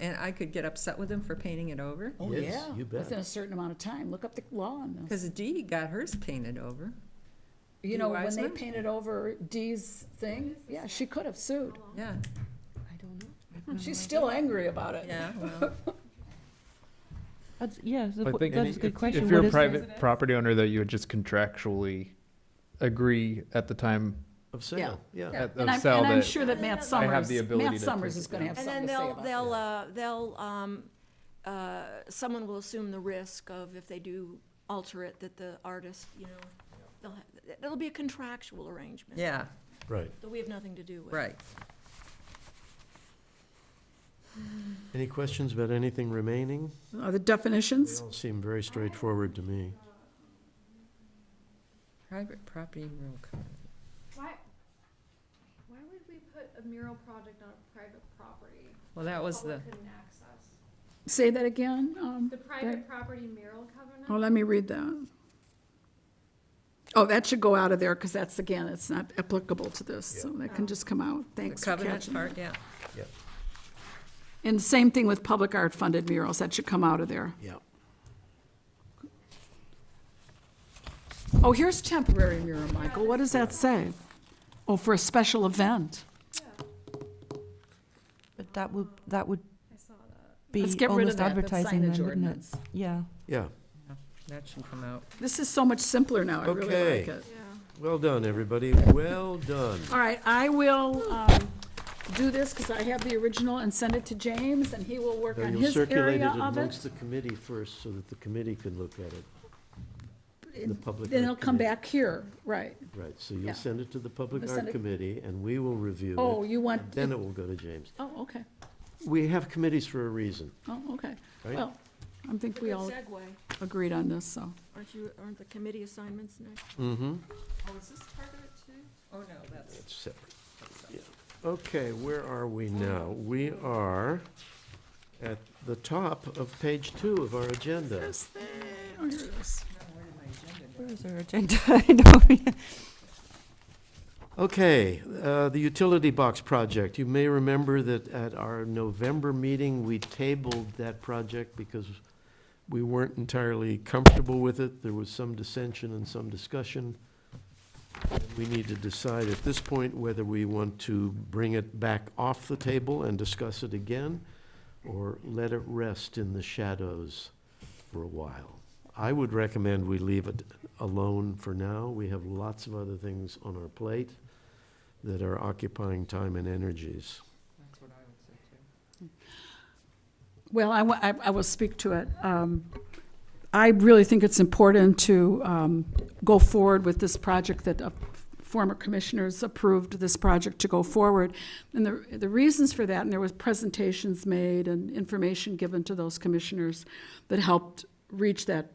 and I could get upset with them for painting it over? Oh, Yes, yeah. you bet. Within a certain amount of time. Look up the law on this. Because Dee got hers painted over. You know, Dee when they Wiseman? painted over Dee's thing, yeah, she could have sued. Yeah, I don't know. She's still angry about it. yeah, well, Yeah, so I think that's a good question. if you're What a is- private property owner, that you would just contractually agree at the time Of sale, yeah. of And I'm sale that sure that Matt I Summers, have the ability Matt to Summers take is it gonna down. have And something then to say about it. someone will assume the risk of if they do alter it, that the artist, you know, it'll be a contractual arrangement. yeah, Right. That we have nothing to do with. right. Any questions about anything remaining? The They definitions? all seem very straightforward to me. Private property mural covenant. Why would we put a mural project on a private property? Well, that was the, Public couldn't access. Say that again. The private property mural covenant? Oh, let me read that. Oh, that should go out of there, because that's, again, it's not applicable to this, so that can just come out. the Thanks for covenant catching part, that. yeah. And same thing with public art funded murals, that should come out of there. Yeah. Oh, here's temporary mural, Michael, what does that say? Oh, for a special event. But that would be Let's get rid of almost that, the advertising then, signage wouldn't it? ordinance. Yeah. Yeah. That should come out. This is so much simpler now, I really Okay. like it. Well done, everybody. Well done. All right, I will do this because I have the original and send it to James, and he will work Now, on you'll his circulate it area of amongst it. the committee first so that the committee can look at it. The public Then art it'll come committee. back here, right. Right, so Yeah. you'll send it to the Public We'll send Art it- Committee, and we will review it. Oh, you want, and then it will go to James. oh, okay, We have committees for a reason, oh, okay. right? Well, I think we Good all segue. agreed on this, so. Aren't the committee assignments next? Mm-hmm. Oh, is this part of it too? Oh, no, that's. It's separate. Yeah. Okay, where are we now? We are at the top of page 2 of our agenda. This thing, oh, here it is. Where is our agenda? I know. Okay, the utility box project. You may remember that at our November meeting, we tabled that project because we weren't entirely comfortable with it. There was some dissension and some discussion. We need to decide at this point whether we want to bring it back off the table and discuss it again, or let it rest in the shadows for a while. I would recommend we leave it alone for now. We have lots of other things on our plate that are occupying time and energies. That's what I would say too. Well, I will speak to it. I really think it's important to go forward with this project that former commissioners approved this project to go forward. And the reasons for that, and there was presentations made and information given to those commissioners that helped reach that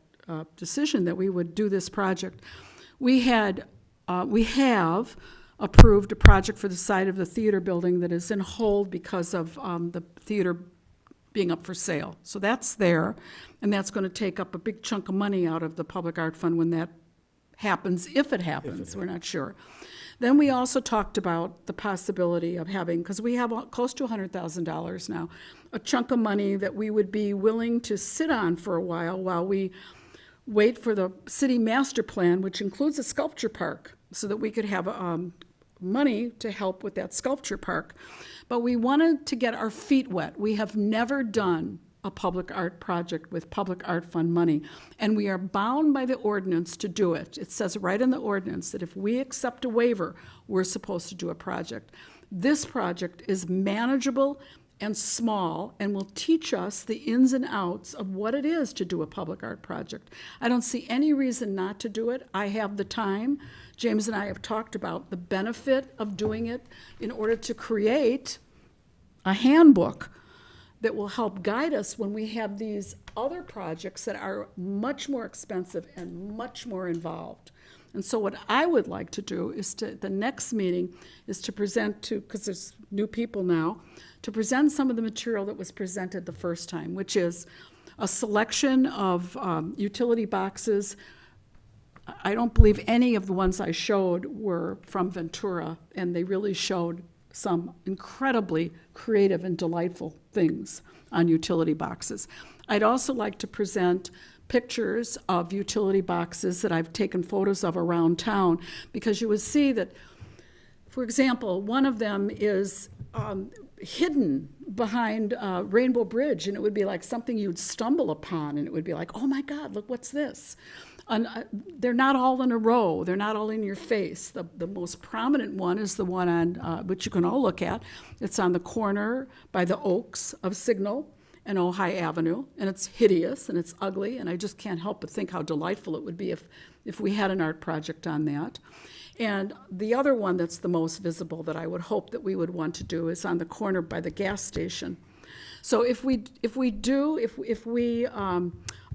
decision that we would do this project. We have approved a project for the site of the theater building that is in hold because of the theater being up for sale. So that's there, and that's going to take up a big chunk of money out of the Public Art Fund when that happens, if it happens, we're not sure. Then we also talked about the possibility of having, because we have close to $100,000 now, a chunk of money that we would be willing to sit on for a while we wait for the city master plan, which includes a sculpture park, so that we could have money to help with that sculpture park. But we wanted to get our feet wet. We have never done a public art project with public art fund money, and we are bound by the ordinance to do it. It says right in the ordinance that if we accept a waiver, we're supposed to do a project. This project is manageable and small and will teach us the ins and outs of what it is to do a public art project. I don't see any reason not to do it. I have the time. James and I have talked about the benefit of doing it in order to create a handbook that will help guide us when we have these other projects that are much more expensive and much more involved. And so what I would like to do is the next meeting is to present to, because there's new people now, to present some of the material that was presented the first time, which is a selection of utility boxes. I don't believe any of the ones I showed were from Ventura, and they really showed some incredibly creative and delightful things on utility boxes. I'd also like to present pictures of utility boxes that I've taken photos of around town, because you would see that, for example, one of them is hidden behind Rainbow Bridge, and it would be like something you'd stumble upon, and it would be like, oh my God, look, what's this? And they're not all in a row. They're not all in your face. The most prominent one is the one on, which you can all look at. It's on the corner by the Oaks of Signal and Ojai Avenue, and it's hideous and it's ugly, and I just can't help but think how delightful it would be if we had an art project on that. And the other one that's the most visible that I would hope that we would want to do is on the corner by the gas station. So if we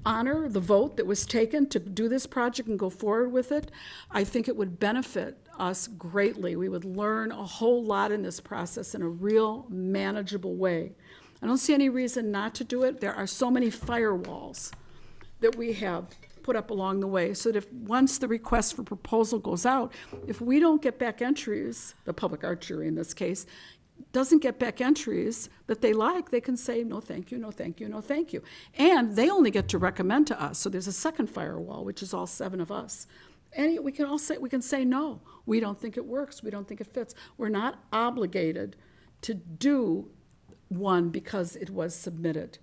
honor the vote that was taken to do this project and go forward with it, I think it would benefit us greatly. We would learn a whole lot in this process in a real manageable way. I don't see any reason not to do it. There are so many firewalls that we have put up along the way, so that if once the request for proposal goes out, if we don't get back entries, the public art jury in this case, doesn't get back entries that they like, they can say, no, thank you, no, thank you, no, thank you. And they only get to recommend to us, so there's a second firewall, which is all 7 of us. And we can say, no, we don't think it works, we don't think it fits. We're not obligated to do one because it was submitted.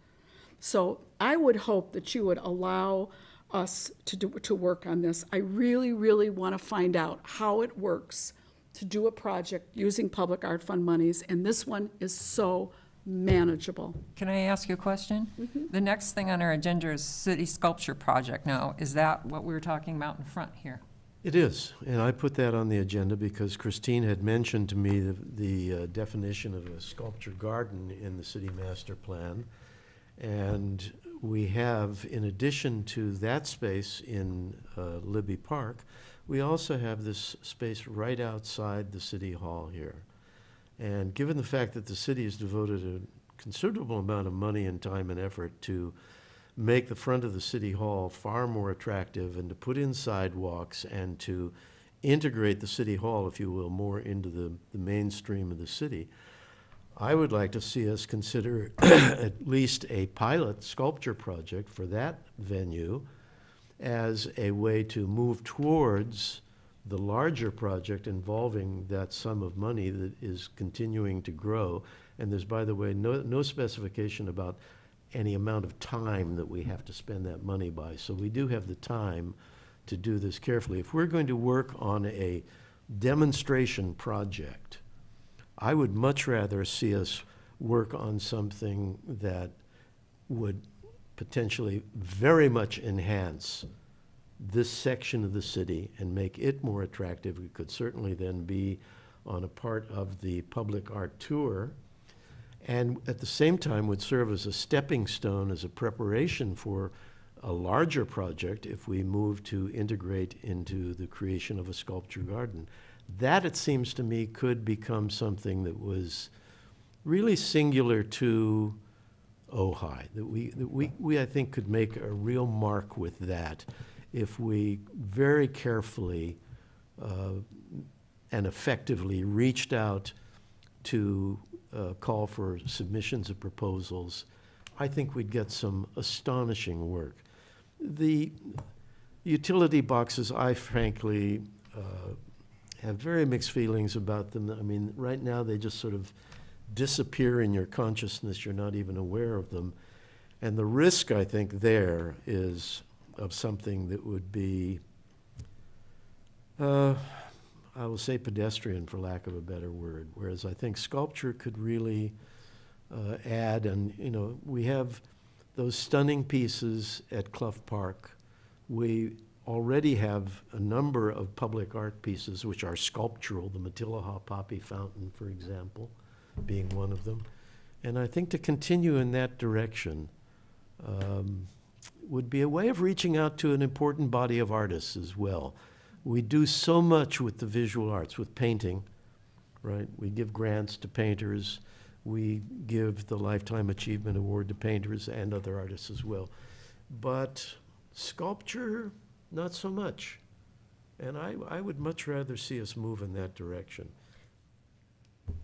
So I would hope that you would allow us to work on this. I really, really want to find out how it works to do a project using public art fund monies, and this one is so manageable. Can I ask you a question? The next thing on our agenda is city sculpture project now. Is that what we were talking about in front here? It is, and I put that on the agenda because Christine had mentioned to me the definition of a sculpture garden in the city master plan. And we have, in addition to that space in Libby Park, we also have this space right outside the city hall here. And given the fact that the city has devoted a considerable amount of money and time and effort to make the front of the city hall far more attractive and to put in sidewalks and to integrate the city hall, if you will, more into the mainstream of the city, I would like to see us consider at least a pilot sculpture project for that venue as a way to move towards the larger project involving that sum of money that is continuing to grow. And there's, by the way, no specification about any amount of time that we have to spend that money by. So we do have the time to do this carefully. If we're going to work on a demonstration project, I would much rather see us work on something that would potentially very much enhance this section of the city and make it more attractive. It could certainly then be on a part of the public art tour, and at the same time would serve as a stepping stone, as a preparation for a larger project if we move to integrate into the creation of a sculpture garden. That, it seems to me, could become something that was really singular to Ojai, that we I think could make a real mark with that if we very carefully and effectively reached out to call for submissions of proposals. I think we'd get some astonishing work. The utility boxes, I frankly have very mixed feelings about them. I mean, right now they just sort of disappear in your consciousness. You're not even aware of them. And the risk, I think, there is of something that would be, I will say pedestrian for lack of a better word, whereas I think sculpture could really add, and we have those stunning pieces at Clough Park. We already have a number of public art pieces which are sculptural, the Matilaha Poppy Fountain, for example, being one of them. And I think to continue in that direction would be a way of reaching out to an important body of artists as well. We do so much with the visual arts, with painting, right? We give grants to painters. We give the Lifetime Achievement Award to painters and other artists as well. But sculpture, not so much. And I would much rather see us move in that direction.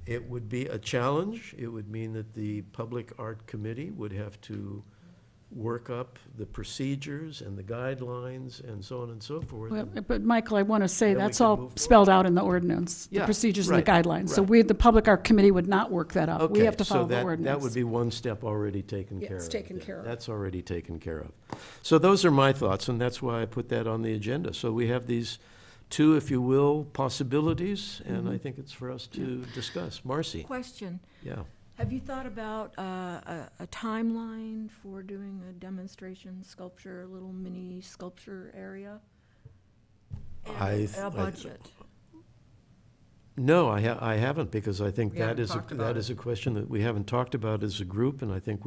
It would be a challenge. It would mean that the Public Art Committee would have to work up the procedures and the guidelines and so on and so forth. Well, but Michael, I want to say Then we that's can all move spelled out in the ordinance, the Yeah, procedures and the right, guidelines. So right. the Public Art Committee would not work that up. We Okay, have to follow the so ordinance. that would be one step already taken Yeah, care of. it's taken then. care of. That's already taken care of. So those are my thoughts, and that's why I put that on the agenda. So we have these two, if you will, possibilities, and I think it's for us to discuss. Marcy? Question, Yeah. have you thought about a timeline for doing a demonstration sculpture, little mini sculpture area? And a budget? No, I haven't, because I think We that haven't is, talked that about is a question that we haven't talked about as a group, and I think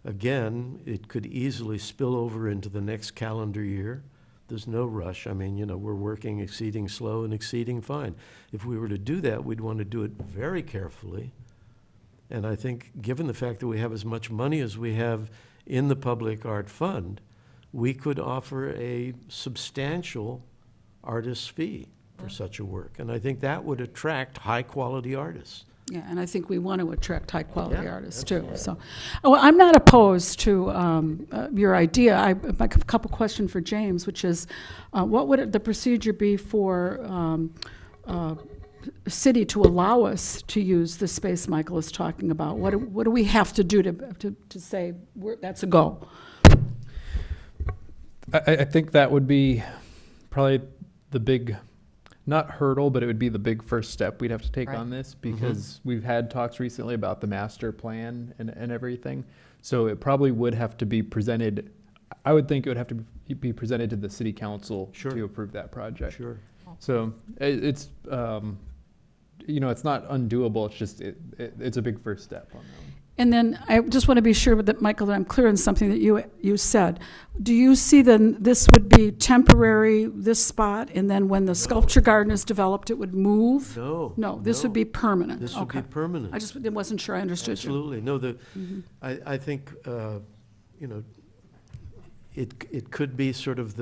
again, it could easily spill over into the next calendar year. There's no rush. I mean, we're working exceeding slow and exceeding fine. If we were to do that, we'd want to do it very carefully. And I think, given the fact that we have as much money as we have in the Public Art Fund, we could offer a substantial artist's fee for such a work. And I think that would attract high-quality artists. Yeah, and I think we want to attract high-quality Yeah, artists, too, so. Oh, I'm not opposed to your idea. I have a couple questions for James, which is, what would the procedure be for city to allow us to use the space Michael is talking about? What do we have to do to say that's a go? I think that would be probably the big, not hurdle, but it would be the big first step we'd have to take Right. on this, because we've had talks recently about the master plan and everything. So it probably would have to be presented, I would think it would have to be presented to the city council Sure. to approve that project. Sure. So it's, it's not undoable, it's just, it's a big first step on that one. And then I just want to be sure that, Michael, that I'm clear on something that you said. Do you see then this would be temporary, this spot, and then when the sculpture garden is developed, it would move? No. No, this would be permanent. This would be Okay. permanent. I just wasn't sure I understood you. Absolutely. No, Mhm. I think, it could be sort of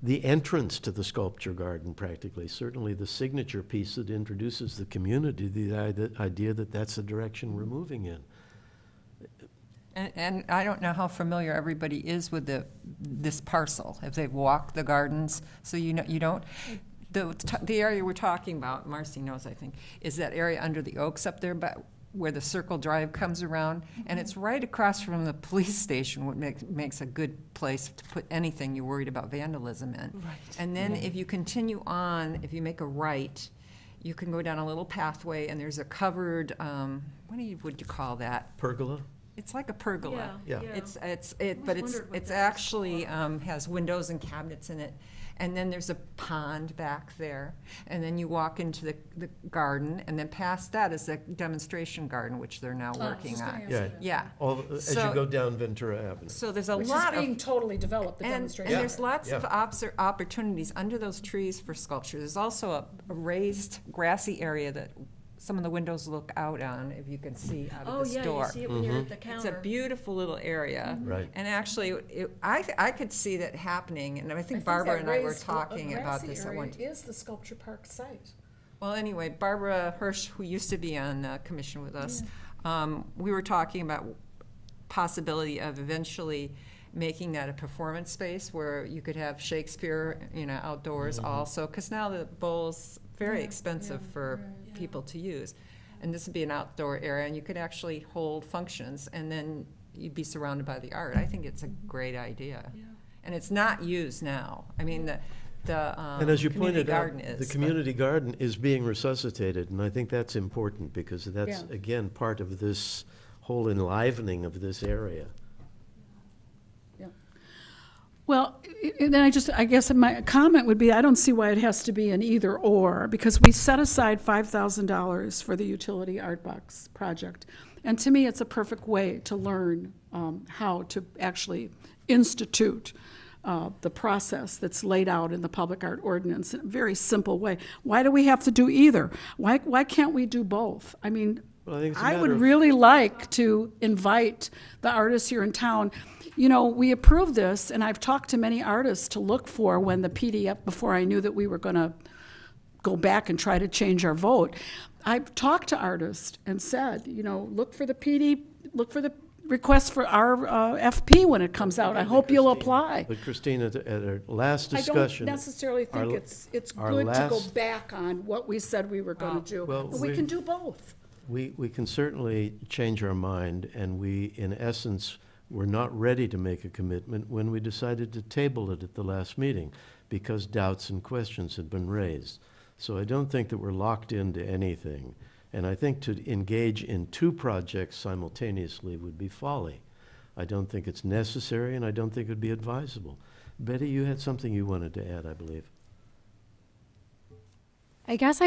the entrance to the sculpture garden, practically. Certainly the signature piece that introduces the community, the idea that that's the direction we're moving in. And I don't know how familiar everybody is with this parcel, if they've walked the gardens, so you don't, the area we're talking about, Marcy knows, I think, is that area under the oaks up there, but where the Circle Drive comes around, and it's right across from the police station, what makes a good place to put anything you're worried about vandalism in. Right. And then if you continue on, if you make a right, you can go down a little pathway, and there's a covered, would you call that? Pergola? It's like a pergola. Yeah. But it's actually has windows and cabinets in it. And then there's a pond back there. And then you walk into the garden, and then past that is the demonstration garden, which they're now working on. Yeah. Yeah. As you So- go down Ventura Avenue. So there's a Which is lot being of, totally developed, the and demonstration. there's lots of Yeah. opportunities under those trees for sculpture. There's also a raised grassy area that some of the windows look out on, if you can see out Oh, of this yeah, door. you see it when you're at the It's counter. a beautiful little area. Right. And actually, I could see that happening, and I think Barbara and I were talking about this at one time. is the sculpture park site. Well, anyway, Barbara Hirsch, who used to be on commission with us, we were talking about possibility of eventually making that a performance space where you could have Shakespeare, outdoors also, because now the bowl's very expensive for people to use. And this would be an outdoor area, and you could actually hold functions, and then you'd be surrounded by the art. I think it's a great idea. And it's not used now. I mean, the And as you community pointed out, garden is. the but- community garden is being resuscitated, and I think that's important, because that's, Yeah. again, part of this whole enlivening of this area. Well, then I guess my comment would be, I don't see why it has to be an either or, because we set aside $5,000 for the utility art box project. And to me, it's a perfect way to learn how to actually institute the process that's laid out in the public art ordinance in a very simple way. Why do we have to do either? Why can't we do both? I mean, Well, I think it's a I matter would of- really like to invite the artists here in town. We approved this, and I've talked to many artists to look for when the PDF, before I knew that we were going to go back and try to change our vote. I've talked to artists and said, look for the look for the request for our FP when it comes out. I hope you'll apply. But Christine, at our last I don't discussion. necessarily think our- it's our good to go last- back on what we said we were going to do. Well, But we we- can do both. We can certainly change our mind, and we, in essence, were not ready to make a commitment when we decided to table it at the last meeting, because doubts and questions had been raised. So I don't think that we're locked into anything. And I think to engage in two projects simultaneously would be folly. I don't think it's necessary, and I don't think it would be advisable. Betty, you had something you wanted to add, I believe. I guess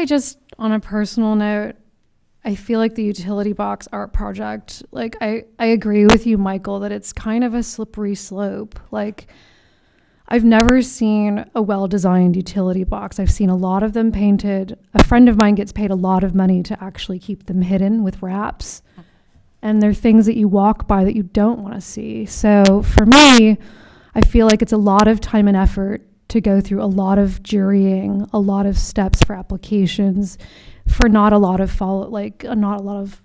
on a personal note, I feel like the utility box art project, like I agree with you, Michael, that it's kind of a slippery slope. Like, I've never seen a well-designed utility box. I've seen a lot of them painted. A friend of mine gets paid a lot of money to actually keep them hidden with wraps. And they're things that you walk by that you don't want to see. So for me, I feel like it's a lot of time and effort to go through a lot of jurying, a lot of steps for applications, for not a lot of not a lot of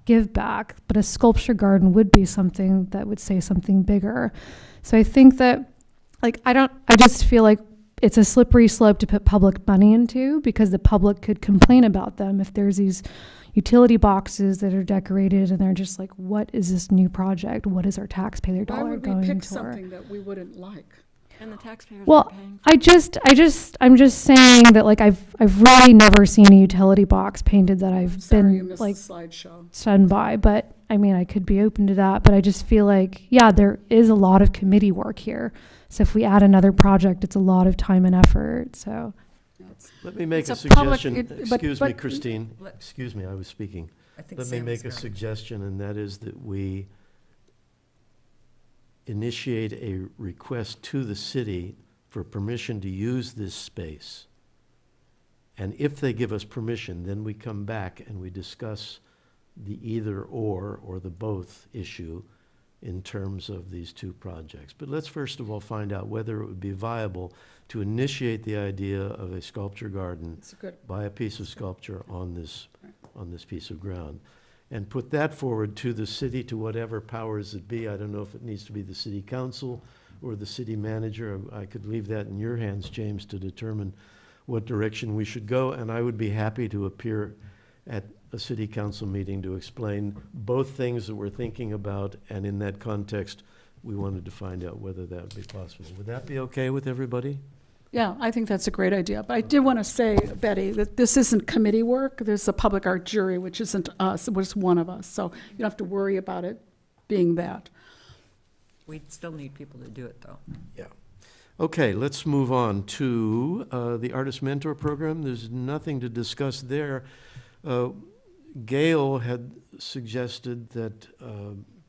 give back. But a sculpture garden would be something that would say something bigger. So I think that, I just feel like it's a slippery slope to put public money into, because the public could complain about them if there's these utility boxes that are decorated and they're just like, what is this new project? What is our taxpayer Why dollar would we going pick toward? something that we wouldn't like? And the taxpayers Well, are paying. I'm just saying that I've really never seen a utility box painted that I've Sorry, you been missed like the slideshow. stunned by. But I mean, I could be open to that. But I just feel like, yeah, there is a lot of committee work here. So if we add another project, it's a lot of time and effort. So Let me make It's a a public- suggestion. but- Excuse me, but- Christine. Let- Excuse me, I was speaking. I think Let me Sam make a was gonna- suggestion, and that is that we initiate a request to the city for permission to use this space. And if they give us permission, then we come back and we discuss the either or the both issue in terms of these two projects. But let's first of all find out whether it would be viable to initiate the idea of a sculpture garden, It's a good, buy a piece of sculpture on this piece of ground, and put that forward to the city, to whatever powers it be. I don't know if it needs to be the city council or the city manager. I could leave that in your hands, James, to determine what direction we should go, and I would be happy to appear at a city council meeting to explain both things that we're thinking about, and in that context, we wanted to find out whether that would be possible. Would that be okay with everybody? yeah, I think that's a great idea. But I did want to say, Betty, that this isn't committee work. There's a public art jury, which isn't us, it was one of us. So you don't have to worry about it being that. We still need people to do it, though. Yeah. Okay, let's move on to the Artist Mentor Program. There's nothing to discuss there. Gail had suggested that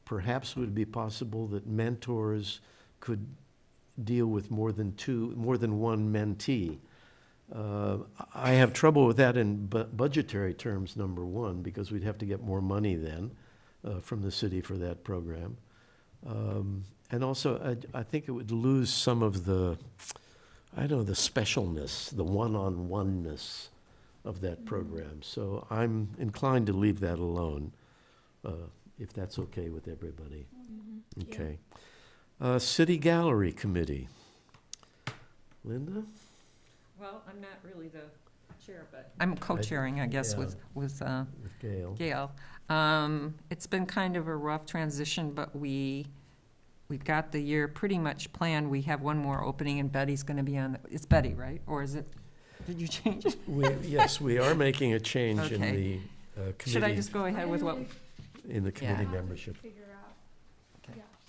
perhaps it would be possible that mentors could deal with more than one mentee. I have trouble with that in budgetary terms, number one, because we'd have to get more money then from the city for that program. And also, I think it would lose some of the, the specialness, the one-on-oneness of that program. So I'm inclined to leave that alone, if that's okay with everybody. Okay. City Gallery Committee. Linda? Well, I'm not really the chair, but I'm co-chairing, I guess, Yeah. with With Gail. Gail. It's been kind of a rough transition, but we've got the year pretty much planned. We have one more opening, and Betty's going to be on. It's Betty, right? Or is it? Did you change it? Yes, we are making a change in Okay. the committee. Should I just go ahead with what? In the committee Yeah. membership.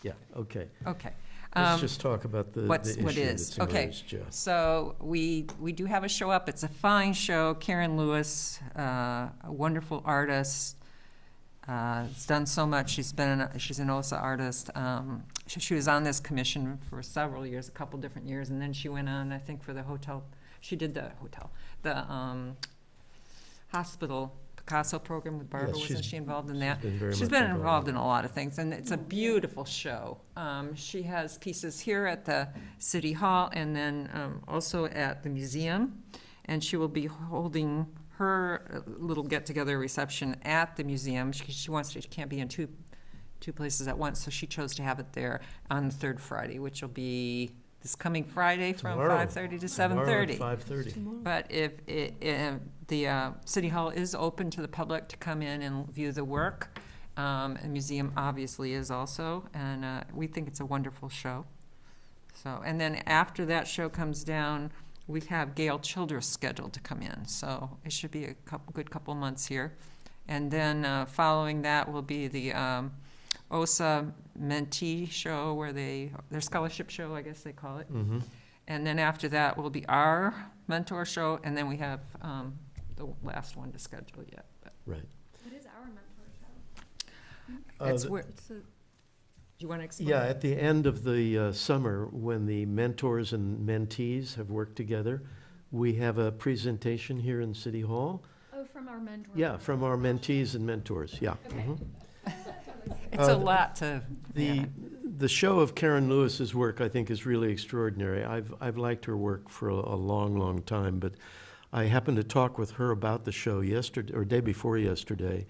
Yeah, okay. Okay. Let's just talk about the what issue is. that's Okay. emerged, yeah. So we do have a show up. It's a fine show. Karen Lewis, a wonderful artist, has done so much. She's an OSA artist. She was on this commission for several years, a couple different years, and then she went on, I think, for the hotel. She did the hospital Picasso program with Barbara. Yes, Wasn't she involved in that? been very She's much been involved in a lot of things, and it's a beautiful show. She has pieces here at the City Hall and then also at the museum, and she will be holding her little get-together reception at the museum. She can't be in two places at once, so she chose to have it there on the third Friday, which will be this coming Friday from Tomorrow. 5:30 to 7:30. 5:30. But if the City Hall is open to the public to come in and view the work, and the museum obviously is also, and we think it's a wonderful show. So, and then after that show comes down, we have Gail Childress scheduled to come in, so it should be a good couple months here. And then following that will be the OSA mentee show, where their scholarship show, I guess they call it. Mm-hmm. And then after that will be our mentor show, and then we have the last one to schedule yet. But Right. What is our mentor show? it's The- where, do you want to explain? Yeah, at the end of the summer, when the mentors and mentees have worked together, we have a presentation here in City Hall. Oh, from our mentor. Yeah, from our mentees and mentors, yeah. Okay. Mhm. It's a Uh, lot to, yeah. the show of Karen Lewis's work, I think, is really extraordinary. I've liked her work for a long, long time, but I happened to talk with her about the show yesterday, or day before yesterday,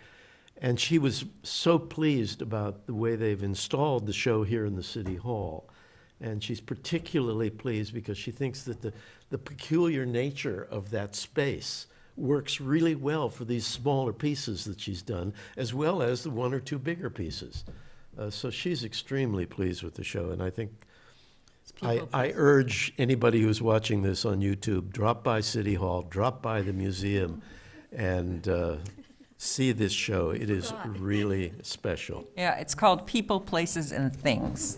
and she was so pleased about the way they've installed the show here in the City Hall. And she's particularly pleased because she thinks that the peculiar nature of that space works really well for these smaller pieces that she's done, as well as the one or two bigger pieces. So she's extremely pleased with the show, and I think I urge anybody who's watching this on YouTube, drop by City Hall, drop by the museum, and see this show. It is really special. Yeah, it's called People, Places, and Things.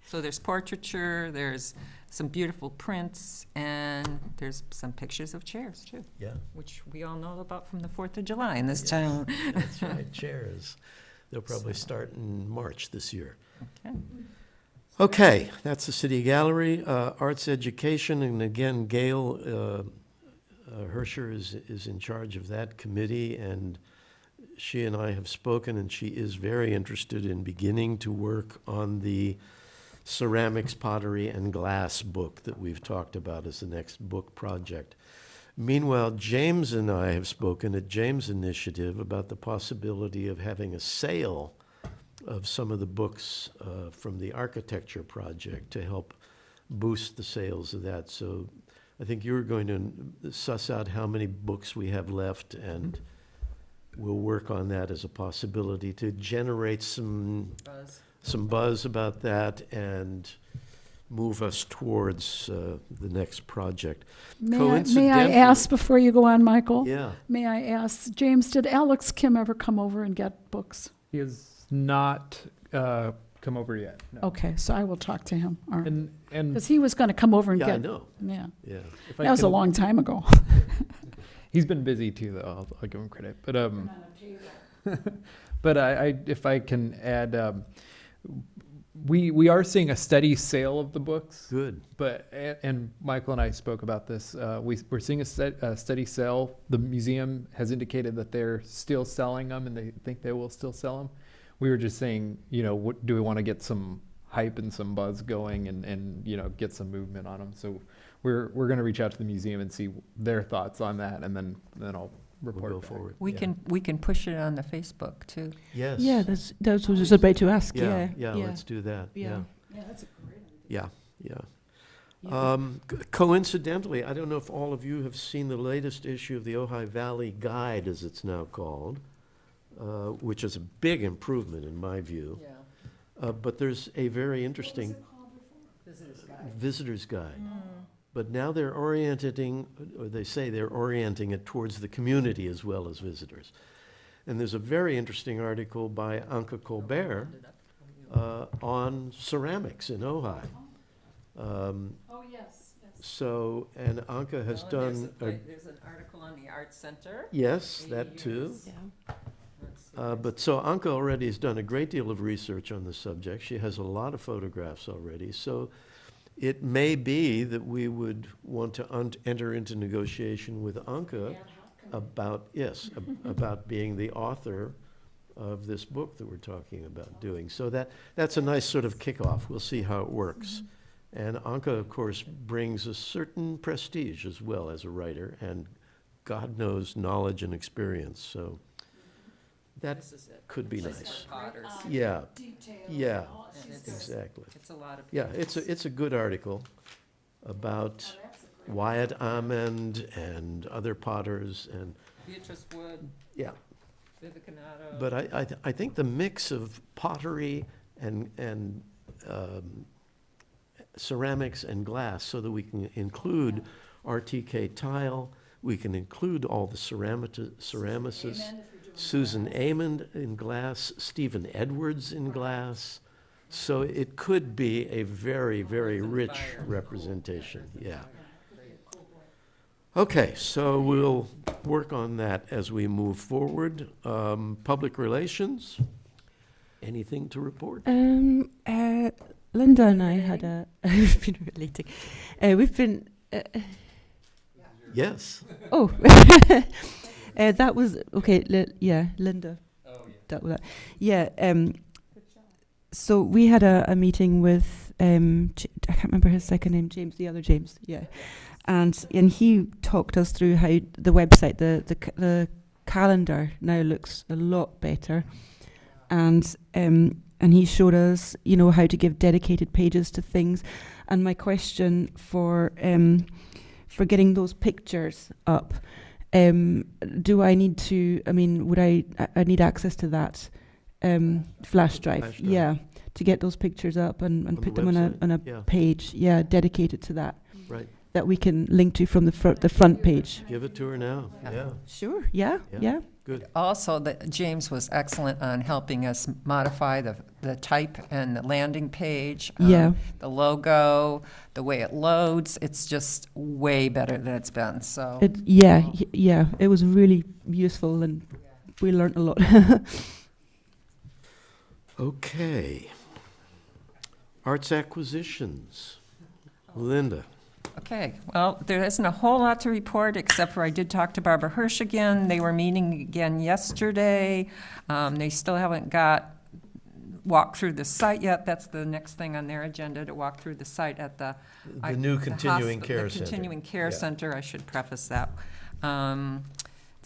So there's portraiture, there's some beautiful prints, and there's some pictures of chairs, too. Yeah. Which we all know about from the 4th of July in this town. That's right, chairs. They'll probably start in March this year. Okay. Okay, that's the City Gallery. Arts Education, and again, Gail Hersher is in charge of that committee, and she and I have spoken, and she is very interested in beginning to work on the ceramics, pottery, and glass book that we've talked about as the next book project. Meanwhile, James and I have spoken at James Initiative about the possibility of having a sale of some of the books from the architecture project to help boost the sales of that. So I think you're going to suss out how many books we have left, and we'll work on that as a possibility to generate some buzz about that and move us towards the next project. May I Coincidentally- ask before you go on, Michael? Yeah. May I ask, James, did Alex Kim ever come over and get books? He has not come over yet. No. Okay, so I will talk to him. And Because he was going to come over and Yeah, I get, know. yeah. Yeah. if I That was a can- long time ago. He's been busy too, though. I'll give him credit. But but I if I can add, we are seeing a steady sale of the books. Good. But and Michael and I spoke about this. We're seeing a steady sale. The museum has indicated that they're still selling them, and they think they will still sell them. We were just saying, what do we want to get some hype and some buzz going, and get some movement on them. So we're going to reach out to the museum and see their thoughts on that, and then I'll report go back. forward. We can push it on the Facebook, too. Yes. Yeah, that's what I was just about to ask. Yeah, Yeah, let's do that. Yeah. Yeah, that's a great Yeah, yeah. Yeah. Coincidentally, I don't know if all of you have seen the latest issue of the Ojai Valley Guide, as it's now called, which is a big improvement in my view. But there's a very interesting visitor's guide. But now they're orienting, or they say they're orienting it towards the community as well as visitors. And there's a very interesting article by Anka Colbert on ceramics in Ojai. Oh, yes, yes. So, and Anka has done, There's an article on the Art Center. yes, that too. But so Anka already has done a great deal of research on the subject. She has a lot of photographs already. So it may be that we would want to enter into negotiation with Anka about, about being the author of this book that we're talking about doing. So that's a nice sort of kickoff. We'll see how it works. And Anka, of course, brings a certain prestige as well as a writer, and God knows knowledge and experience. So that could be nice. Yeah, yeah, exactly. It's a lot of. Yeah, it's a good article about Wyatt Amend and other potters, and Beatrice Wood, yeah. Vivecanado. But I think the mix of pottery and ceramics and glass, so that we can include RTK tile, we can include all the ceramicists, Susan Amond in glass, Stephen Edwards in glass. So it could be a very, very rich representation, yeah. Okay, so we'll work on that as we move forward. Public relations, anything to report? Linda and I had a we've been relating. We've been Yes. oh that was okay. Yeah, Linda. Oh yeah. That was that. Yeah. So we had a meeting with I can't remember his second name, James, the other James, yeah, and he talked us through how the website, the calendar now looks a lot better, and he showed us, you know, how to give dedicated pages to things. And my question for getting those pictures up, do I need to? I mean, would I need access to that? Flash drive, Flash drive. yeah, to get those pictures up and On put the them on website? a Yeah. page, yeah, dedicated to that, Right. that we can link to from the front page. Give it to her now. Yeah, Sure, yeah, Yeah. yeah. good. Also, James was excellent on helping us modify the type and the landing page. Yeah. The logo, the way it loads, it's just way better than it's been, so. Yeah, it was really useful and we learned a lot. Okay. Arts acquisitions. Linda. Okay, well, there isn't a whole lot to report, except for I did talk to Barbara Hirsch again. They were meeting again yesterday. They still haven't walked through the site yet. That's the next thing on their agenda, to walk through the site at the New continuing care The center. continuing care Yeah. center, I should preface that.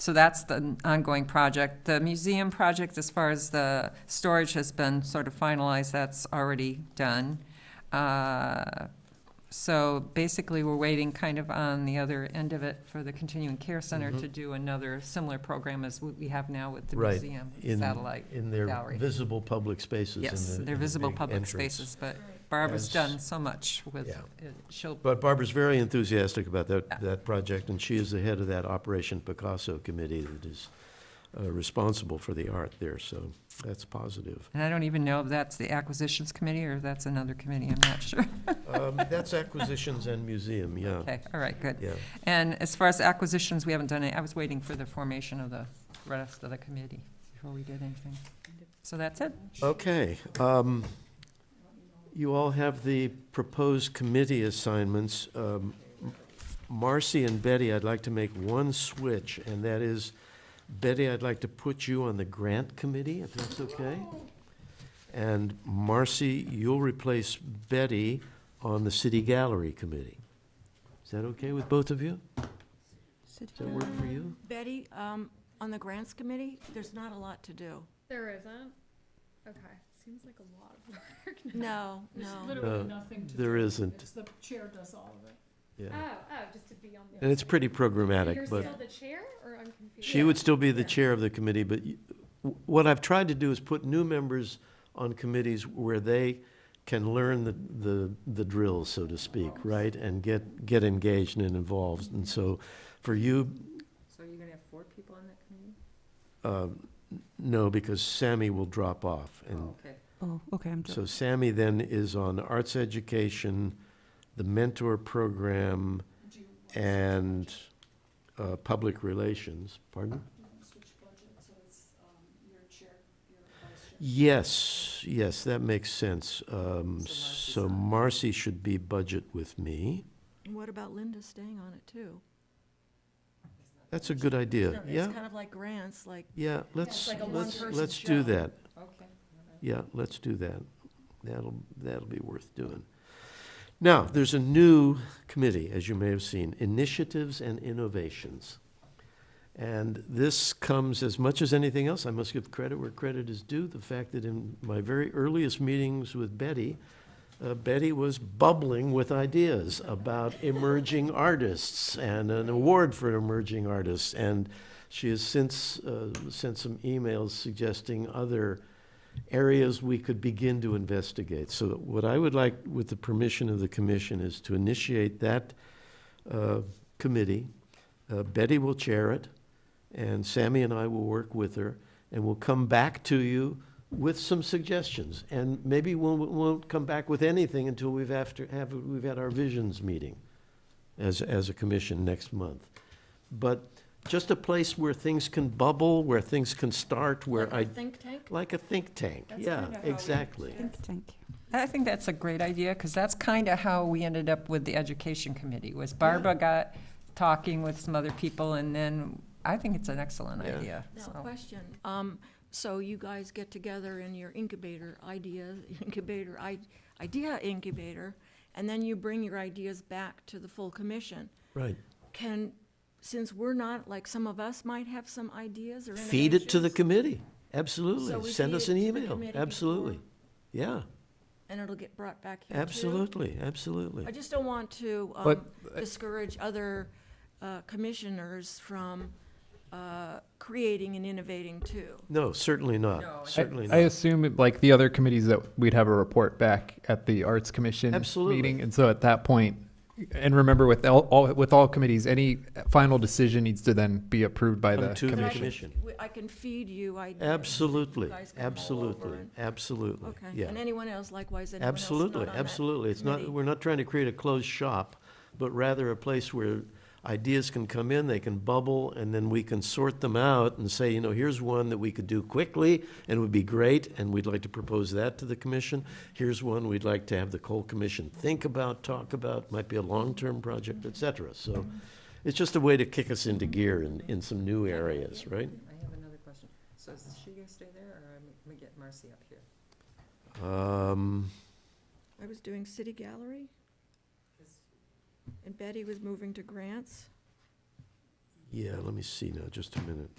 So that's the ongoing project. The museum project, as far as the storage has been sort of finalized, that's already done. So basically, we're waiting kind of on the other end of it for the continuing care center to do another similar program as we have now with the Mm-hmm. Right. museum In- satellite In their gallery. visible public spaces. Yes, in the- they're in the visible big public entrance. spaces, but Barbara's As- done so much with Yeah. it. She'll, But Barbara's very enthusiastic about Yeah. that project, and she is the head of that Operation Picasso committee that is responsible for the art there, so that's positive. and I don't even know if that's the acquisitions committee or if that's another committee, I'm not sure. That's acquisitions and museum, yeah. Okay, all right, good. Yeah. And as far as acquisitions, we haven't done it. I was waiting for the formation of the rest of the committee before we did anything. So that's it. Okay. You all have the proposed committee assignments. Marcy and Betty, I'd like to make one switch, and that is, Betty, I'd like to put you on the grant committee, if that's okay. And Marcy, you'll replace Betty on the city gallery committee. Is that okay with both of you? Does that work for you? Betty, on the grants committee, there's not a lot to do. There isn't? Okay, seems like a lot of work. No, no. No, nothing to there isn't. It's the chair does all of it. Yeah. Just to be on the. And it's pretty programmatic, but. the chair, or I'm confused? She would still be the chair of the committee, but what I've tried to do is put new members on committees where they can learn the drills, so to speak, right? And get engaged and involved. And so for you, So you're going to have 4 people on that committee? no, because Sammy will drop off. And Okay. Oh, okay, I'm so Sammy then is on arts education, the mentor program, and public relations. Pardon? Yes, that makes sense. So Marcy should be budget with me. And what about Linda staying on it too? That's a good idea. It's Yeah, kind of like grants, like, yeah, let's like a let's one-person do show. that. Okay. Yeah, let's do that. That'll be worth doing. Now, there's a new committee, as you may have seen, Initiatives and Innovations. And this comes, as much as anything else, I must give credit where credit is due, the fact that in my very earliest meetings with Betty, Betty was bubbling with ideas about emerging artists and an award for emerging artists. And she has since sent some emails suggesting other areas we could begin to investigate. So what I would like, with the permission of the commission, is to initiate that committee. Betty will chair it, and Sammy and I will work with her, and we'll come back to you with some suggestions. And maybe we won't come back with anything until we've had our visions meeting as a commission next month. But just a place where things can bubble, where things can start, where like a think tank? like a think tank. That's Yeah, kinda how we- exactly. Think tank. I think that's a great idea, because that's kind of how we ended up with the education committee, was Barbara got talking with some other people, and then I think it's an excellent Yeah. idea. Now, so. question, So you guys get together in your idea incubator, and then you bring your ideas back to the full commission. Right. Since we're not, like some of us might have some ideas or Feed it to the innovations, committee. So Absolutely. we Send feed us it an to the email. committee Absolutely. before- Yeah, and it'll get brought back here too? absolutely, absolutely. I just don't want to But- discourage other commissioners from creating and innovating too. No, certainly not. No, I- Certainly I not. assume, like the other committees, that we'd have a report back at the Arts Commission Absolutely. meeting. And so at that point, and remember, with all committees, any final decision needs to then be approved by Come the to the But I commission. commission. I can feed you ideas. Absolutely, You guys can mull over absolutely, and- absolutely. Okay, Yeah. and anyone else, likewise, anyone else not Absolutely, on that absolutely. It's not, committee? we're not trying to create a closed shop, but rather a place where ideas can come in, they can bubble, and then we can sort them out and say, here's one that we could do quickly and would be great, and we'd like to propose that to the commission. Here's one we'd like to have the whole commission think about, talk about, might be a long-term project, et cetera. So it's just a way to kick us into gear in some new areas, right? I have another question. So is she gonna stay there, or am I get Marcy up here? I was doing city gallery, and Betty was moving to grants. Yeah, let me see now, just a minute.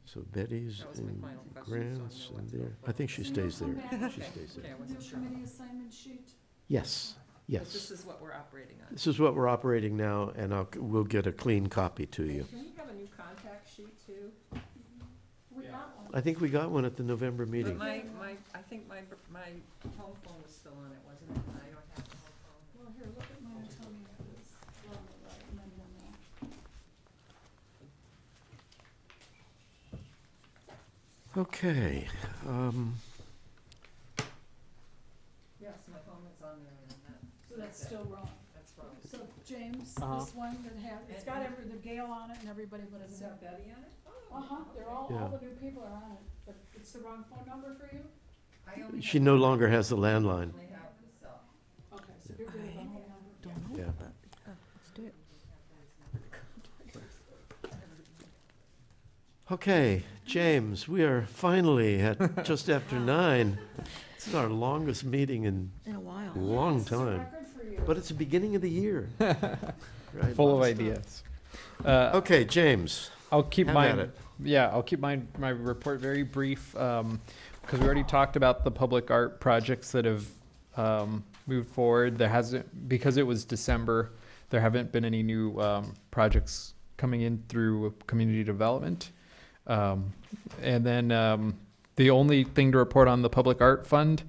So Betty's That was my in final question, so I know grants what and to there. look I think she Can you stays come there. back? She Okay. stays there. Okay, I wasn't New sure. committee assignment sheet? Yes, But this yes. is what we're operating on. This is what we're operating now, and we'll get a clean copy to you. Can we have a new contact sheet too? We got one. I think we got one at the November But meeting. I think my home phone was still on it, wasn't it? I don't have the home phone. Well, here, look at mine and tell me if it's wrong or right, and then we'll know. Okay, Yes, my phone is on there, and So that's still wrong. that's wrong. So James, Uh-huh. this one that it's got the Gale on it and everybody, but it's. Is that Betty on it? Uh-huh, they're all Yeah. the new people are on it, but it's the wrong phone number for you? I only she have- no longer has the landline. only have the cell. Okay, so you're good with the whole number. Yeah. Let's do it. Okay, James, we are finally at just after 9. This is our longest meeting in In a while. a long It's a time. record for you. But it's the beginning of the year. Right, Full of lot stuff. ideas. Okay, James, I'll keep have at mine. it. Yeah, I'll keep my report very brief, because we already talked about the public art projects that have moved forward. There hasn't, because it was December, there haven't been any new projects coming in through community development. And then the only thing to report on the public art fund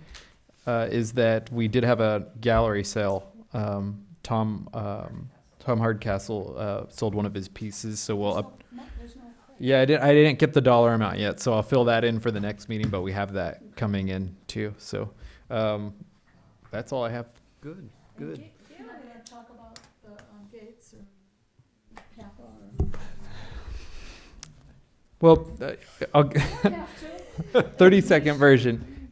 is that we did have a gallery sale. Tom Hardcastle sold one of his pieces, so we'll up. There's no credit. Yeah, I didn't get the dollar amount yet, so I'll fill that in for the next meeting, but we have that coming in too. So that's all I have. Good, good. You're not gonna talk about the Gates or Kappa or? Well, I'll. You have to. 30-second version.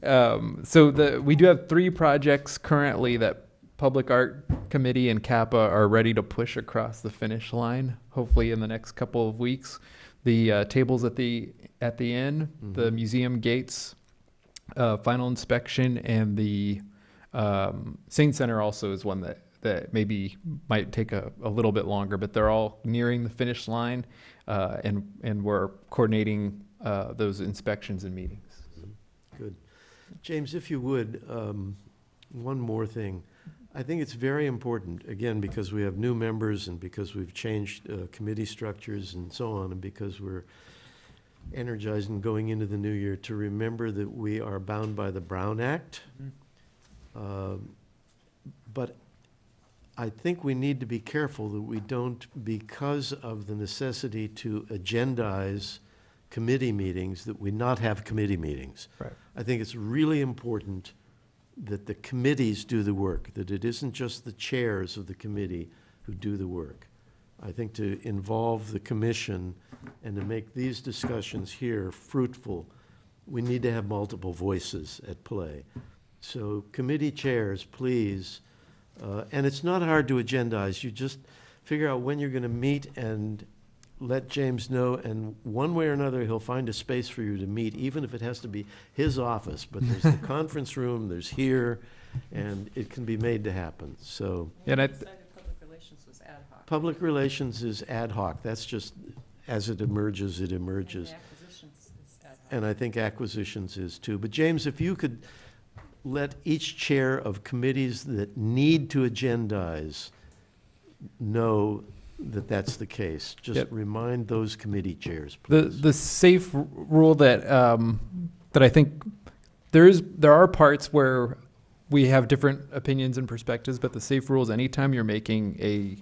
So we do have 3 projects currently that Public Art Committee and Kappa are ready to push across the finish line, hopefully in the next couple of weeks. The tables at the inn, the Mhm. museum gates, final inspection, and the Saint Center also is one that maybe might take a little bit longer, but they're all nearing the finish line, and we're coordinating those inspections and meetings. Good. James, if you would, one more thing. I think it's very important, again, because we have new members and because we've changed committee structures and so on, and because we're energized and going into the new year, to remember that we are bound by the Brown Act. But I think we need to be careful that we don't, because of the necessity to agendize committee meetings, that we not have committee meetings. Right. I think it's really important that the committees do the work, that it isn't just the chairs of the committee who do the work. I think to involve the commission and to make these discussions here fruitful, we need to have multiple voices at play. So committee chairs, please, and it's not hard to agendize. You just figure out when you're going to meet and let James know, and one way or another, he'll find a space for you to meet, even if it has to be his office. But there's the conference room, there's here, and it can be made to happen. So And I, Public relations was ad hoc. public relations is ad hoc. That's just, as it emerges, it emerges. And acquisitions is ad hoc. And I think acquisitions is too. But James, if you could let each chair of committees that need to agendize know that that's the case. Just Yep. remind those committee chairs, the please. the safe rule that that I think there are parts where we have different opinions and perspectives, but the safe rule is anytime you're making a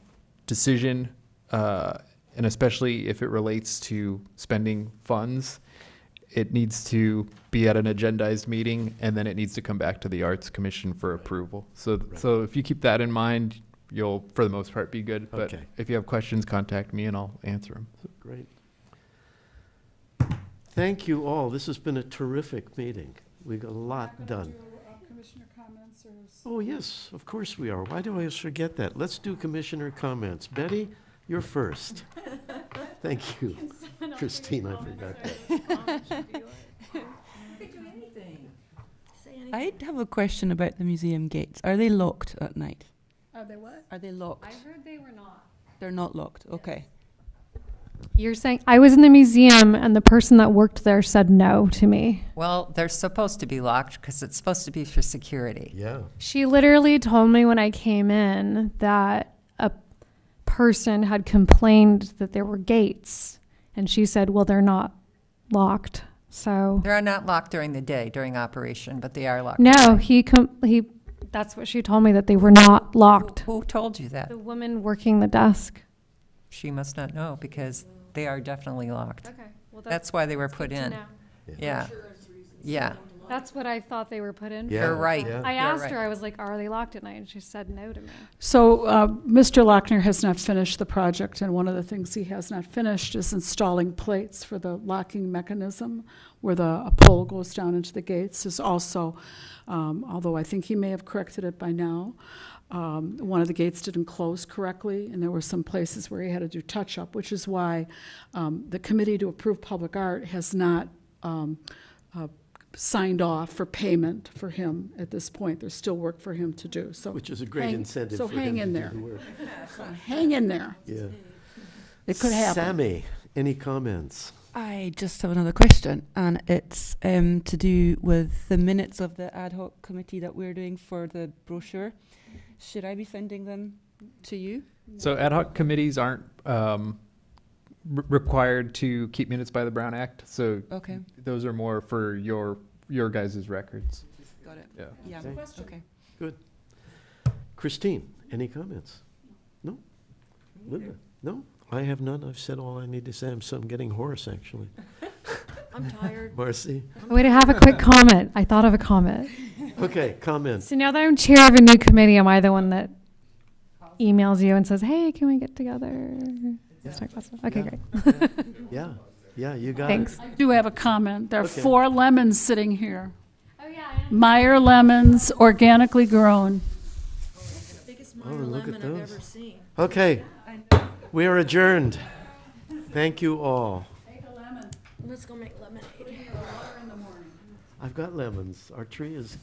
decision, and especially if it relates to spending funds, it needs to be at an agendized meeting, and then it needs to come back to the Arts Commission for approval. So, Right. so if you keep that in mind, you'll, for the most part, be good. But Okay. if you have questions, contact me and I'll answer them. Great. Thank you all. This has been a terrific meeting. We got a lot done. Commissioner comments or? Oh, yes, of course we are. Why do I always forget that? Let's do commissioner comments. Betty, you're first. Thank you. Christine, I forgot that. Say anything. I have a question about the museum gates. Are they locked at night? Are they what? Are they locked? heard they were not. They're not locked. Okay. You're saying, I was in the museum and the person that worked there said no to me. Well, they're supposed to be locked because it's supposed to be for security. Yeah. She literally told me when I came in that a person had complained that there were gates. And she said, well, they're not locked. So, They're not locked during the day, during operation, but they are locked. no, at night. he, that's what she told me, that they were not locked. Who told you that? The woman working the desk. She must not know because they are definitely locked. Okay. Well, That's why they were put in. Yeah. Yeah. That's what I thought they were put in. Yeah, You're right. yeah. I You're asked right. her, I was like, are they locked at night? And she said no to me. So, Mr. Lochner has not finished the project, and one of the things he has not finished is installing plates for the locking mechanism where a pole goes down into the gates is also, although I think he may have corrected it by now, one of the gates didn't close correctly, and there were some places where he had to do touch-up, which is why the Committee to Approve Public Art has not signed off for payment for him at this point. There's still work for him to do, so. Which is a great hang- incentive so for hang him in to there. do the work. Hang in there. Yeah. It could happen. Sammy, any comments? I just have another question, and it's to do with the minutes of the ad hoc committee that we're doing for the brochure. Should I be sending them to you? So ad hoc committees aren't required to keep minutes by the Brown Act. So Okay, those are more for your guys' records. got it. Yeah. Yeah. Okay. Okay. Christine, any comments? No? Linda? No? I have none. I've said all I need to say. I'm getting hoarse, actually. I'm tired. Marcy? Wait, I have a quick comment. I thought of a comment. Okay, comments. So now that I'm chair of a new committee, am I the one that emails you and says, hey, can we get together? Let's talk about stuff. Okay, Yeah. great. Yeah, yeah, you got it. Thanks. I do have a comment. There are Okay. 4 lemons sitting here. Oh, yeah. Meyer lemons, organically grown. Biggest Oh, Meyer look at lemon I've those. ever seen. Okay, we are adjourned. Thank you all. Let's go make lemonade. I've got lemons. Our tree is